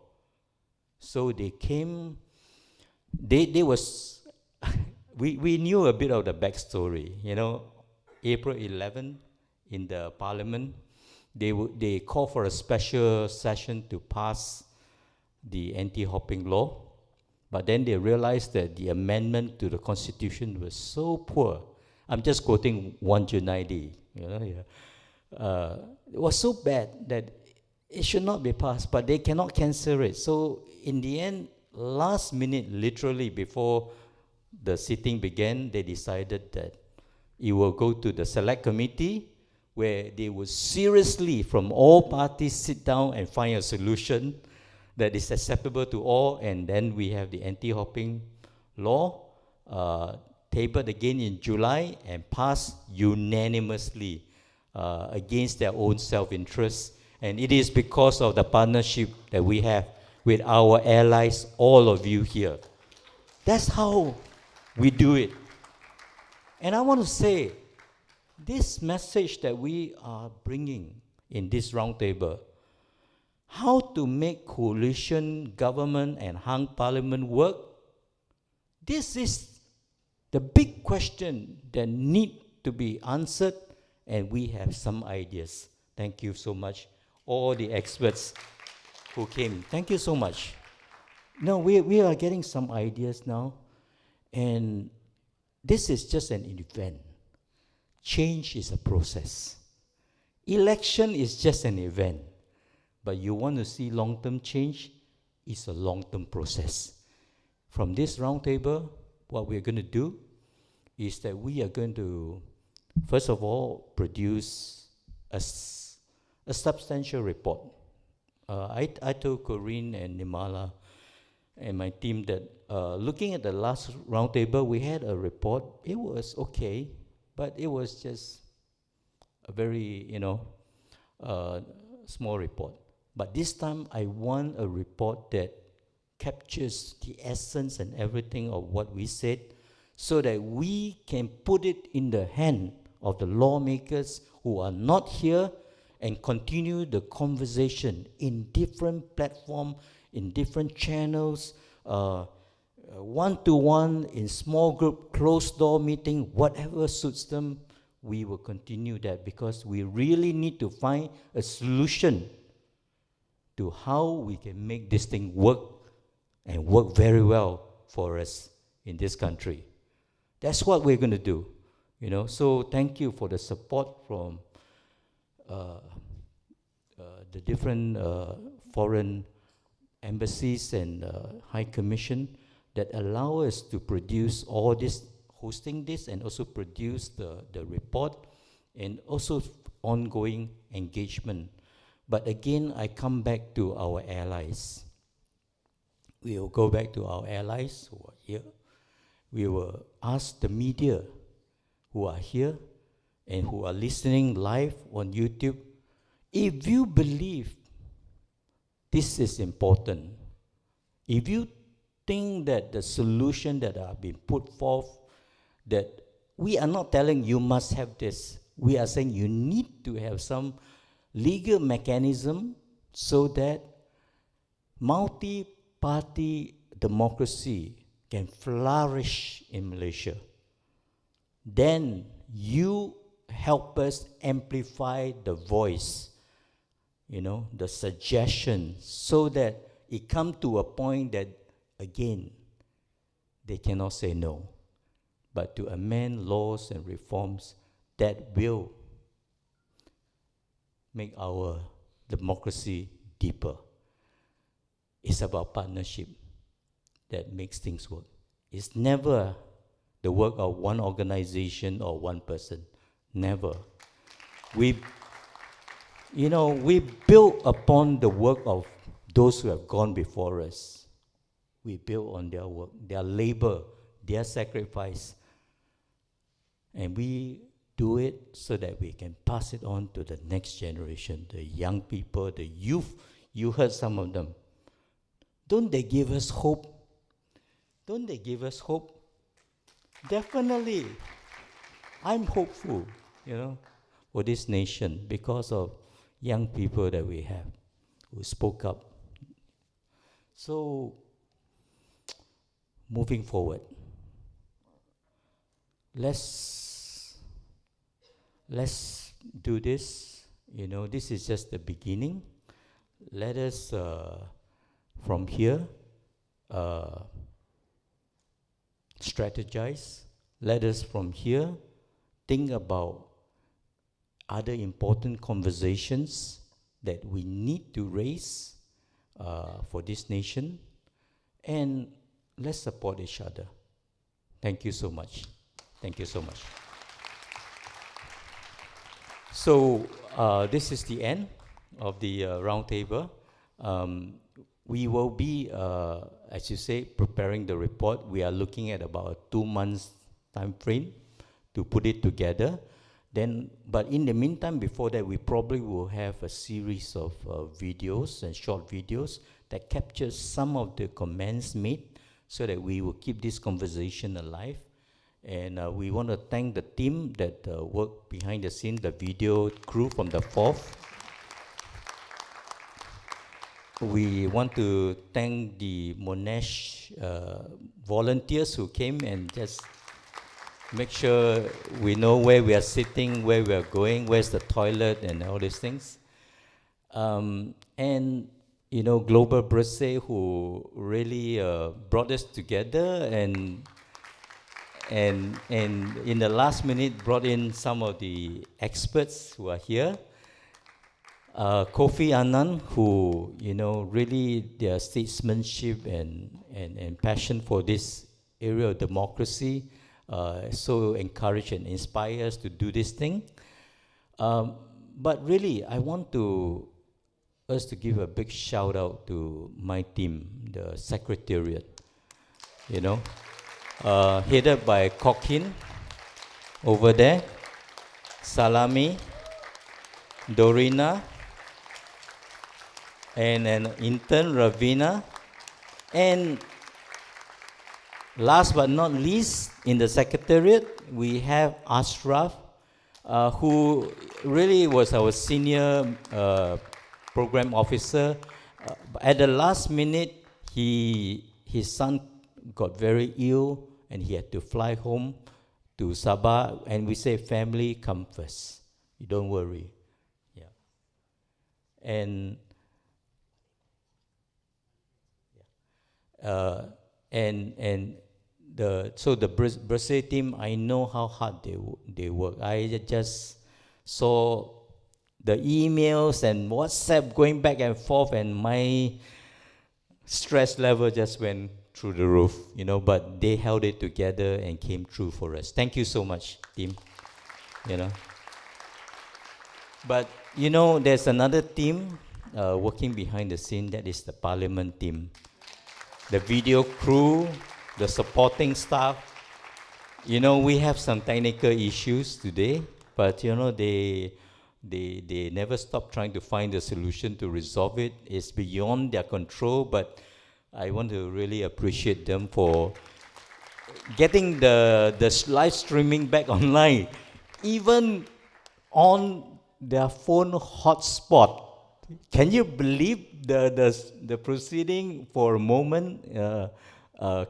So they came, they was, we knew a bit of the backstory, you know. April 11 in the Parliament, they called for a special session to pass the anti-hopping law, but then they realized that the amendment to the Constitution was so poor. I'm just quoting 1 Junaidi, you know, yeah. It was so bad that it should not be passed, but they cannot cancel it. So in the end, last minute, literally before the sitting began, they decided that it will go to the select committee, where they would seriously, from all parties, sit down and find a solution that is acceptable to all. And then we have the anti-hopping law, tabled again in July and passed unanimously against their own self-interest. And it is because of the partnership that we have with our allies, all of you here. That's how we do it. And I want to say, this message that we are bringing in this roundtable, how to make coalition government and hung parliament work, this is the big question that need to be answered, and we have some ideas. Thank you so much, all the experts. who came. Thank you so much. No, we are getting some ideas now, and this is just an event. Change is a process. Election is just an event, but you want to see long-term change, it's a long-term process. From this roundtable, what we're going to do is that we are going to, first of all, produce a substantial report. I told Corinne and Nimala and my team that looking at the last roundtable, we had a report. It was okay, but it was just a very, small report. But this time, I want a report that captures the essence and everything of what we said, so that we can put it in the hand of the lawmakers who are not here and continue the conversation in different platforms, in different channels, one-to-one, in small group, closed-door meeting, whatever suits them, we will continue that, because we really need to find a solution to how we can make this thing work and work very well for us in this country. That's what we're going to do, So thank you for the support from the different foreign embassies and High Commission that allow us to produce all this, hosting this, and also produce the report, and also ongoing engagement. But again, I come back to our allies. We will go back to our allies who are here. We will ask the media who are here and who are listening live on YouTube, if you believe this is important, if you think that the solution that are being put forth, that we are not telling you must have this, we are saying you need to have some legal mechanism so that multi-party democracy can flourish in Malaysia. Then you help us amplify the voice, the suggestion, so that it comes to a point that, again, they cannot say no, but to amend laws and reforms that will make our democracy deeper. It's about partnership that makes things work. It's never the work of one organization or one person. Never. We build upon the work of those who have gone before us. We build on their work, their labor, their sacrifice. And we do it so that we can pass it on to the next generation, the young people, the youth. You heard some of them. Don't they give us hope? Don't they give us hope? Definitely. I'm hopeful, for this nation because of young people that we have who spoke up. So, moving forward, let's do this. This is just the beginning. Let us, from here, strategize. Let us, from here, think about other important conversations that we need to raise for this nation, and let's support each other. Thank you so much. Thank you so much. So this is the end of the roundtable. We will be, as you say, preparing the report. We are looking at about a 2 months time frame to put it together. Then, but in the meantime, before that, we probably will have a series of videos and short videos that captures some of the comments made, so that we will keep this conversation alive. And we want to thank the team that worked behind the scenes, the video crew from the 4th. We want to thank the Monash volunteers who came and just make sure we know where we are sitting, where we are going, where's the toilet, and all these things. And you know, Global BERSIH who really brought us together and in the last minute brought in some of the experts who are here. Kofi Annan, who, you know, really their statesmanship and passion for this area of democracy so encourage and inspire us to do this thing. But really, I want us to give a big shout out to my team, the Secretariat, you know, headed by Kokin over there, Salami, Dorina, and an intern, Ravina, and last but not least, in the Secretariat, we have Ashraf, who really was our senior program officer. At the last minute, his son got very ill and he had to fly home to Sabah, and we say, family come first. You don't worry. Yeah. And the BERSIH team, I know how hard they work. I just saw the emails and WhatsApp going back and forth, and my stress level just went through the roof, you know, but they held it together and came through for us. Thank you so much, team, you know. But, you know, there's another team working behind the scene, that is the Parlimen team. The video crew, the supporting staff. You know, we have some technical issues today, but, you know, they never stop trying to find a solution to resolve it. It's beyond their control, but I want to really appreciate them for getting the live streaming back online, even on their phone hotspot. Can you believe the proceeding for a moment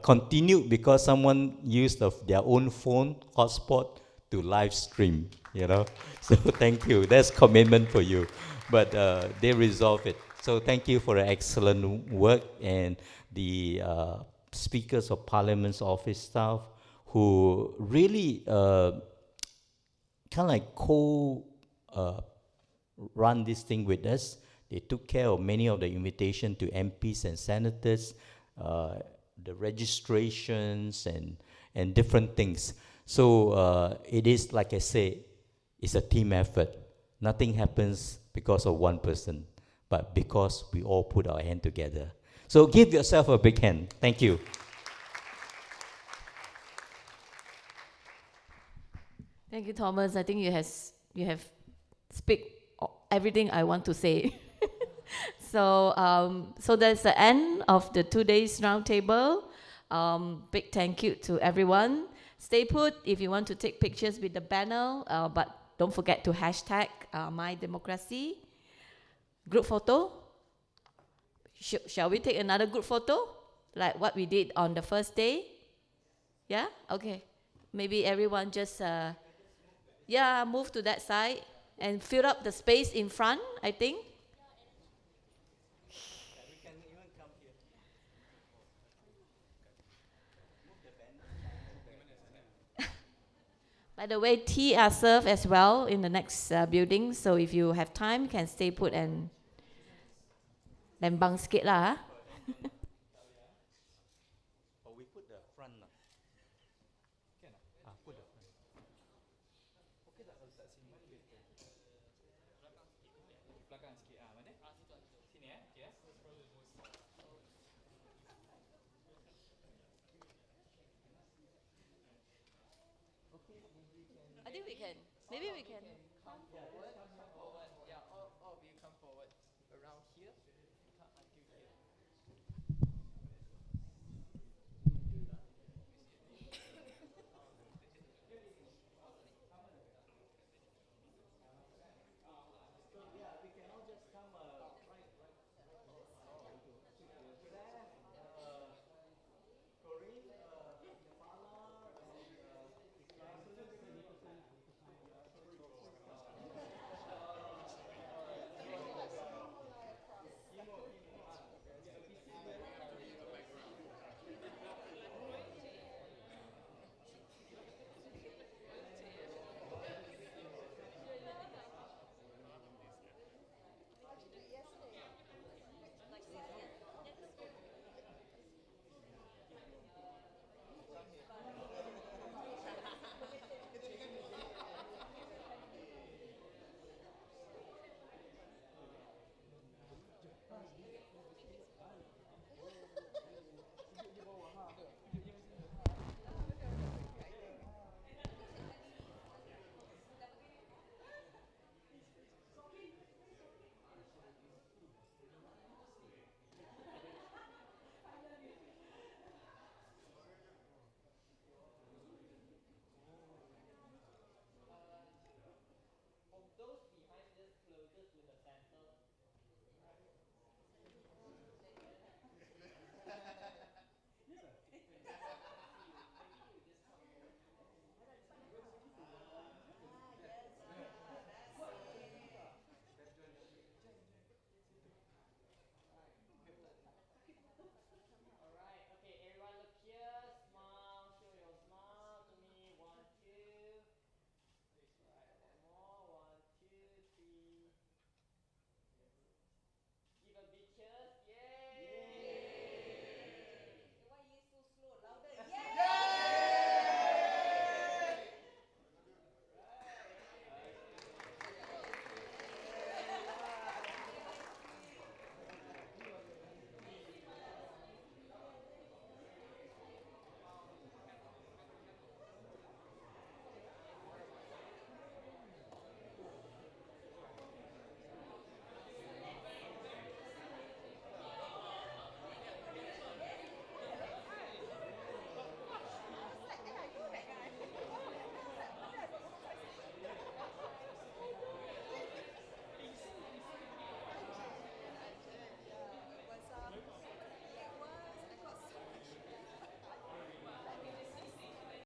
continued because someone used their own phone hotspot to live stream, you know? So thank you. That's commitment for you. But they resolved it. So thank you for the excellent work, and the speakers of Parliament's office staff who really kind of like run this thing with us. They took care of many of the invitation to MPs and senators, the registrations and different things. So it is, like I say, it's a team effort. Nothing happens because of one person, but because we all put our hand together. So give yourself a big hand. Thank you.
Thank you, Thomas. I think you have speak everything I want to say. So that's the end of the 2 days roundtable. Big thank you to everyone. Stay put if you want to take pictures with the banner, but don't forget to hashtag My Democracy. Group photo. Shall we take another group photo, like what we did on the first day? Yeah? Okay. Maybe everyone just, move to that side and fill up the space in front, I think. By the way, tea are served as well in the next building, so if you have time, can stay put and lembang sikit lah. I think we can. Maybe we can.